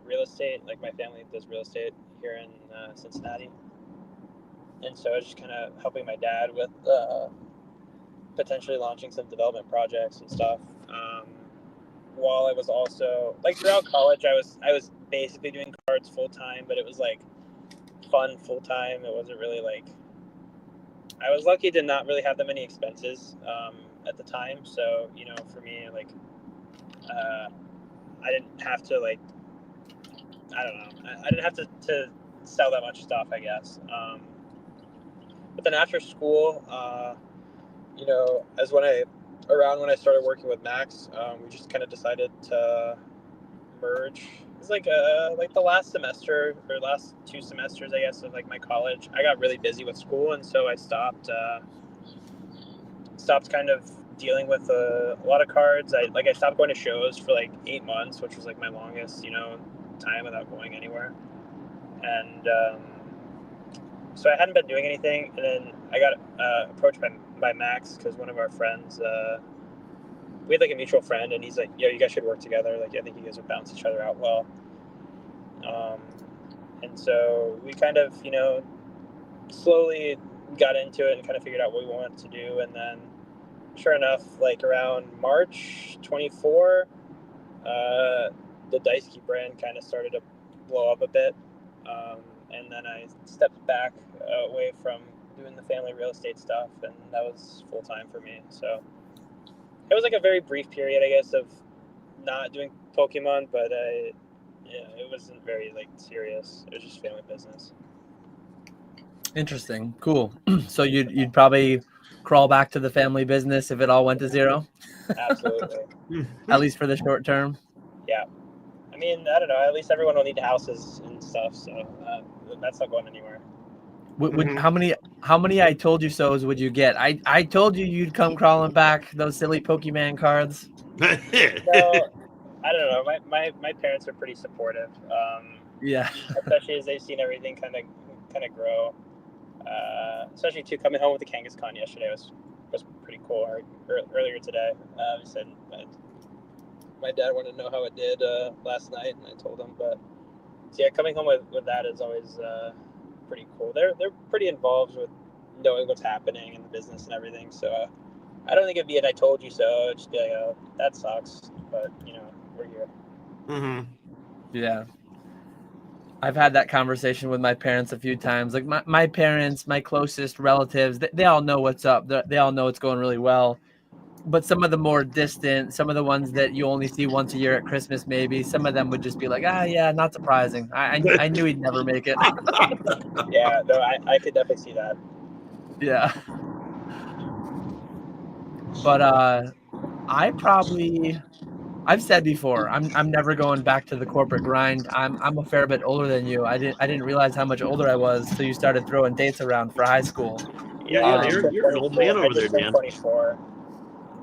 real estate. Like my family does real estate here in Cincinnati, and so I was just kind of helping my dad with potentially launching some development projects and stuff. While I was also like throughout college, I was basically doing cards full time, but it was like fun full time. It wasn't really like, I was lucky to not really have that many expenses at the time. So, you know, for me, like, I didn't have to like, I don't know, I didn't have to sell that much stuff, I guess. But then after school, you know, around when I started working with Max, we just kind of decided to merge was like the last semester or last 2 semesters, I guess, of like my college. I got really busy with school, and so I stopped kind of dealing with a lot of cards. I stopped going to shows for like 8 months, which was like my longest, time without going anywhere. And so I hadn't been doing anything, and then I got approached by Max because one of our friends, we had like a mutual friend, and he's like, "Yo, you guys should work together. Like, I think you guys would balance each other out well." And so we kind of, slowly got into it and kind of figured out what we wanted to do. And then, sure enough, like around March 24, the Daisuki brand kind of started to blow up a bit. And then I stepped back away from doing the family real estate stuff, and that was full time for me. So it was like a very brief period, I guess, of not doing Pokemon, but it wasn't very like serious. It was just family business. Interesting. Cool. So you'd probably crawl back to the family business if it all went to zero? Absolutely. At least for the short term? Yeah. I mean, I don't know. At least everyone will need houses and stuff, so that's not going anywhere. How many I told you so's would you get? I told you you'd come crawling back, those silly Pokemon cards. No, I don't know. My parents are pretty supportive. Yeah. Especially as they've seen everything kind of grow. Especially too, coming home with the Kangaskhan yesterday was pretty cool. Earlier today, we said my dad wanted to know how it did last night, and I told him. But so yeah, coming home with that is always pretty cool. They're pretty involved with knowing what's happening in the business and everything. So I don't think it'd be an "I told you so." It'd just be like, "Oh, that sucks," but we're here. Mm-hmm. Yeah. I've had that conversation with my parents a few times. Like my parents, my closest relatives, they all know what's up. They all know it's going really well. But some of the more distant, some of the ones that you only see once a year at Christmas, maybe, some of them would just be like, yeah, not surprising. I knew he'd never make it. Yeah, no, I could definitely see that. Yeah. But I've said before, I'm never going back to the corporate grind. I'm a fair bit older than you. I didn't realize how much older I was till you started throwing dates around for high school. Yeah, You're an old man over there, man. 24.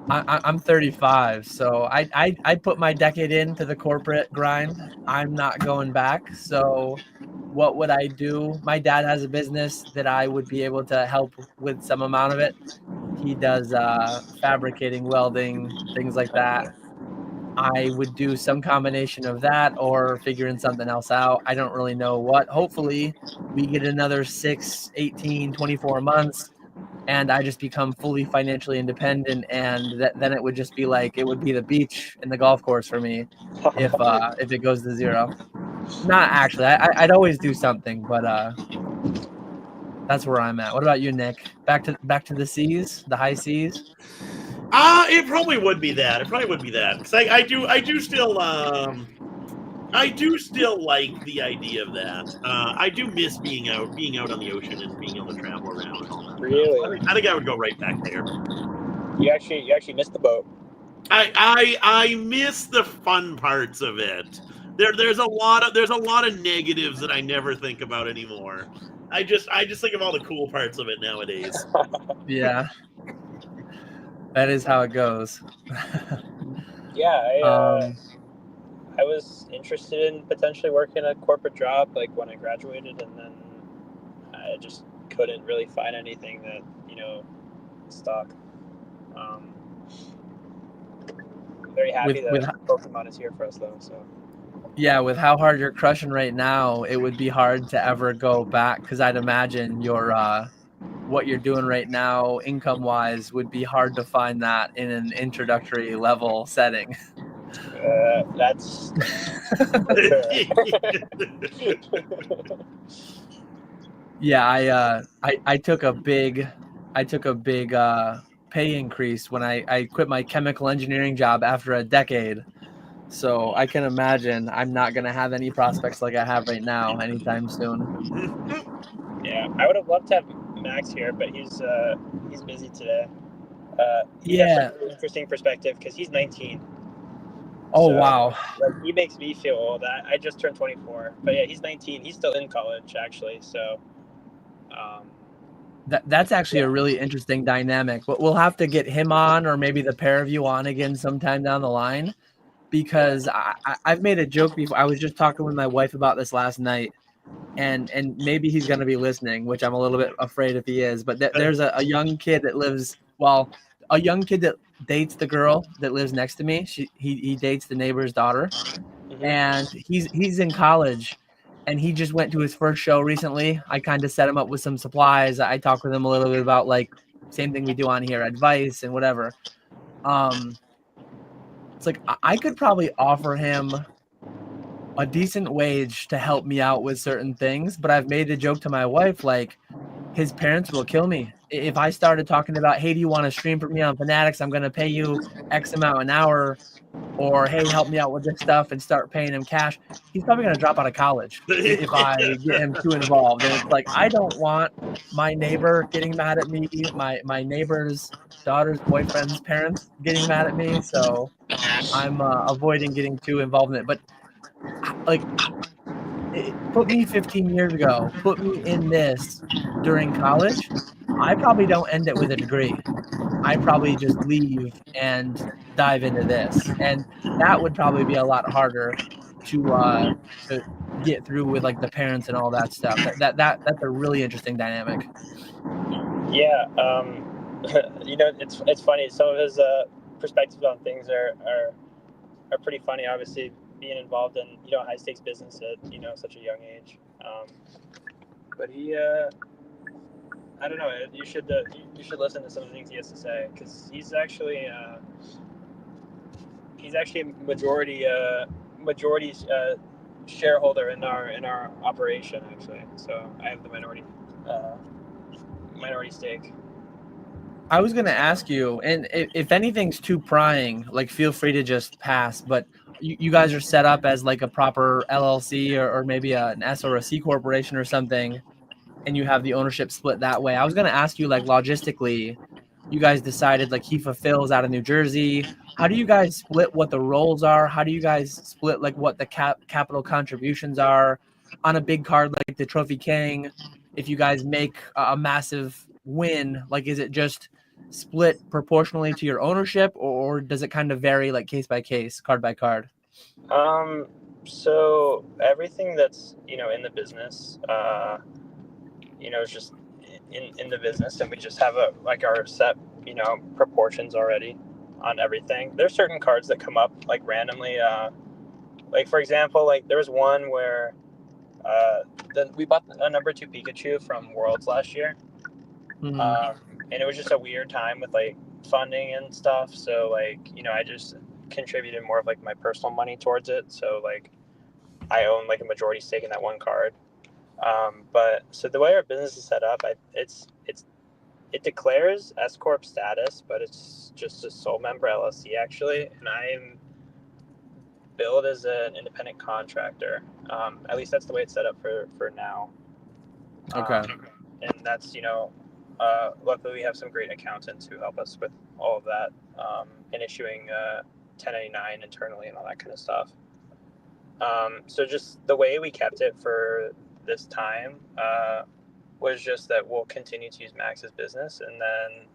I'm 35, so I put my decade into the corporate grind. I'm not going back. So what would I do? My dad has a business that I would be able to help with some amount of it. He does fabricating, welding, things like that. I would do some combination of that or figuring something else out. I don't really know what. Hopefully we get another 6, 18, 24 months and I just become fully financially independent, and then it would just be like, it would be the beach and the golf course for me if it goes to zero. Not actually. I'd always do something, but that's where I'm at. What about you, Nick? Back to the seas, the high seas? It probably would be that. Because I do still like the idea of that. I do miss being out on the ocean and being able to travel around and all that. Really? I think I would go right back there. You actually missed the boat. I miss the fun parts of it. There's a lot of negatives that I never think about anymore. I just think of all the cool parts of it nowadays. Yeah. That is how it goes. Yeah, I was interested in potentially working a corporate job like when I graduated, and then I just couldn't really find anything that stuck. Very happy that Pokemon is here for us though. So yeah, with how hard you're crushing right now, it would be hard to ever go back, because I'd imagine your what you're doing right now, income wise, would be hard to find that in an introductory level setting. That's Yeah, I took a big pay increase when I quit my chemical engineering job after a decade. So I can imagine I'm not gonna have any prospects like I have right now anytime soon. Yeah, I would have loved to have Max here, but he's busy today. He has a really interesting perspective because he's 19. Oh, So, wow. like, he makes me feel old. I just turned 24, but yeah, he's 19. He's still in college actually. So, um, That's actually a really interesting dynamic. But we'll have to get him on, or maybe the pair of you on again sometime down the line, because I've made a joke before. I was just talking with my wife about this last night, and maybe he's going to be listening, which I'm a little bit afraid if he is. But there's a young kid that lives, well, a young kid that dates the girl that lives next to me. He dates the neighbor's daughter, and he's in college, and he just went to his first show recently. I kind of set him up with some supplies. I talked with him a little bit about, like, same thing we do on here, advice and whatever. It's like I could probably offer him a decent wage to help me out with certain things, but I've made a joke to my wife, like, his parents will kill me if I started talking about, hey, do you want to stream for me on Fanatics? I'm going to pay you X amount an hour, or hey, help me out with this stuff, and start paying him cash. He's probably going to drop out of college if I get him too involved. And it's like, I don't want my neighbor getting mad at me, my neighbor's daughter's boyfriend's parents getting mad at me. So I'm avoiding getting too involved in it. But, like, put me 15 years ago, put me in this during college, I probably don't end it with a degree. I probably just leave and dive into this, and that would probably be a lot harder to get through with, like, the parents and all that stuff. That's a really interesting dynamic. Yeah, it's funny. Some of his perspectives on things are pretty funny. Obviously, being involved in high stakes business at such a young age. But he, I don't know. You should listen to some of the things he has to say, because he's actually a majority shareholder in our operation actually. So I have the minority stake. I was going to ask you, and if anything's too prying, like, feel free to just pass, but you guys are set up as like a proper LLC, or maybe an S or a C corporation or something, and you have the ownership split that way. I was going to ask you, like, logistically, you guys decided, like, he fulfills out of New Jersey. How do you guys split what the roles are? How do you guys split, like, what the capital contributions are on a big card like the Trophy King? If you guys make a massive win, like, is it just split proportionally to your ownership, or does it kind of vary, like, case by case, card by card? So everything that's in the business, is just in the business, and we just have our set proportions already on everything. There's certain cards that come up like randomly, like, for example, like, there was one where we bought a number 2 Pikachu from Worlds last year. And it was just a weird time with, like, funding and stuff, so, like, I just contributed more of, like, my personal money towards it. So, like, I own, like, a majority stake in that one card. But so the way our business is set up, it declares S Corp status, but it's just a sole member LLC actually, and I'm billed as an independent contractor. At least that's the way it's set up for now. Okay. And that's luckily we have some great accountants who help us with all of that, and issuing 1099 internally and all that kind of stuff. So just the way we kept it for this time was just that we'll continue to use Max's business, and then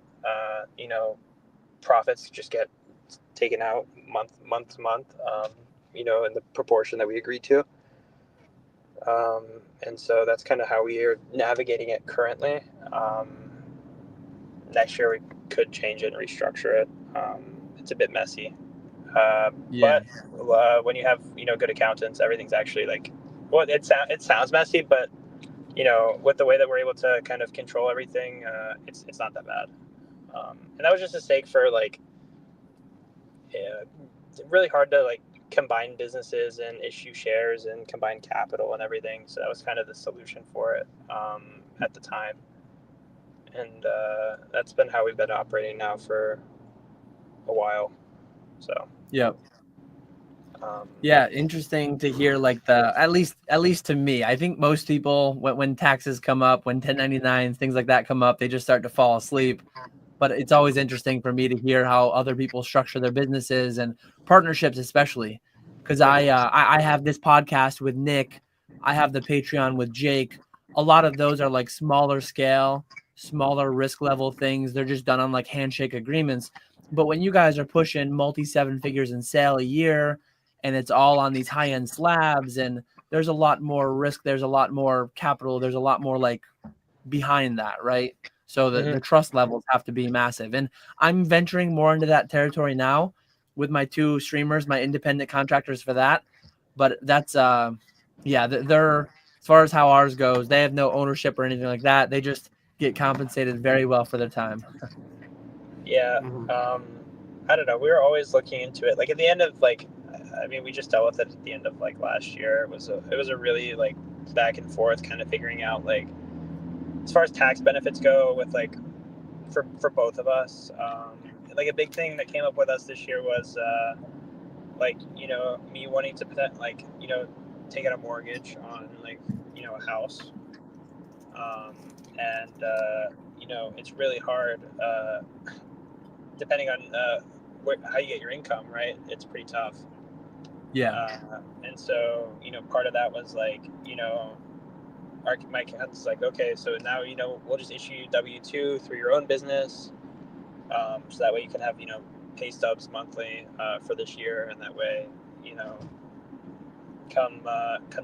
profits just get taken out month to month, in the proportion that we agreed to. And so that's kind of how we are navigating it currently. Next year we could change it and restructure it. It's a bit messy. Yeah. But when you have good accountants, everything's actually, like, well, it sounds messy, but with the way that we're able to kind of control everything, it's not that bad. And that was just a stake for, like, really hard to, like, combine businesses and issue shares and combine capital and everything. So that was kind of the solution for it at the time. And that's been how we've been operating now for a while. So. Yep. Yeah, interesting to hear, like, at least to me. I think most people, when taxes come up, when 1099s, things like that come up, they just start to fall asleep. but it's always interesting for me to hear how other people structure their businesses and partnerships, especially because I have this podcast with Nick. I have the Patreon with Jake. A lot of those are like smaller scale, smaller risk level things. They're just done on like handshake agreements. But when you guys are pushing multi 7 figures in sale a year, and it's all on these high end slabs, and there's a lot more risk, there's a lot more capital, there's a lot more like behind that, right? So the trust levels have to be massive. And I'm venturing more into that territory now with my 2 streamers, my independent contractors for that. But that's they're, as far as how ours goes, they have no ownership or anything like that. They just get compensated very well for their time. Yeah. I don't know. We were always looking into it. Like at the end of like, I mean, we just dealt with it at the end of like last year. It was a really like back and forth kind of figuring out like, as far as tax benefits go with like for both of us, like a big thing that came up with us this year was like, you know, me wanting to like, you know, take out a mortgage on like, you know, a house, and you know, it's really hard depending on how you get your income, right? It's pretty tough. Yeah. And so, you know, part of that was like, you know, my accountant's like, okay, so now, you know, we'll just issue you W-2 through your own business, so that way you can have, you know, pay stubs monthly for this year, and that way, you know, come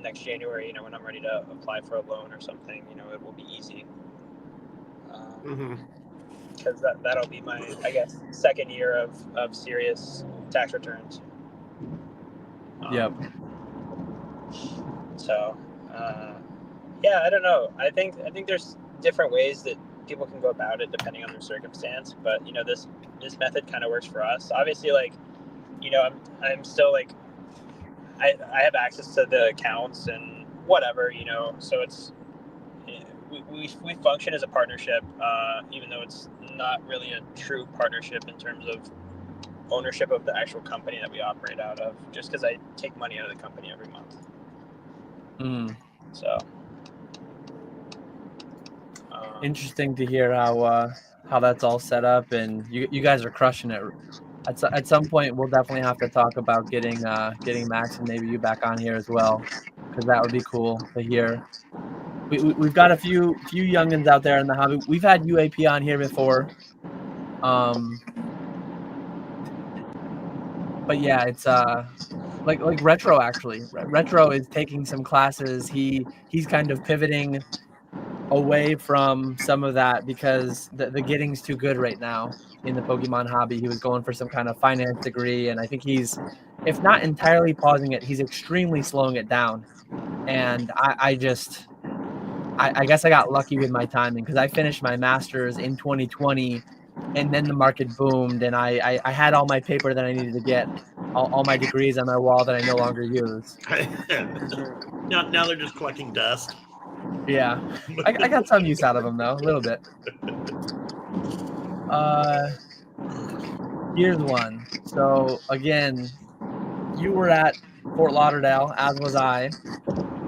next January, you know, when I'm ready to apply for a loan or something, you know, it will be easy. Because that'll be my, I guess, second year of serious tax returns. Yep. So, yeah, I don't know. I think there's different ways that people can go about it depending on their circumstance. But you know, this method kind of works for us. Obviously, like, you know, I'm still like, I have access to the accounts and whatever, you know. So it's we function as a partnership, even though it's not really a true partnership in terms of ownership of the actual company that we operate out of. Just because I take money out of the company every month. So. Interesting to hear how that's all set up, and you guys are crushing it. At some point, we'll definitely have to talk about getting Max and maybe you back on here as well, because that would be cool to hear. We've got a few youngins out there in the hobby. We've had UAP on here before, but yeah, it's like Retro actually. Retro is taking some classes. He's kind of pivoting away from some of that because the getting's too good right now in the Pokemon hobby. He was going for some kind of finance degree, and I think he's, if not entirely pausing it, he's extremely slowing it down. And I guess I got lucky with my timing, because I finished my master's in 2020, and then the market boomed, and I had all my paper that I needed to get, all my degrees on my wall that I no longer use. Now they're just collecting dust. Yeah, I got some use out of them though, a little bit. Here's one. So again, you were at Fort Lauderdale, as was I.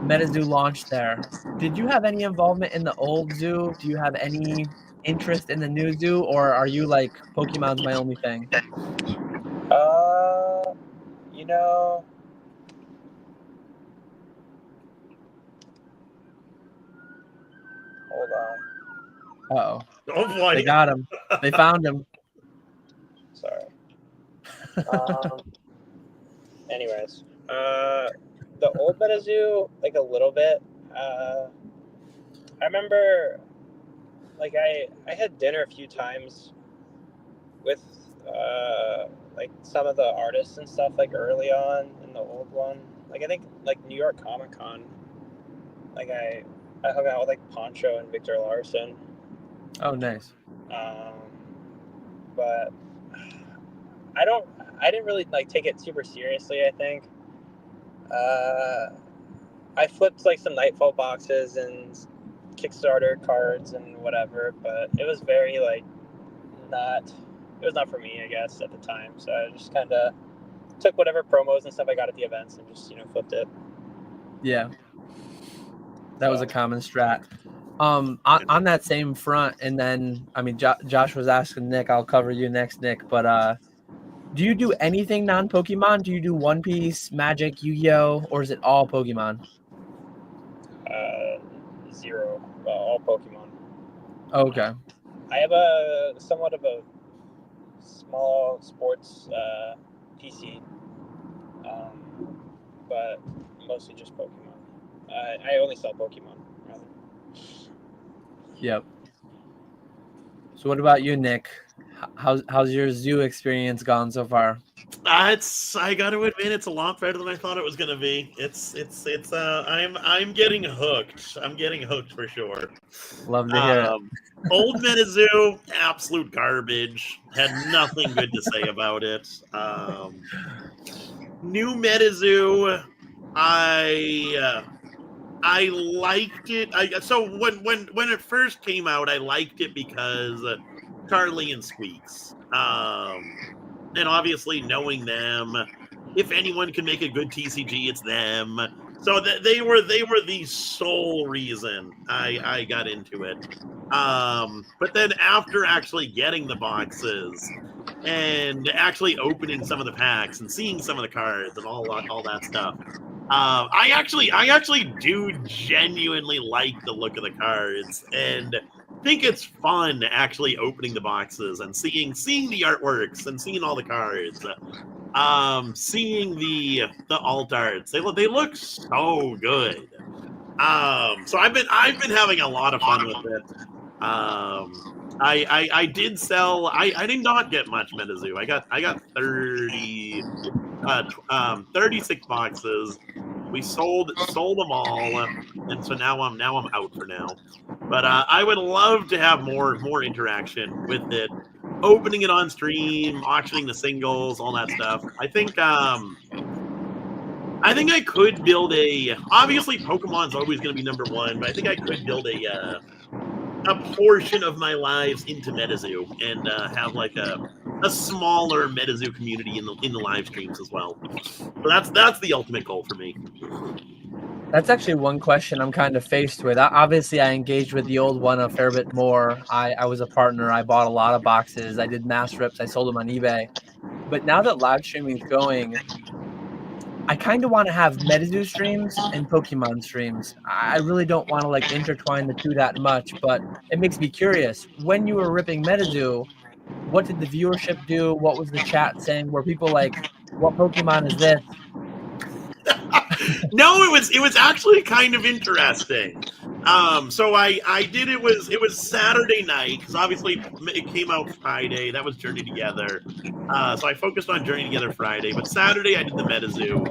Metazoo launched there. Did you have any involvement in the old zoo? Do you have any interest in the new zoo, or are you like, Pokemon's my only thing? You know, hold on. Uh-oh. Oh boy. They got him. They found him. Sorry. Anyways, the old Metazoo, like a little bit. I remember, like I had dinner a few times with like some of the artists and stuff, like early on in the old one. Like I think like New York Comic Con. Like I hung out with like Poncho and Victor Larson. Oh, nice. But I didn't really like take it super seriously, I think. I flipped like some Nightfall boxes and Kickstarter cards and whatever, but it was very like it was not for me, I guess, at the time. So I just kind of took whatever promos and stuff I got at the events and just, you know, flipped it. Yeah. That was a common strat. On that same front, and then I mean, Josh was asking Nick. I'll cover you next, Nick. But do you do anything non-Pokemon? Do you do One Piece, Magic, Yu-Gi-Oh, or is it all Pokemon? Zero. All Pokemon. Okay. I have a somewhat of a small sports PC, but mostly just Pokemon. I only sell Pokemon, rather. Yep. So what about you, Nick? How's your zoo experience gone so far? I got to admit, it's a lot better than I thought it was going to be. I'm getting hooked. I'm getting hooked for sure. Love to hear it. Old Metazoo, absolute garbage. Had nothing good to say about it. New Metazoo, I liked it. So when it first came out, I liked it because Charlie and Squeaks. And obviously knowing them, if anyone can make a good TCG, it's them. So they were the sole reason I got into it. But then after actually getting the boxes and actually opening some of the packs and seeing some of the cards and all that stuff, I actually do genuinely like the look of the cards and think it's fun actually opening the boxes and seeing the artworks and seeing all the cards, seeing the alt arts. They look so good. So I've been having a lot of fun with it. I did sell. I did not get much Metazoo. I got 36 boxes. We sold them all, and so now I'm out for now. But I would love to have more interaction with it, opening it on stream, auctioning the singles, all that stuff. I think I could build a. Obviously, Pokemon's always going to be number one, but I think I could build a portion of my lives into Metazoo and have like a smaller Metazoo community in the live streams as well. So that's the ultimate goal for me. That's actually one question I'm kind of faced with. Obviously, I engaged with the old one a fair bit more. I was a partner. I bought a lot of boxes. I did mass rips. I sold them on eBay. But now that live streaming is going, I kind of want to have Metazoo streams and Pokemon streams. I really don't want to like intertwine the two that much, but it makes me curious. When you were ripping Metazoo, what did the viewership do? What was the chat saying? Were people like, what Pokemon is this? No, it was actually kind of interesting. So I did it was Saturday night because obviously it came out Friday. That was Journey Together. So I focused on Journey Together Friday, but Saturday I did the Metazoo.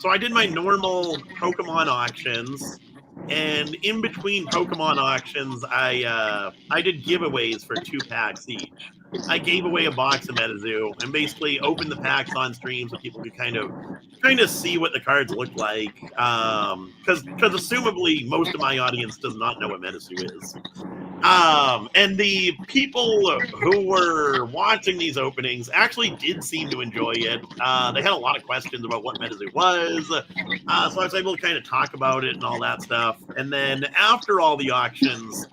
So I did my normal Pokemon auctions, and in between Pokemon auctions, I did giveaways for 2 packs each. I gave away a box of Metazoo and basically opened the packs on stream so people could kind of see what the cards look like. Because assumably most of my audience does not know what Metazoo is. And the people who were watching these openings actually did seem to enjoy it. They had a lot of questions about what Metazoo was. So I was able to kind of talk about it and all that stuff. And then after all the auctions,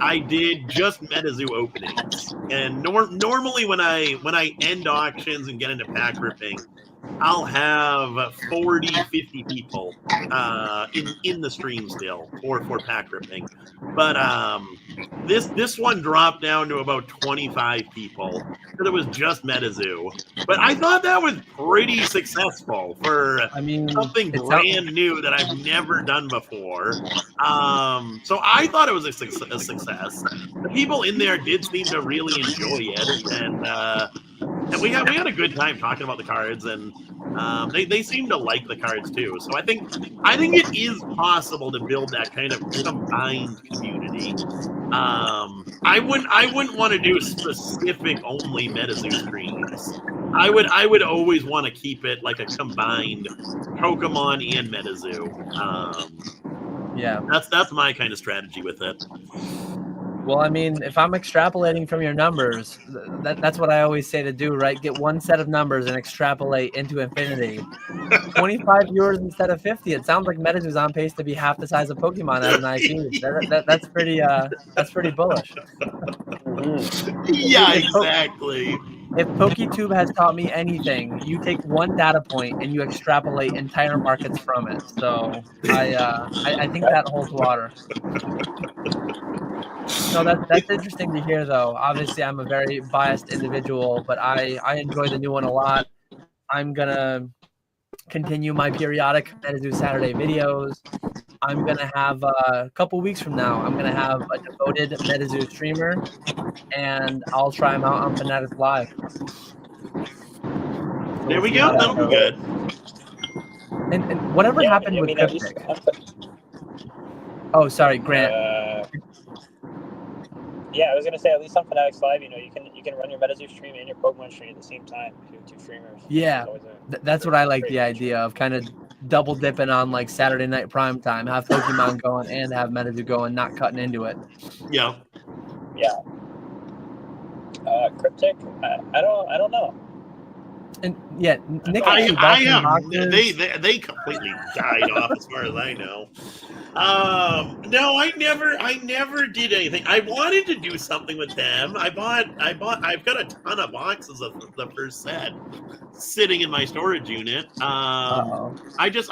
I did just Metazoo openings, and normally when I end auctions and get into pack ripping, I'll have 40, 50 people in the stream still for pack ripping. But this one dropped down to about 25 people because it was just Metazoo. But I thought that was pretty successful for something brand new that I've never done before. So I thought it was a success. The people in there did seem to really enjoy it, and we had a good time talking about the cards, and they seem to like the cards too. So I think it is possible to build that kind of combined community. I wouldn't want to do specific only Metazoo streams. I would always want to keep it like a combined Pokemon and Metazoo. Yeah, that's my kind of strategy with it. Well, I mean, if I'm extrapolating from your numbers, that's what I always say to do, right? Get one set of numbers and extrapolate into infinity. 25 viewers instead of 50. It sounds like Metazoo's on pace to be half the size of Pokemon as an IP. That's pretty bullish. Yeah, If exactly. If PokeTube has taught me anything, you take one data point and you extrapolate entire markets from it. So I think that holds water. No, that's interesting to hear, though. Obviously, I'm a very biased individual, but I enjoy the new one a lot. I'm gonna continue my periodic Metazoo Saturday videos. I'm gonna have a couple weeks from now. I'm gonna have a devoted Metazoo streamer, and I'll try him out on Fanatics Live. So There we'll we see go. how that That'll be goes. good. And whatever happened with Cryptic? Oh, sorry, Grant. Yeah, I was gonna say at least on Fanatics Live, you can run your Metazoo stream and your Pokemon stream at the same time if you have two streamers. Yeah, that's what I like the idea of, kind of double dipping on like Saturday night prime time, have Pokemon going and have Metazoo going, not cutting into it. Yeah. Yeah. Cryptic? I don't know. And yeah, Nick, I am. boxes. They completely died off as far as I know. No, I never did anything. I wanted to do something with them. I've got a ton of boxes of the first set sitting in my storage unit. I just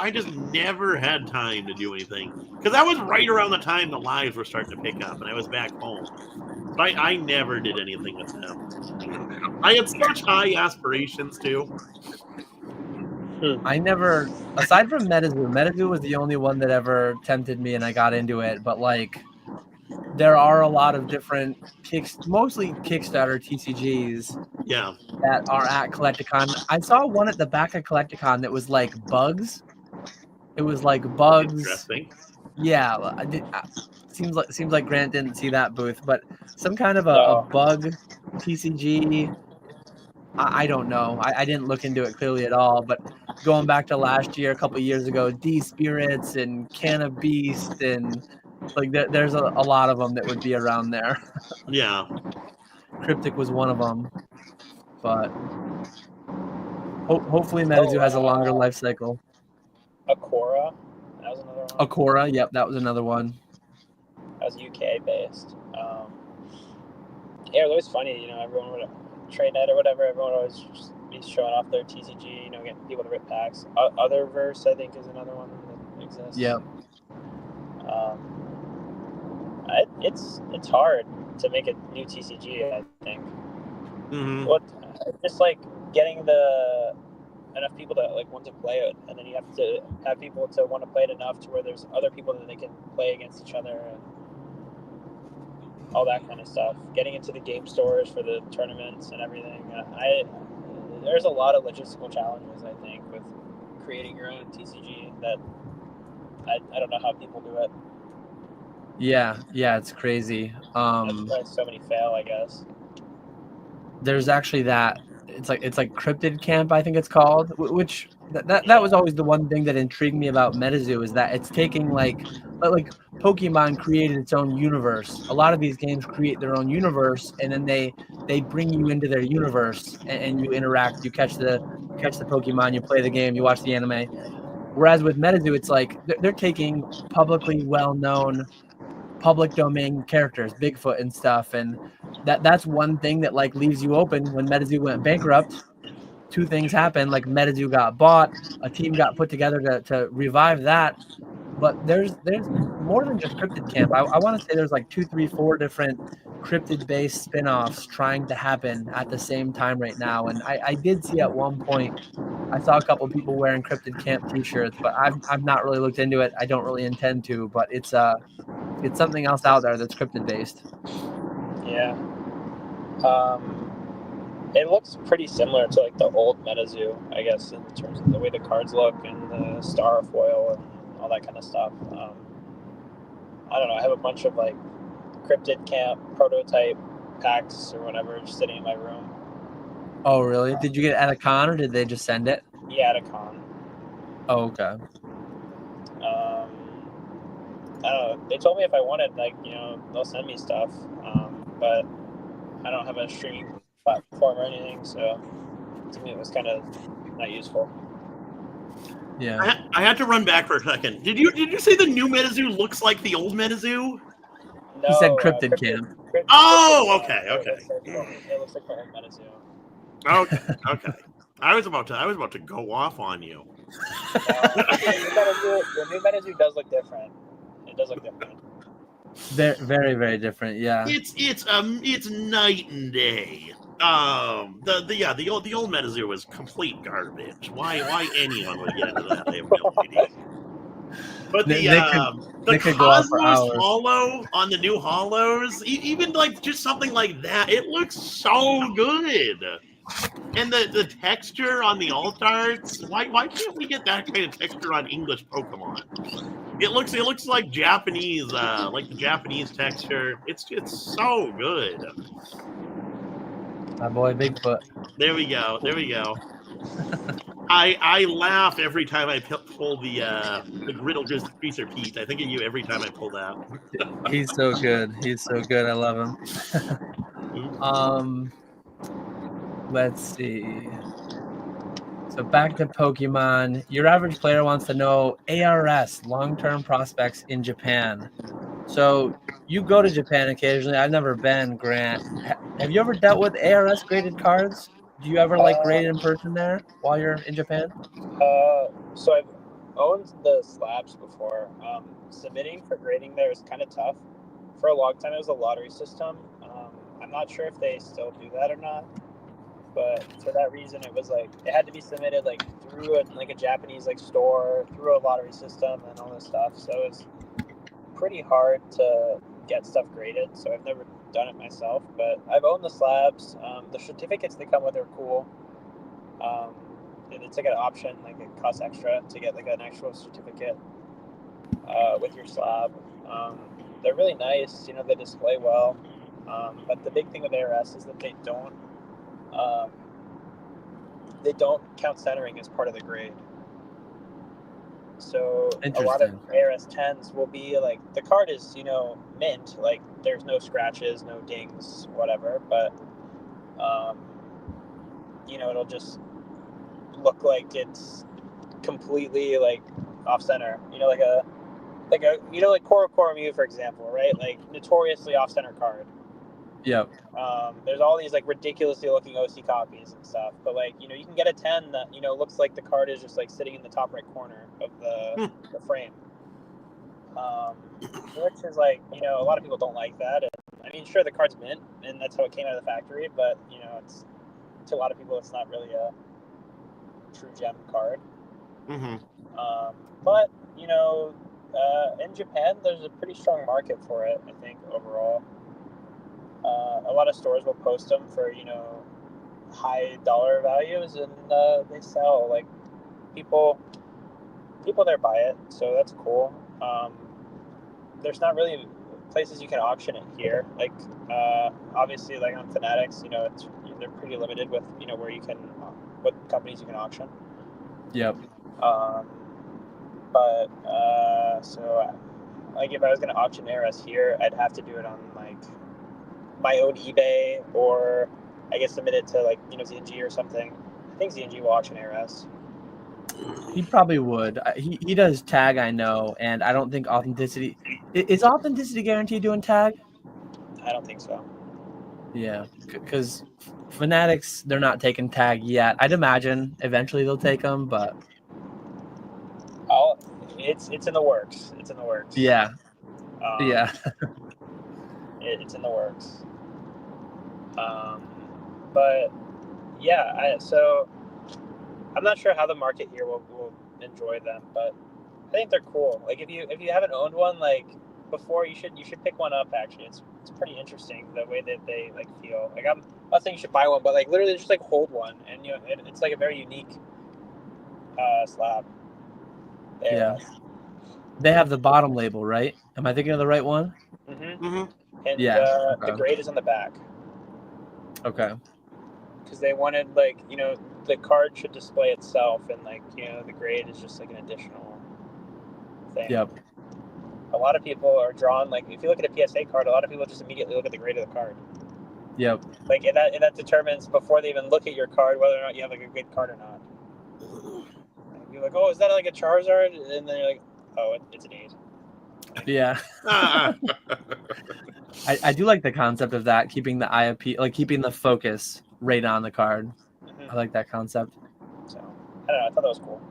never had time to do anything because that was right around the time the lives were starting to pick up and I was back home. But I never did anything with them. I had such high aspirations too. I never, aside from Metazoo was the only one that ever tempted me and I got into it. But like, there are a lot of different mostly Kickstarter TCGs that are at Collecticon. I saw one at the back of Collecticon that was like bugs. It was like bugs. Interesting. Yeah, seems like Grant didn't see that booth, but some kind of a bug TCG. I don't know. I didn't look into it clearly at all, but going back to last year, a couple of years ago, D Spirits and Can of Beast, and like there's a lot of them that would be around there. Yeah. Cryptic was one of them, but hopefully Metazoo has a longer life cycle. Akora, that was another one. Akora, yep, that was another one. That was UK based. Yeah, it was funny. Everyone would trade net or whatever. Everyone would always just be showing off their TCG. Getting people to rip packs. Otherverse, I think, is another one that exists. Yep. It's hard to make a new TCG. I think. Mm-hmm. Just like getting enough people that like want to play it, and then you have to have people to want to play it enough to where there's other people that they can play against each other and all that kind of stuff. Getting into the game stores for the tournaments and everything. There's a lot of logistical challenges, I think, with creating your own TCG that I don't know how people do it. Yeah, it's crazy. That's why so many fail, I guess. There's actually that. It's like Crypted Camp, I think it's called, which that was always the one thing that intrigued me about Metazoo, is that it's taking like Pokemon created its own universe. A lot of these games create their own universe, and then they bring you into their universe and you interact. You catch the Pokemon, you play the game, you watch the anime. Whereas with Metazoo, it's like they're taking publicly well-known public domain characters, Bigfoot and stuff, and that's one thing that like leaves you open. When Metazoo went bankrupt, two things happened. Like Metazoo got bought, a team got put together to revive that. But there's more than just Crypted Camp. I want to say there's like 2, 3, 4 different cryptid-based spin-offs trying to happen at the same time right now. And I did see at one point, I saw a couple of people wearing Crypted Camp t-shirts, but I've not really looked into it. I don't really intend to, but it's something else out there that's cryptid-based. Yeah. It looks pretty similar to like the old Metazoo, I guess, in terms of the way the cards look and the star foil and all that kind of stuff. I don't know. I have a bunch of like Cryptid Camp prototype packs or whatever just sitting in my room. Oh, really? Did you get it at a con or did they just send it? Yeah, at a con. Oh, okay. don't know. They told me if I wanted, like, they'll send me stuff, but I don't have a streaming platform or anything, so to me it was kind of not useful. Yeah. I had to run back for a second. Did you say the new Metazoo looks like the old Metazoo? No, He said Crypted Camp. Oh, okay. It looks like the old Metazoo. Okay. I was about to go off on you. The new Metazoo does look different. It does look different. Very, very, very different. Yeah. It's night and day. The old Metazoo was complete garbage. Why anyone would get into that? I have no idea. But the Cosmos Hollow on the new Hollows, even like just something like that, it looks so good. And the texture on the alt arts, why can't we get that kind of texture on English Pokemon? It looks like Japanese, like the Japanese texture. It's so good. My boy Bigfoot. There we go. I laugh every time I pull the Griddle Greaser Pete. I think of you every time I pull that. He's so good. I love him. Let's see. So back to Pokemon. Your average player wants to know ARS, long-term prospects in Japan. So you go to Japan occasionally. I've never been, Grant. Have you ever dealt with ARS graded cards? Do you ever grade in person there while you're in Japan? So I've owned the slabs before. Submitting for grading there is kind of tough. For a long time, it was a lottery system. I'm not sure if they still do that or not. But for that reason, it was it had to be submitted through a Japanese store, through a lottery system, and all this stuff. So it's pretty hard to get stuff graded. So I've never done it myself, but I've owned the slabs. The certificates they come with are cool. It's an option, it costs extra to get an actual certificate with your slab. They're really nice. They display well. But the big thing with ARS is that they don't count centering as part of the grade. So a lot of ARS 10s will be the card is mint, there's no scratches, no dings, whatever, but it'll just look like it's completely off center, like Koro Mew, for example, right? Notoriously off center card. Yep. There's all these ridiculously looking OC copies and stuff, but you can get a 10 that looks like the card is just sitting in the top right corner of the frame, which is a lot of people don't like that. And, I mean, sure, the card's mint and that's how it came out of the factory, but it's to a lot of people it's not really a true gem card. Mm-hmm. But in Japan there's a pretty strong market for it, I think, overall. A lot of stores will post them for high dollar values, and they sell. People there buy it, so that's cool. There's not really places you can auction it here. Obviously, on Fanatics, they're pretty limited with where you can, what companies you can auction. Yep. But so if I was gonna auction ARS here, I'd have to do it on my own eBay, or I guess submit it to ZNG or something. I think ZNG will auction ARS. He probably would. He does tag, I know, and I don't think authenticity is authenticity guaranteed doing tag. I don't think so. Yeah, because Fanatics, they're not taking tag yet. I'd imagine eventually they'll take them, but it's in the works. It's in the works. Yeah. It's in the works. But yeah, so I'm not sure how the market here will enjoy them, but I think they're cool. If you haven't owned one before, you should pick one up. Actually, it's pretty interesting the way that they feel. I'm not saying you should buy one, but literally just hold one, and it's a very unique slab. Yeah. They have the bottom label, right? Am I thinking of the right one? Mm-hmm. Mm-hmm. And Okay. The grade is on the back. Okay. Because they wanted the card should display itself, and the grade is just an additional thing. Yep. a lot of people are drawn, like, if you look at a PSA card, a lot of people just immediately look at the grade of the card. Yep. Like, and that determines, before they even look at your card, whether or not you have, like, a good card or not. You're like, oh, is that, like, a Charizard? And then you're like, oh, it's an 8. Yeah. I do like the concept of that, keeping the eye appeal, like keeping the focus right on the card. Mm-hmm. I like that concept. So, I don't know. I thought that was cool.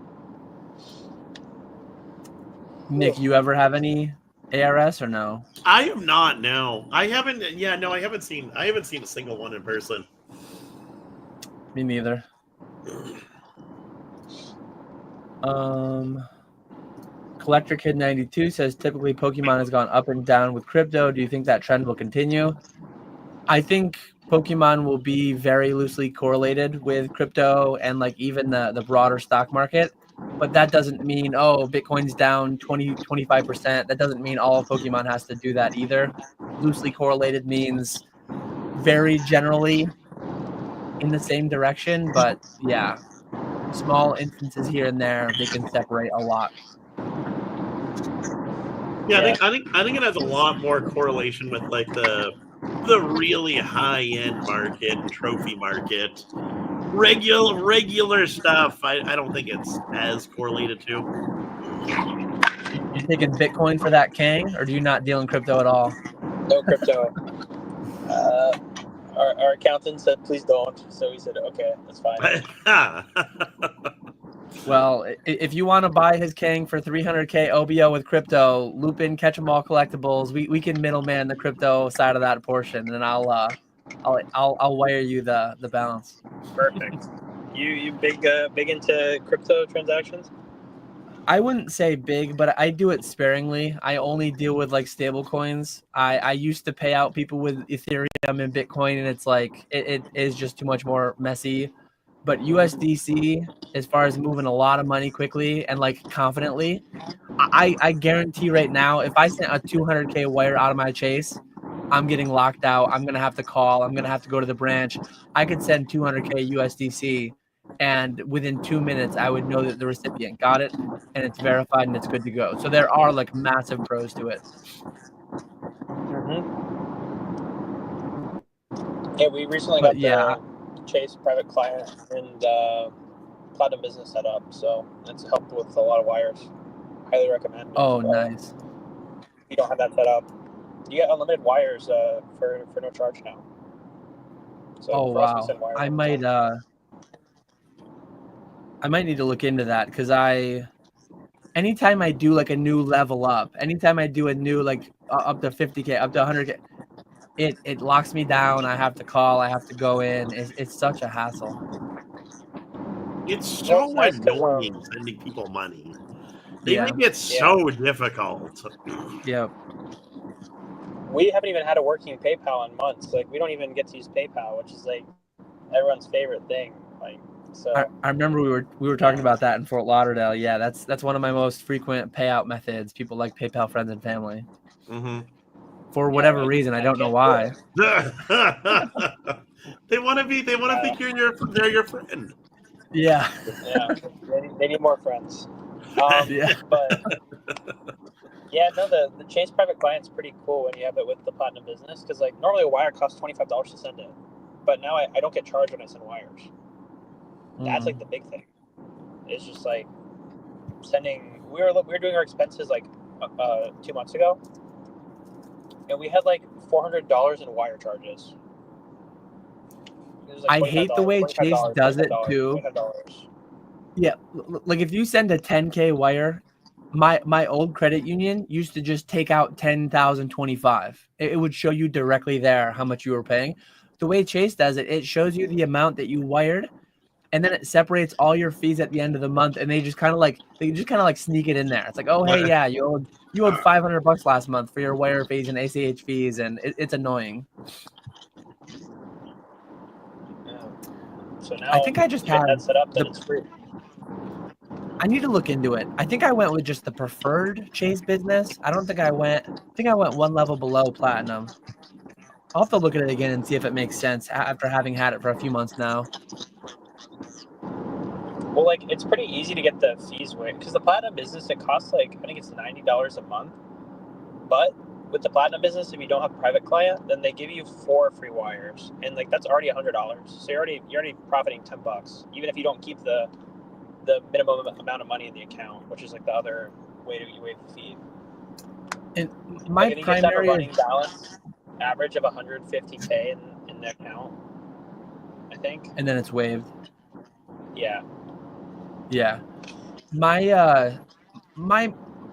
Nick, you ever have any ARS or no? I have not. No, I haven't. Yeah, no, I haven't seen a single one in person. Me neither. Collector Kid 92 says typically Pokemon has gone up and down with crypto. Do you think that trend will continue? I think Pokemon will be very loosely correlated with crypto and like even the broader stock market. But that doesn't mean, oh, Bitcoin's down 25%. That doesn't mean all of Pokemon has to do that either. Loosely correlated means very generally in the same direction. But yeah, small instances here and there, they can separate a lot. Yeah, I think it has a lot more correlation with like the really high end market and trophy market. Regular stuff, I don't think it's as correlated to. You taking Bitcoin for that, Kang, or do you not deal in crypto at all? No crypto. Our accountant said, please don't. So we said, okay, that's fine. Well, if you want to buy his Kang for 300K OBO with crypto, loop in Collectibles. We can middleman the crypto side of that portion, and I'll wire you the balance. Perfect. You big into crypto transactions? I wouldn't say big, but I do it sparingly. I only deal with like stable coins. I used to pay out people with Ethereum and Bitcoin, and it's like it is just too much more messy. But USDC, as far as moving a lot of money quickly and like confidently, I guarantee right now, if I sent a 200K wire out of my Chase, I'm getting locked out. I'm going to have to call. I'm going to have to go to the branch. I could send 200K USDC, and within 2 minutes, I would know that the recipient got it, and it's verified, and it's good to go. So there are like massive pros to it. Mm-hmm. Yeah, we recently got the Chase private client and Platinum Business set up, so it's helped with a lot of wires. Highly recommend. Oh, nice. If you don't have that set up, you get unlimited wires for no charge now. So oh wow! I might need to look into that because anytime I do like a new level up, anytime I do a new like up to 50K, up to 100K, it locks me down. I have to call. I have to go in. It's such a hassle. It's so annoying sending people money. They make it so difficult. Yep. We haven't even had a working PayPal in months. Like, we don't even get to use PayPal, which is like everyone's favorite thing. Like, so I remember we were talking about that in Fort Lauderdale. Yeah, that's one of my most frequent payout methods. People like PayPal friends and family. Mm-hmm. For whatever reason, I don't know why. They want to think they're your friend. Yeah. Yeah. They need more friends. Yeah. But yeah, no, the Chase private client's pretty cool when you have it with the Platinum Business, because like normally a wire costs $25 to send it, but now I don't get charged when I send wires. That's like the big thing. It's just like sending. We were doing our expenses like 2 months ago, and we had like $400 in wire charges. I hate the way Chase does it too. $25. Yeah, like if you send a 10K wire, my old credit union used to just take out 10,025. It would show you directly there how much you were paying. The way Chase does it, it shows you the amount that you wired, and then it separates all your fees at the end of the month, and they just kind of like sneak it in there. It's like, oh hey, yeah, you owed $500 last month for your wire fees and ACH fees, and it's annoying. So now I think I just had that set up, then it's free. I need to look into it. I think I went with just the preferred Chase business. I think I went one level below Platinum. I'll have to look at it again and see if it makes sense after having had it for a few months now. Well, like, it's pretty easy to get the fees waived, because the Platinum Business, it costs like, I think it's $90 a month, But with the platinum business, if you don't have private client, then they give you 4 free wires, and like that's already $100. So you're already profiting $10, even if you don't keep the minimum amount of money in the account, which is like the other way to waive the fee. And my like if you primary just have a running balance average of 150K in the account, I think. And then it's waived. Yeah. Yeah. My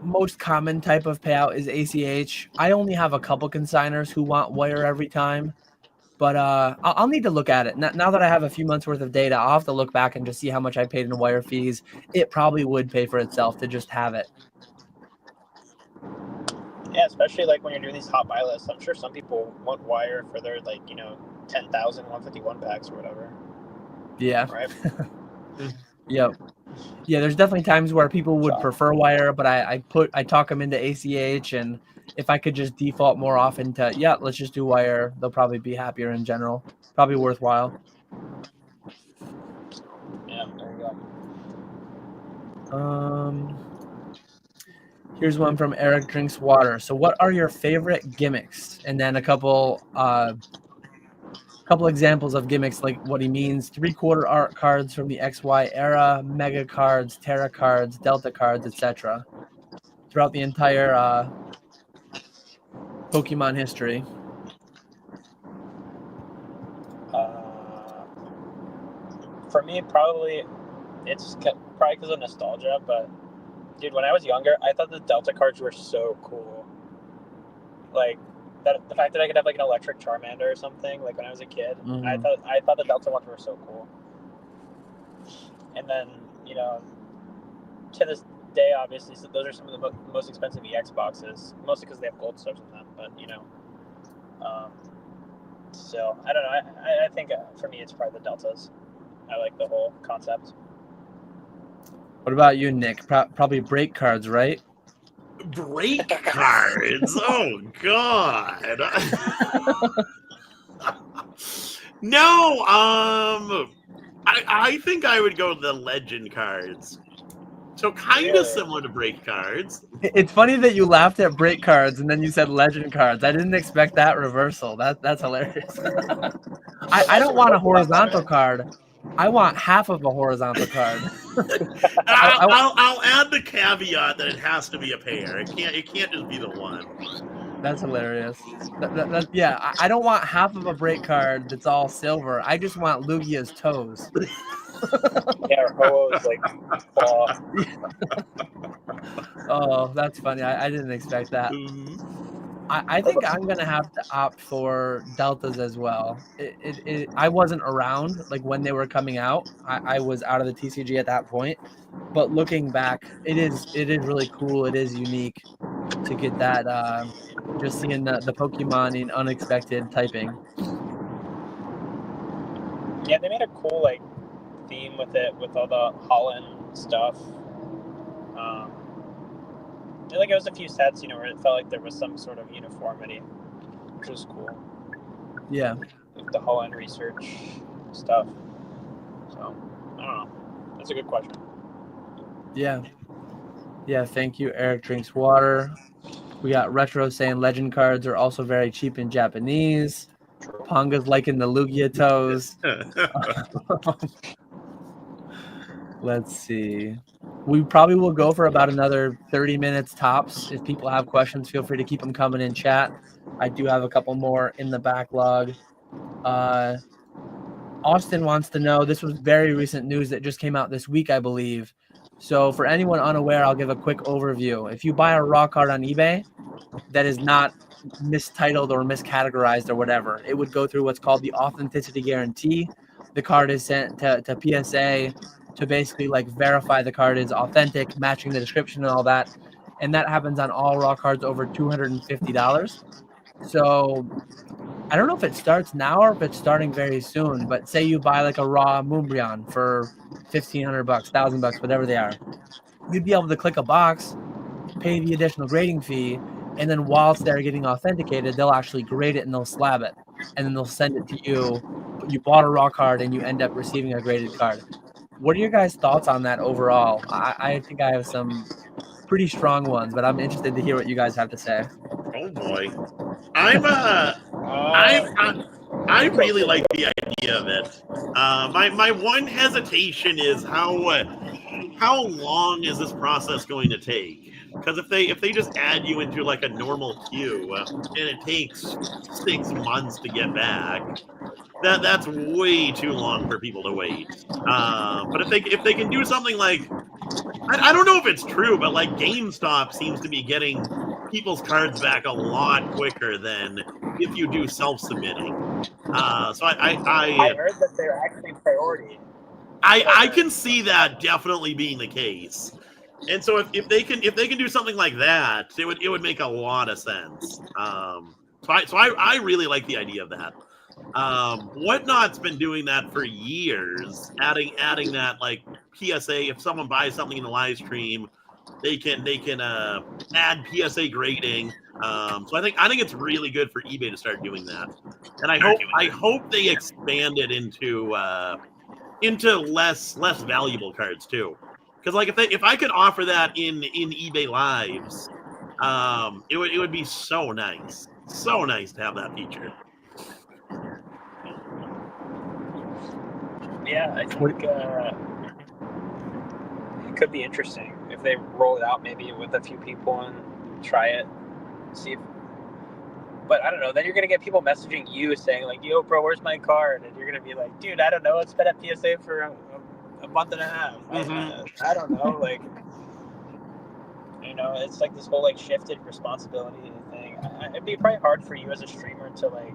most common type of payout is ACH. I only have a couple consigners who want wire every time, but I'll need to look at it. Now that I have a few months worth of data, I'll have to look back and just see how much I paid in wire fees. It probably would pay for itself to just have it. Yeah, especially like when you're doing these hot buy lists. I'm sure some people want wire for their 10,000 151 packs or whatever. Yeah. Right. Yep. Yeah, there's definitely times where people would prefer wire, but I talk them into ACH, and if I could just default more often to let's just do wire, they'll probably be happier in general. Probably worthwhile. Yeah, there you go. Here's one from Eric Drinks Water. So what are your favorite gimmicks? And then a couple examples of gimmicks, like what he means: 3/4 art cards from the XY era, mega cards, Terra cards, Delta cards, etc. throughout the entire Pokemon history. For me, probably it's probably because of nostalgia, but dude, when I was younger, I thought the Delta cards were so cool. Like the fact that I could have like an electric Charmander or something, like when I was a kid, I thought the Delta ones were so cool. And then to this day, obviously, so those are some of the most expensive EX boxes, mostly because they have gold stars in them. But so I don't know. I think for me, it's probably the Deltas. I like the whole concept. What about you, Nick? Probably break cards, right? Break cards? Oh, God. No, I think I would go the legend cards. So kind of similar to break cards. It's funny that you laughed at break cards and then you said legend cards. I didn't expect that reversal. That's hilarious. I don't want a horizontal card. I want half of a horizontal card. I'll add the caveat that it has to be a pair. It can't just be the one. That's hilarious. Yeah, I don't want half of a break card that's all silver. I just want Lugia's toes. Yeah, or Ho-Oh's like claw. Oh, that's funny. I didn't expect that. I think I'm gonna have to opt for Deltas as well. I wasn't around like when they were coming out. I was out of the TCG at that point. But looking back, it is really cool. It is unique to get that. Just seeing the Pokemon in unexpected typing. Yeah, they made a cool theme with it, with all the Holland stuff. It was a few sets, where it felt like there was some sort of uniformity, which was cool. Yeah. Like the Holland research stuff. So, I don't know. That's a good question. Yeah. Yeah, thank you, Eric Drinks Water. We got Retro saying legend cards are also very cheap in Japanese. Ponga's liking the Lugia toes. Let's see. We probably will go for about another 30 minutes tops. If people have questions, feel free to keep them coming in chat. I do have a couple more in the backlog. Austin wants to know, this was very recent news that just came out this week, I believe. So for anyone unaware, I'll give a quick overview. If you buy a raw card on eBay that is not mistitled or miscategorized or whatever, it would go through what's called the authenticity guarantee. The card is sent to PSA to basically verify the card is authentic, matching the description and all that. And that happens on all raw cards over $250. So I don't know if it starts now or if it's starting very soon, but say you buy a raw Moonbryon for $1,500, $1,000, whatever they are. You'd be able to click a box, pay the additional grading fee, and then whilst they're getting authenticated, they'll actually grade it and they'll slab it. And then they'll send it to you. You bought a raw card and you end up receiving a graded card. What are your guys' thoughts on that overall? I think I have some pretty strong ones, but I'm interested to hear what you guys have to say. Oh boy, I really like the idea of it. My one hesitation is how long is this process going to take? Because if they just add you into like a normal queue and it takes 6 months to get back, that's way too long for people to wait. But if they can do something like, I don't know if it's true, but like GameStop seems to be getting people's cards back a lot quicker than if you do self-submitting. So I heard that they're actually priority. I can see that definitely being the case. And so if they can do something like that, it would make a lot of sense. So I really like the idea of that. Whatnot's been doing that for years, adding that like PSA. If someone buys something in the live stream, they can add PSA grading. So I think it's really good for eBay to start doing that, and I hope they expand it into less valuable cards too. Because like if I could offer that in eBay Lives, it would be so nice to have that feature. Yeah, I think it could be interesting if they roll it out maybe with a few people and try it, see if. But I don't know. Then you're gonna get people messaging you saying like, "Yo, bro, where's my card?" And you're gonna be like, "Dude, I don't know. It's been at PSA for a month and a half. Mm-hmm. I don't know." Like, you know, it's like this whole like shifted responsibility thing. It'd be probably hard for you as a streamer to like.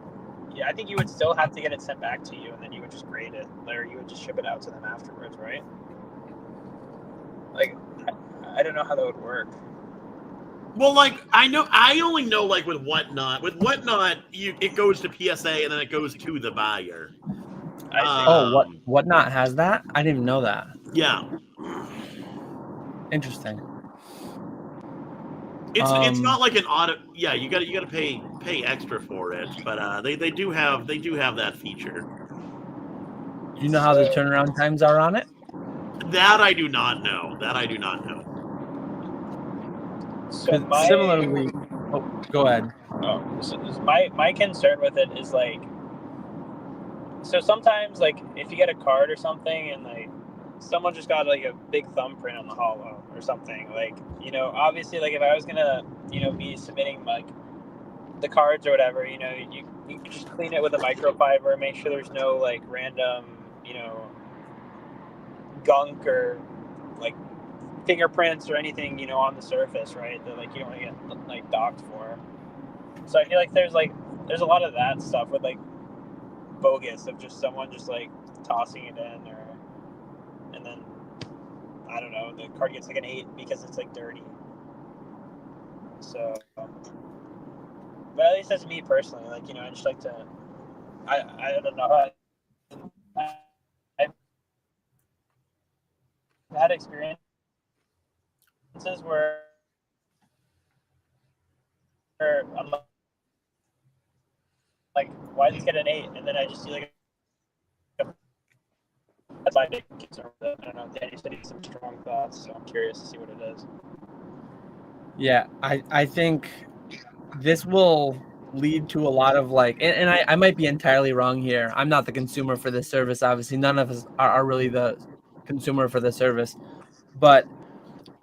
Yeah, I think you would still have to get it sent back to you, and then you would just grade it, or you would just ship it out to them afterwards, right? Like, I don't know how that would work. Well, like I only know like with Whatnot. With Whatnot, it goes to PSA and then it goes to the buyer. Whatnot has that? I didn't even know that. Yeah. Interesting. It's not like an audit. Yeah, you got to pay extra for it, but they do have that feature. Do you know how the turnaround times are on it? That I do not know. So similarly, go ahead. So my concern with it is like, so sometimes like if you get a card or something and like someone just got like a big thumbprint on the hollow or something, like, you know, obviously like if I was gonna, you know, be submitting like the cards or whatever, you know, you can just clean it with a microfiber, make sure there's no like random, you know, gunk or like fingerprints or anything, you know, on the surface, right? That like you don't want to get like docked for. So I feel like there's a lot of that stuff with like bogus of just someone just like tossing it in, or and then I don't know, the card gets like an 8 because it's like dirty. So, but at least that's me personally. Like, you know, I just like to. I don't know. I've had experiences where I'm like, why did this get an 8? And then I just see like that's my big concern with it. I don't know. Danny said he has some strong thoughts, so I'm curious to see what it is. Yeah, I think this will lead to a lot of like, and I might be entirely wrong here. I'm not the consumer for this service. Obviously, none of us are really the consumer for the service, but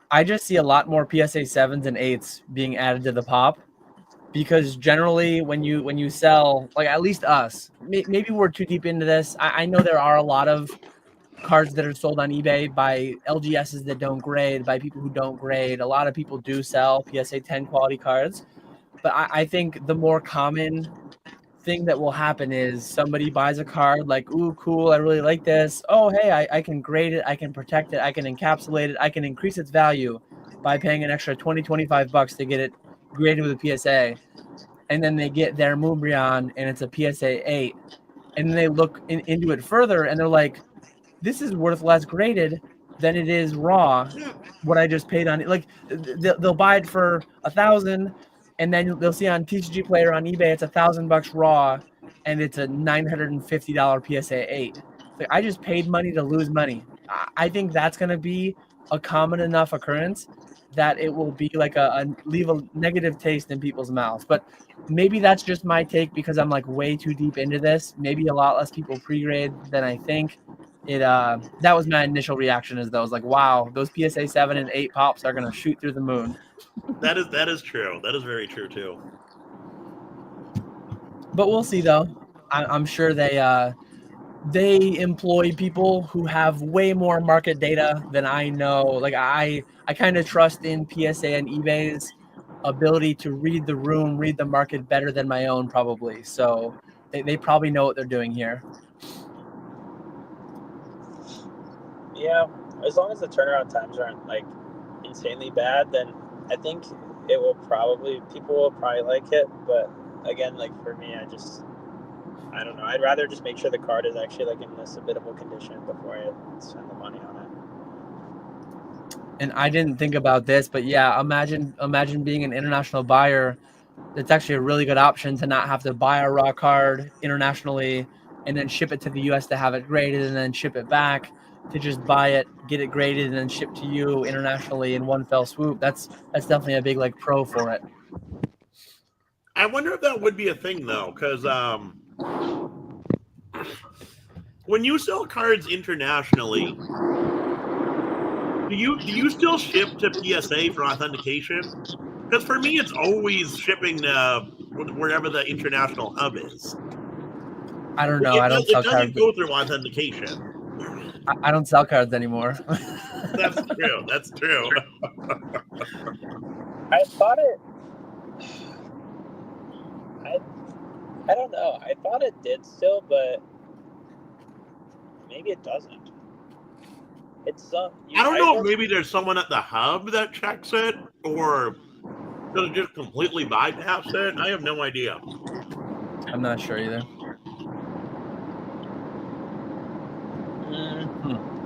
I just see a lot more PSA 7s and 8s being added to the pop, because generally when you sell, like at least us, maybe we're too deep into this. I know there are a lot of cards that are sold on eBay by LGSs that don't grade, by people who don't grade. A lot of people do sell PSA 10 quality cards, but I think the more common thing that will happen is somebody buys a card like, ooh, cool, I really like this. Oh, hey, I can grade it, I can protect it, I can encapsulate it, I can increase its value by paying an extra $20-$25 to get it graded with a PSA. And then they get their Moonbryon and it's a PSA 8. And then they look into it further and they're like, this is worth less graded than it is raw, what I just paid on it. Like, they'll buy it for $1,000, and then they'll see on TCG Player on eBay it's $1,000 raw, and it's a $950 PSA 8. Like, I just paid money to lose money. I think that's going to be a common enough occurrence that it will be like leave a negative taste in people's mouths. But maybe that's just my take because I'm like way too deep into this. Maybe a lot less people pre-grade than I think. That was my initial reaction, is that I was like, wow, those PSA 7 and 8 pops are gonna shoot through the moon. That is true. That is very true too. But we'll see though. I'm sure they employ people who have way more market data than I know. Like I kind of trust in PSA and eBay's ability to read the room, read the market better than my own probably. So they probably know what they're doing here. Yeah, as long as the turnaround times aren't like insanely bad, then I think people will probably like it. But again, like for me, I don't know. I'd rather just make sure the card is actually like in this habitable condition before I spend the money on it. And I didn't think about this, but yeah, imagine being an international buyer. It's actually a really good option to not have to buy a raw card internationally and then ship it to the US to have it graded and then ship it back, to just buy it, get it graded, and then ship to you internationally in one fell swoop. That's definitely a big like pro for it. I wonder if that would be a thing though, because when you sell cards internationally, do you still ship to PSA for authentication? Because for me, it's always shipping wherever the international hub is. I don't know. It doesn't go through authentication. I don't sell cards anymore. That's true. That's true. I thought it. I don't know. I thought it did still, but maybe it doesn't. It's I don't know. Maybe there's someone at the hub that checks it, or does it just completely bypass it? I have no idea. I'm not sure either.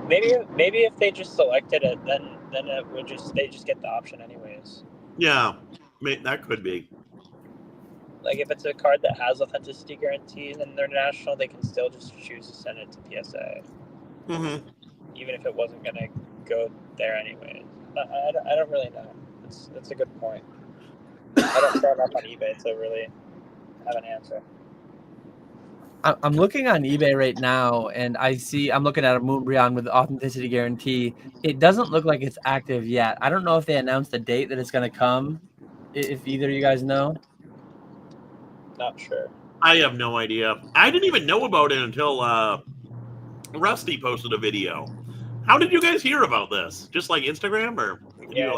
Maybe if they just selected it, then it would they just get the option anyways. Yeah, that could be. Like if it's a card that has authenticity guarantees and they're national, they can still just choose to send it to PSA. Mm-hmm. Even if it wasn't going to go there anyways. I don't really know. That's a good point. I don't start up on eBay to really have an answer. I'm looking on eBay right now, and I'm looking at a Moonbryon with authenticity guarantee. It doesn't look like it's active yet. I don't know if they announced the date that it's going to come. If either of you guys know. Not sure. I have no idea. I didn't even know about it until Rusty posted a video. How did you guys hear about this? Just like Instagram, or yeah,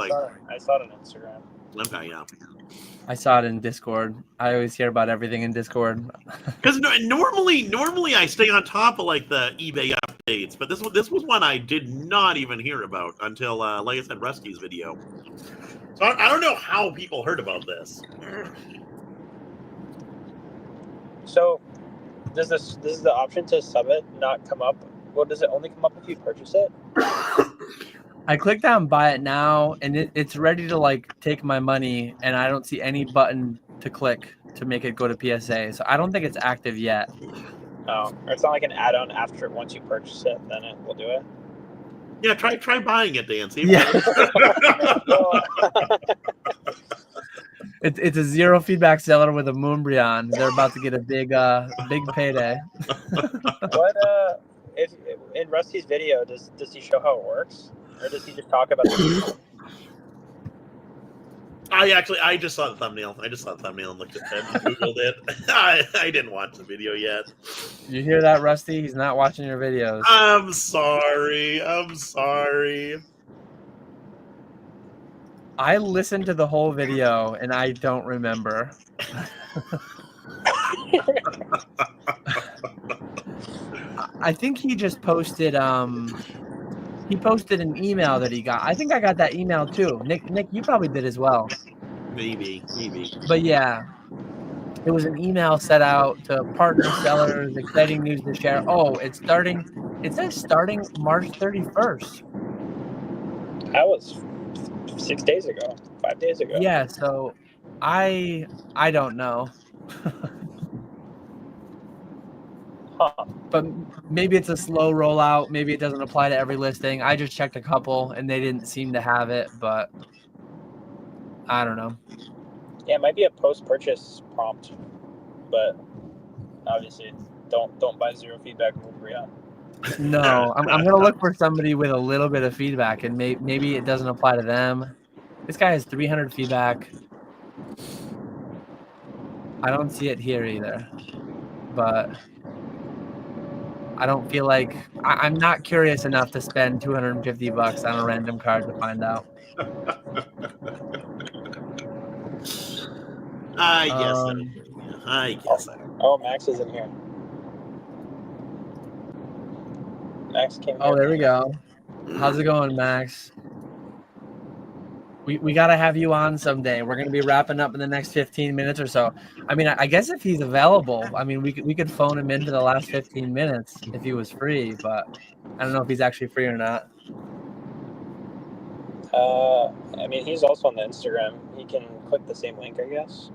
I saw it on Instagram. Okay, yeah. I saw it in Discord. I always hear about everything in Discord. Because normally I stay on top of like the eBay updates, but this was one I did not even hear about until, like I said, Rusty's video. So I don't know how people heard about this. So, does the option to sub it not come up? Well, does it only come up if you purchase it? I clicked on buy it now, and it's ready to like take my money, and I don't see any button to click to make it go to PSA. So I don't think it's active yet. Oh, or it's not like an add-on after once you purchase it, then it will do it. Yeah, try buying it, Dan. See yeah. It's a zero feedback seller with a Moonbryon. They're about to get a big payday. What if in Rusty's video does he show how it works, or does he just talk about the I just saw the thumbnail. I just saw the thumbnail and looked at it and Googled it. I didn't watch the video yet. You hear that, Rusty? He's not watching your videos. I'm sorry. I listened to the whole video and I don't remember. I think he just posted he posted an email that he got. I think I got that email too. Nick, you probably did as well. Maybe. But yeah, it was an email set out to partner sellers, exciting news to share. Oh, it's starting. It says starting March 31st. That was 6 days ago, 5 days ago. Yeah, so I don't know. But maybe it's a slow rollout. Maybe it doesn't apply to every listing. I just checked a couple and they didn't seem to have it, but I don't know. Yeah, it might be a post-purchase prompt, but obviously don't buy zero feedback from Brian. No, I'm gonna look for somebody with a little bit of feedback, and maybe it doesn't apply to them. This guy has 300 feedback. I don't see it here either, but I don't feel like I'm not curious enough to spend $250 on a random card to find out. I guess so. I guess so. Oh, Max is in here. Max came. Oh, there we go. How's it going, Max? We got to have you on someday. We're going to be wrapping up in the next 15 minutes or so. I mean, I guess if he's available, I mean, we could phone him in for the last 15 minutes if he was free, but I don't know if he's actually free or not. I mean, he's also on the Instagram. He can click the same link, I guess.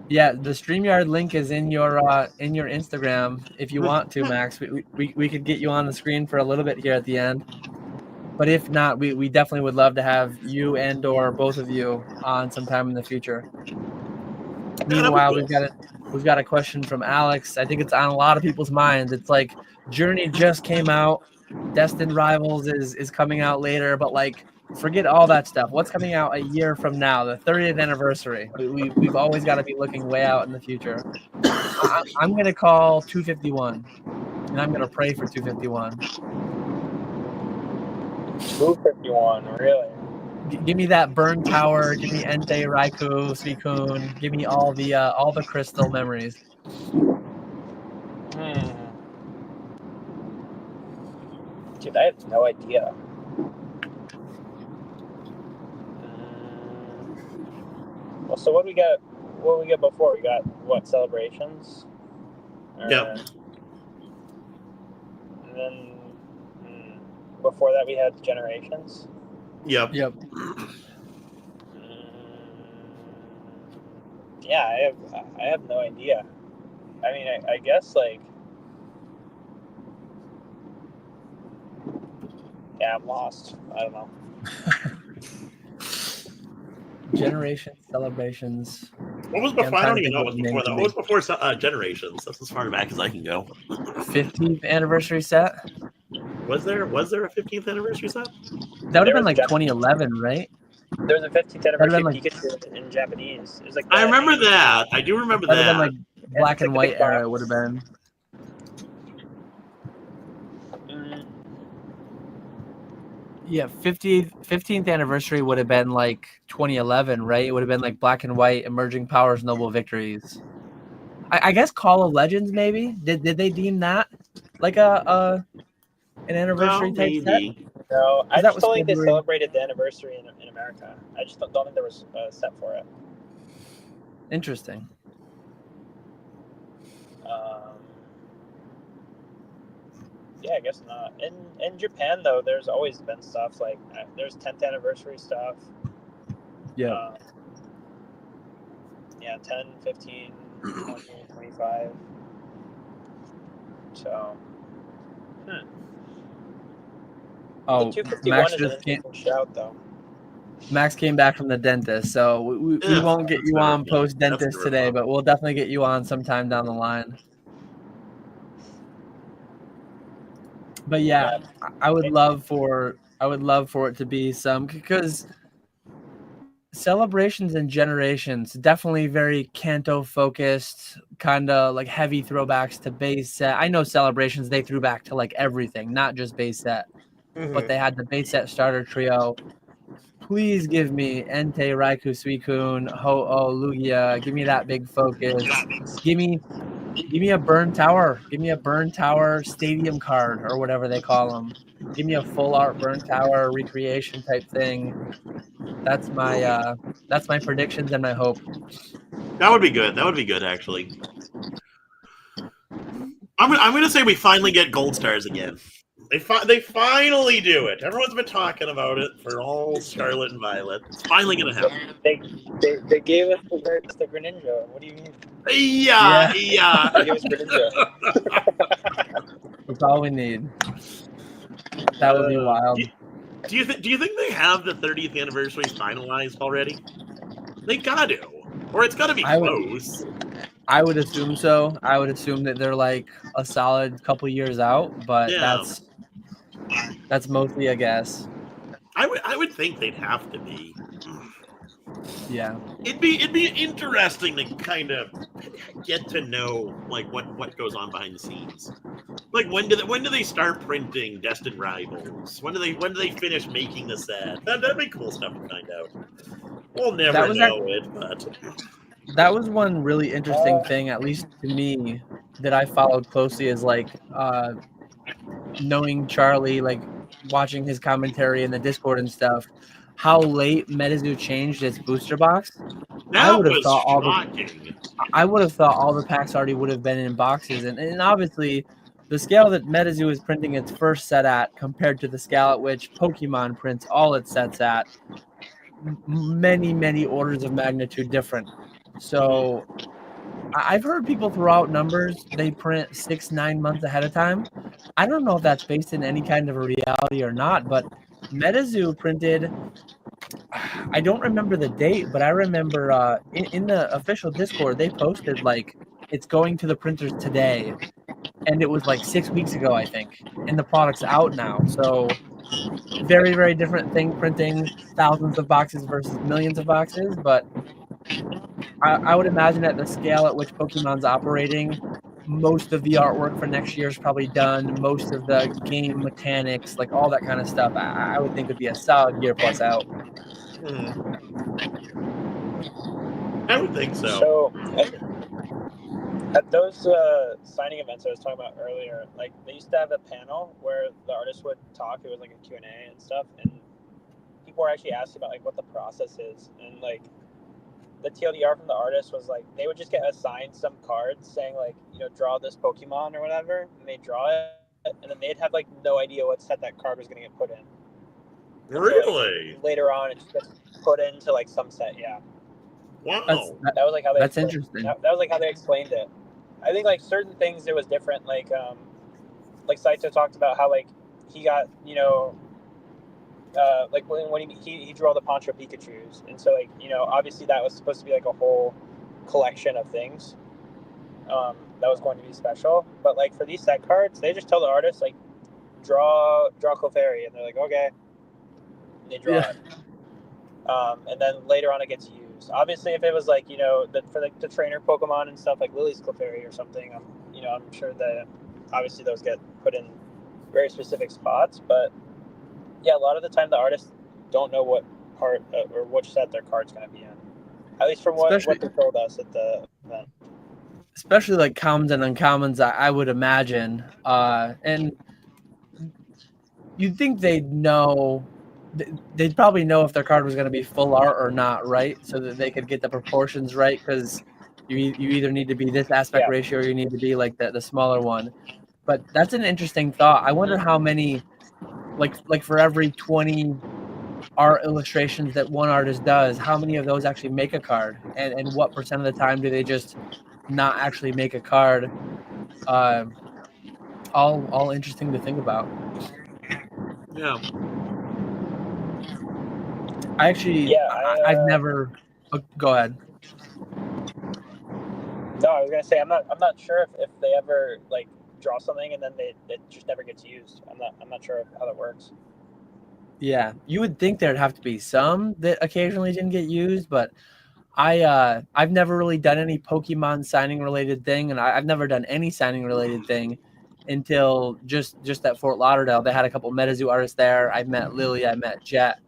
Yeah, the StreamYard link is in your Instagram if you want to, Max. We could get you on the screen for a little bit here at the end. But if not, we definitely would love to have you and or both of you on sometime in the future. Meanwhile, we've got a question from Alex. I think it's on a lot of people's minds. It's like Journey just came out, Destined Rivals is coming out later, but like forget all that stuff. What's coming out a year from now, the 30th anniversary? We've always got to be looking way out in the future. I'm going to call 251, and I'm going to pray for 251. 251, really? Give me that Burn Tower. Give me Entei, Raikou, Suicune. Give me all the crystal memories. Dude, I have no idea. Well, so what we got? What we got before? We got what, Celebrations? Yep. And then before that, we had Generations. Yep. Yeah, I have no idea. I mean, I guess like, yeah, I'm lost. I don't know. Generations, Celebrations. What was before? I don't even know what was before that. What was before Generations? That's as far back as I can go. 15th anniversary set. Was there a 15th anniversary set? That would have been like 2011, right? There was a 15th anniversary like, Pikachu in Japanese. It was like I remember that. I do remember that. That would have been like black and white era. It would have been. Yeah, 15th anniversary would have been like 2011, right? It would have been like black and white, emerging powers, noble victories. I guess Call of Legends, maybe. Did they deem that like an anniversary type set? No, I just don't think they celebrated the anniversary in America. I just don't think there was a set for it. Interesting. Yeah, I guess not. In Japan, though, there's always been stuff like there's 10th anniversary stuff. Yeah. Yeah, 10, 15, 20, 25. So. Oh, Max just came. Shout, though. Max came back from the dentist, so we won't get you on post dentist today, but we'll definitely get you on sometime down the line. But yeah, I would love for it to be some, because Celebrations and Generations definitely very Kanto focused, kind of like heavy throwbacks to base set. I know Celebrations, they threw back to like everything, not just base set, but they had the base set starter trio. Please give me Entei, Raikou, Suicune, Ho-Oh, Lugia. Give me that big focus. Give me a Burn Tower. Give me a Burn Tower stadium card or whatever they call them. Give me a full art Burn Tower recreation type thing. That's my predictions and my hope. That would be good. That would be good, actually. I'm gonna say we finally get Gold Stars again. They finally do it. Everyone's been talking about it for all Scarlet and Violet. It's finally gonna happen. They gave us the Greninja. What do you mean? Yeah. They gave us Greninja. That's all we need. That would be wild. Do you think they have the 30th anniversary finalized already? They gotta, or it's gotta be close. I would assume so. I would assume that they're like a solid couple years out, but Yeah. that's mostly a guess. I would think they'd have to be. Yeah. It'd be interesting to kind of get to know like what goes on behind the scenes. Like when do they start printing Destined Rivals? When do they finish making the set? That'd be cool stuff to find out. We'll never know it, but that was one really interesting thing, at least to me, that I followed closely, is like knowing Charlie, like watching his commentary in the Discord and stuff, how late Metazoo changed its booster box. I would have thought all the packs already would have been in boxes, and obviously the scale that Metazoo is printing its first set at compared to the scale at which Pokemon prints all its sets at, many orders of magnitude different. So I've heard people throw out numbers they print 6-9 months ahead of time. I don't know if that's based in any kind of a reality or not, but Metazoo printed, I don't remember the date, but I remember in the official Discord, they posted like it's going to the printers today. And it was like 6 weeks ago, I think. And the product's out now. So very different thing, printing thousands of boxes versus millions of boxes. But I would imagine at the scale at which Pokemon's operating, most of the artwork for next year is probably done. Most of the game mechanics, like all that kind of stuff, I would think would be a solid year plus out. I would think so. So at those signing events I was talking about earlier, like they used to have a panel where the artists would talk. It was like a Q&A and stuff, and people were actually asking about like what the process is, and like the TLDR from the artist was like they would just get assigned some cards saying like, you know, draw this Pokemon or whatever, and they draw it, and then they'd have like no idea what set that card was going to get put in. Really? So, like, later on, it just gets put into like some set. Yeah. Wow. That was like how they. That's interesting. That was like how they explained it. I think like certain things it was different. Like Saito talked about how like he got, you know, like when he drew all the Poncho Pikachus, and so like, you know, obviously that was supposed to be like a whole collection of things that was going to be special. But like for these set cards, they just tell the artist like draw Clefairy, and they're like, okay, and they draw it. And then later on it gets used. Obviously, if it was like, you know, for like the trainer Pokemon and stuff like Lily's Clefairy or something, I'm sure that obviously those get put in very specific spots. But yeah, a lot of the time the artists don't know what part or which set their card's going to be in. At least from what they told us at the event. Especially like commons and uncommons, I would imagine. And you'd think they'd know. They'd probably know if their card was going to be full art or not, right? So that they could get the proportions right, because you either need to be this aspect ratio or you need to be like the smaller one. But that's an interesting thought. I wonder how many, like for every 20 art illustrations that one artist does, how many of those actually make a card, and what percent of the time do they just not actually make a card? All interesting to think about. Yeah. I actually, I've never. Oh, go ahead. No, I was gonna say I'm not sure if they ever like draw something and then it just never gets used. I'm not sure how that works. Yeah, you would think there'd have to be some that occasionally didn't get used, but I've never really done any Pokemon signing related thing, and I've never done any signing related thing until just at Fort Lauderdale. They had a couple Metazoo artists there. I met Lily, I met Jet.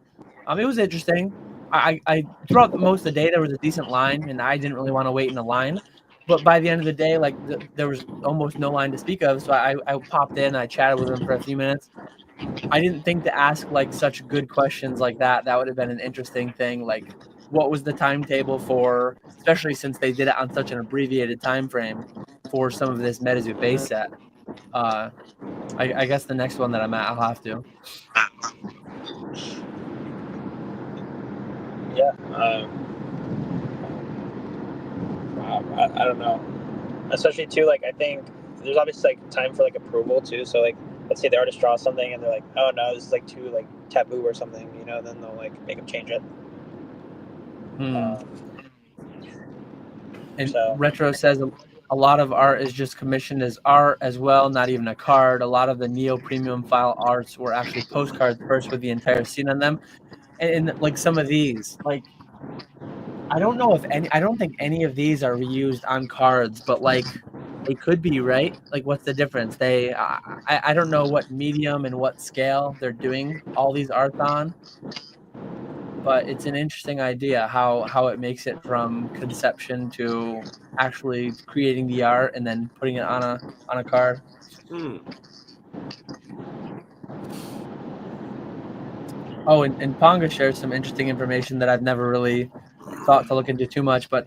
It was interesting. I throughout most of the day there was a decent line, and I didn't really want to wait in a line. But by the end of the day, like there was almost no line to speak of, so I popped in, I chatted with them for a few minutes. I didn't think to ask like such good questions like that. That would have been an interesting thing. Like, what was the timetable for, especially since they did it on such an abbreviated time frame for some of this Metazoo base set. I guess the next one that I'm at, I'll have to. Yeah. I don't know. Especially too, like I think there's obviously like time for like approval too. So like, let's say the artist draws something and they're like, oh no, this is like too like taboo or something, you know, then they'll like make them change it. And So Retro says a lot of art is just commissioned as art as well, not even a card. A lot of the Neo Premium file arts were actually postcards first with the entire scene on them. And like some of these, like I don't know if any, I don't think any of these are reused on cards, but like they could be, right? Like what's the difference? I don't know what medium and what scale they're doing all these arts on, but it's an interesting idea how it makes it from conception to actually creating the art and then putting it on a card. Oh, and Ponga shares some interesting information that I've never really thought to look into too much, but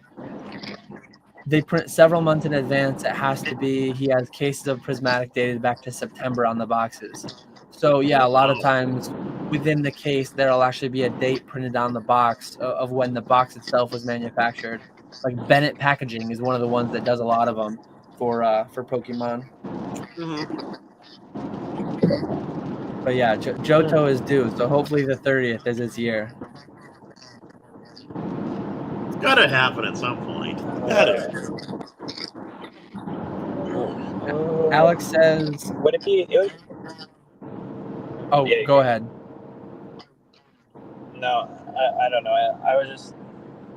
they print several months in advance. It has to be, he has cases of prismatic dated back to September on the boxes. So yeah, a lot of times within the case, there'll actually be a date printed on the box of when the box itself was manufactured. Like Bennett Packaging is one of the ones that does a lot of them for Pokemon. But yeah, Johto is due, so hopefully the 30th is his year. It's gotta happen at some point. Gotta. Alex says, would it be? "Oh, Yeah, go ahead." No, I don't know. I was just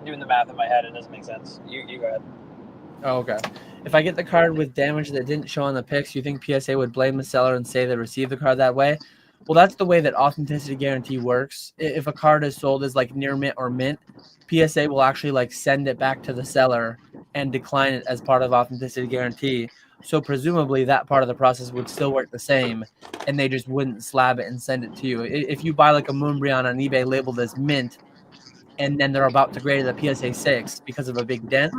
doing the math in my head. It doesn't make sense. You go ahead. Oh, okay. If I get the card with damage that didn't show on the pics, you think PSA would blame the seller and say they received the card that way? Well, that's the way that authenticity guarantee works. If a card is sold as like near mint or mint, PSA will actually like send it back to the seller and decline it as part of authenticity guarantee. So presumably that part of the process would still work the same, and they just wouldn't slab it and send it to you. If you buy like a Moonbreon on eBay labeled as mint, and then they're about to grade it a PSA 6 because of a big dent,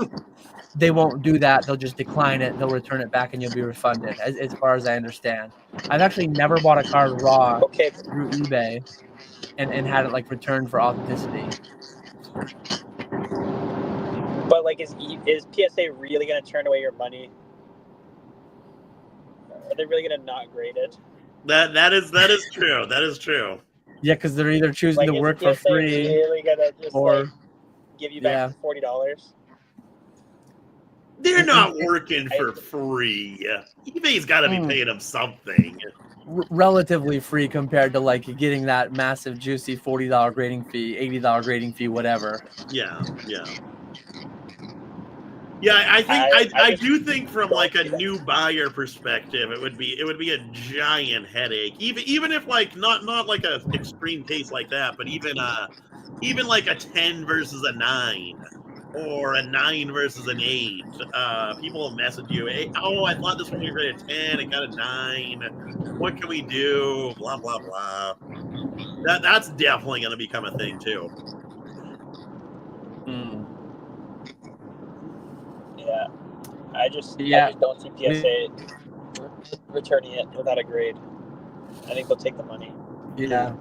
they won't do that. They'll just decline it. They'll return it back and you'll be refunded, as far as I understand. I've actually never bought a card raw through eBay and had it like returned for authenticity. But like, is PSA really going to turn away your money? Are they really going to not grade it? That is true. That is true. Yeah, because they're either choosing like, to work for free really gonna just or like give you back $40. They're not working for free. eBay's got to be paying them something. Relatively free compared to like getting that massive juicy $40 grading fee, $80 grading fee, whatever. Yeah. I think I do think from like a new buyer perspective, it would be a giant headache. Even if like not like a extreme case like that, but even like a 10 versus a 9. Or a 9 versus an 8. People will message you, hey, oh, I thought this was going to grade a 10, it got a 9. What can we do? Blah, blah, blah. That's definitely going to become a thing, too. Yeah. I just don't see PSA returning it without a grade. I think they'll take the money. Yeah.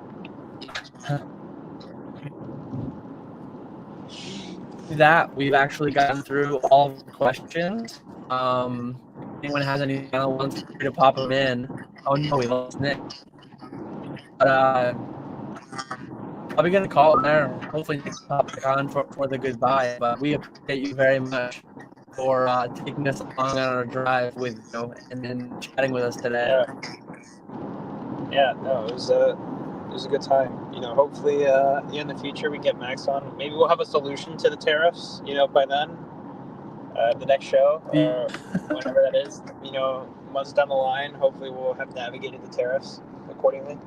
That we've actually gotten through all of the questions. Anyone has any final ones, feel free to pop them in. Oh no, we lost Nick. But probably gonna call it there. Hopefully Nick pop back on for the goodbye. But we appreciate you very much for taking us along on our drive with you and then chatting with us today. Yeah, no, it was a good time. Hopefully in the future we get Max on. Maybe we'll have a solution to the tariffs, by then. The next show, or whenever that is, months down the line, hopefully we'll have navigated the tariffs accordingly.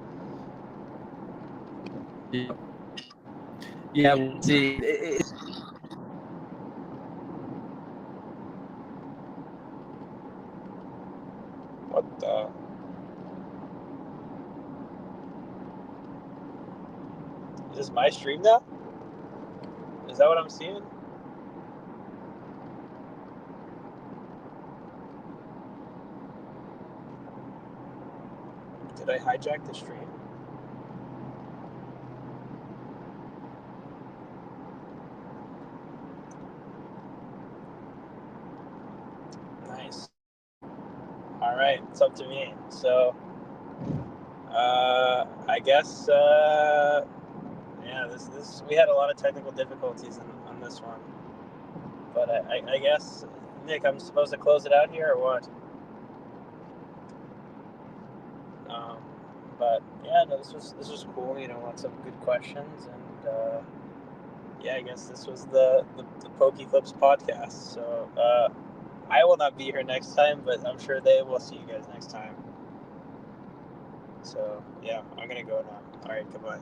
Yeah, we'll see. What the? Is this my stream now? Is that what I'm seeing? Did I hijack the stream? Nice. All right, it's up to me. So, I guess, Yeah, this we had a lot of technical difficulties on this one, but I guess, Nick, I'm supposed to close it out here or what? But yeah, no, this was cool. You know, lots of good questions, and yeah, I guess this was the Pokeflips podcast. So I will not be here next time, but I'm sure they will see you guys next time. So yeah, I'm gonna go now. All right, goodbye.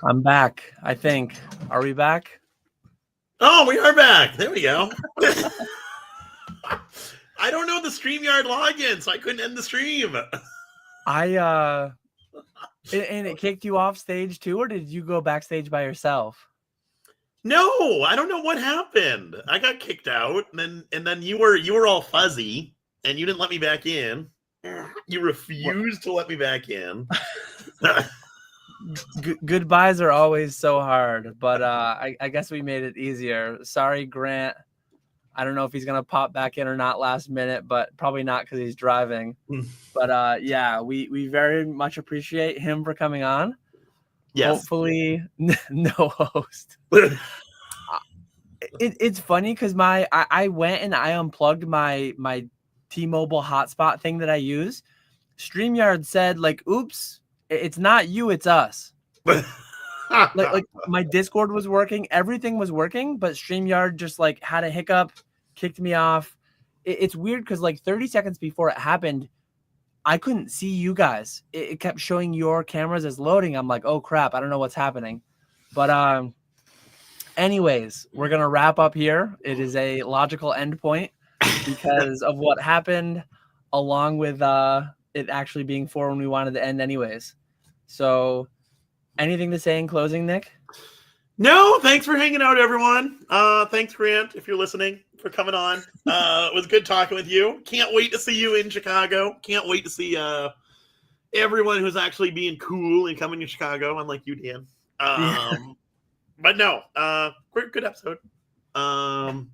I'm back, I think. Are we back? Oh, we are back. There we go. I don't know the StreamYard login, so I couldn't end the stream. And it kicked you off stage too, or did you go backstage by yourself? No, I don't know what happened. I got kicked out, and then you were all fuzzy, and you didn't let me back in. You refused to let me back in. Goodbyes are always so hard, but I guess we made it easier. Sorry, Grant. I don't know if he's gonna pop back in or not last minute, but probably not because he's driving. But yeah, we very much appreciate him for coming on. Yes. Hopefully, no host. It's funny because I went and I unplugged my T-Mobile hotspot thing that I use. StreamYard said like, "Oops, it's not you, it's us." like my Discord was working, everything was working, but StreamYard just like had a hiccup, kicked me off. It's weird because like 30 seconds before it happened, I couldn't see you guys. It kept showing your cameras as loading. I'm like, oh crap, I don't know what's happening. But anyways, we're gonna wrap up here. It is a logical endpoint because of what happened, along with it actually being 4 when we wanted to end anyways. So anything to say in closing, Nick? No, thanks for hanging out, everyone. Thanks, Grant, if you're listening, for coming on. It was good talking with you. Can't wait to see you in Chicago. Can't wait to see everyone who's actually being cool and coming to Chicago, unlike you, Dan. But no, good episode. And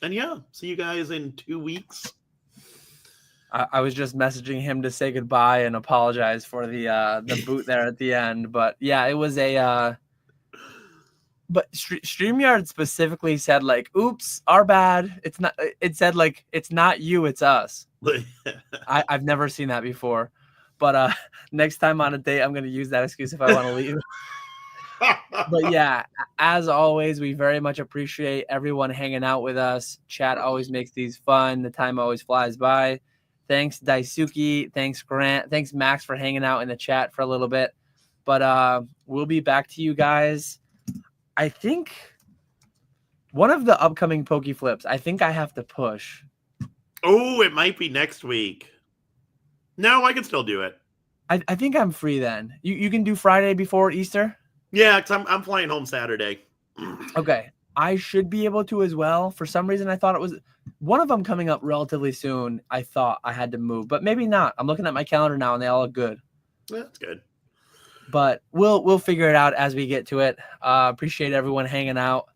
yeah, see you guys in 2 weeks. I was just messaging him to say goodbye and apologize for the boot there at the end. But yeah, it was a but StreamYard specifically said like, oops, our bad. It's not, it said like, it's not you, it's us. I've never seen that before. But next time on a date, I'm going to use that excuse if I want to leave. But yeah, as always, we very much appreciate everyone hanging out with us. Chat always makes these fun. The time always flies by. Thanks, Daisuki. Thanks, Grant. Thanks, Max, for hanging out in the chat for a little bit. But we'll be back to you guys. I think One of the upcoming Poke Flips, I think I have to push. Oh, it might be next week. No, I can still do it. I think I'm free then. You can do Friday before Easter? Yeah, because I'm flying home Saturday. Okay. I should be able to as well. For some reason, I thought it was one of them coming up relatively soon. I thought I had to move, but maybe not. I'm looking at my calendar now, and they all look good. That's good. But we'll figure it out as we get to it. Appreciate everyone hanging out.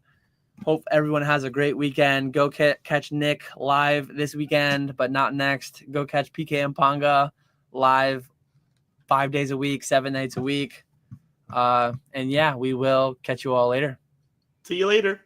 Hope everyone has a great weekend. Go catch Nick live this weekend, but not next. Go catch PK and Ponga live 5 days a week, 7 nights a week. And yeah, we will catch you all later. See you later.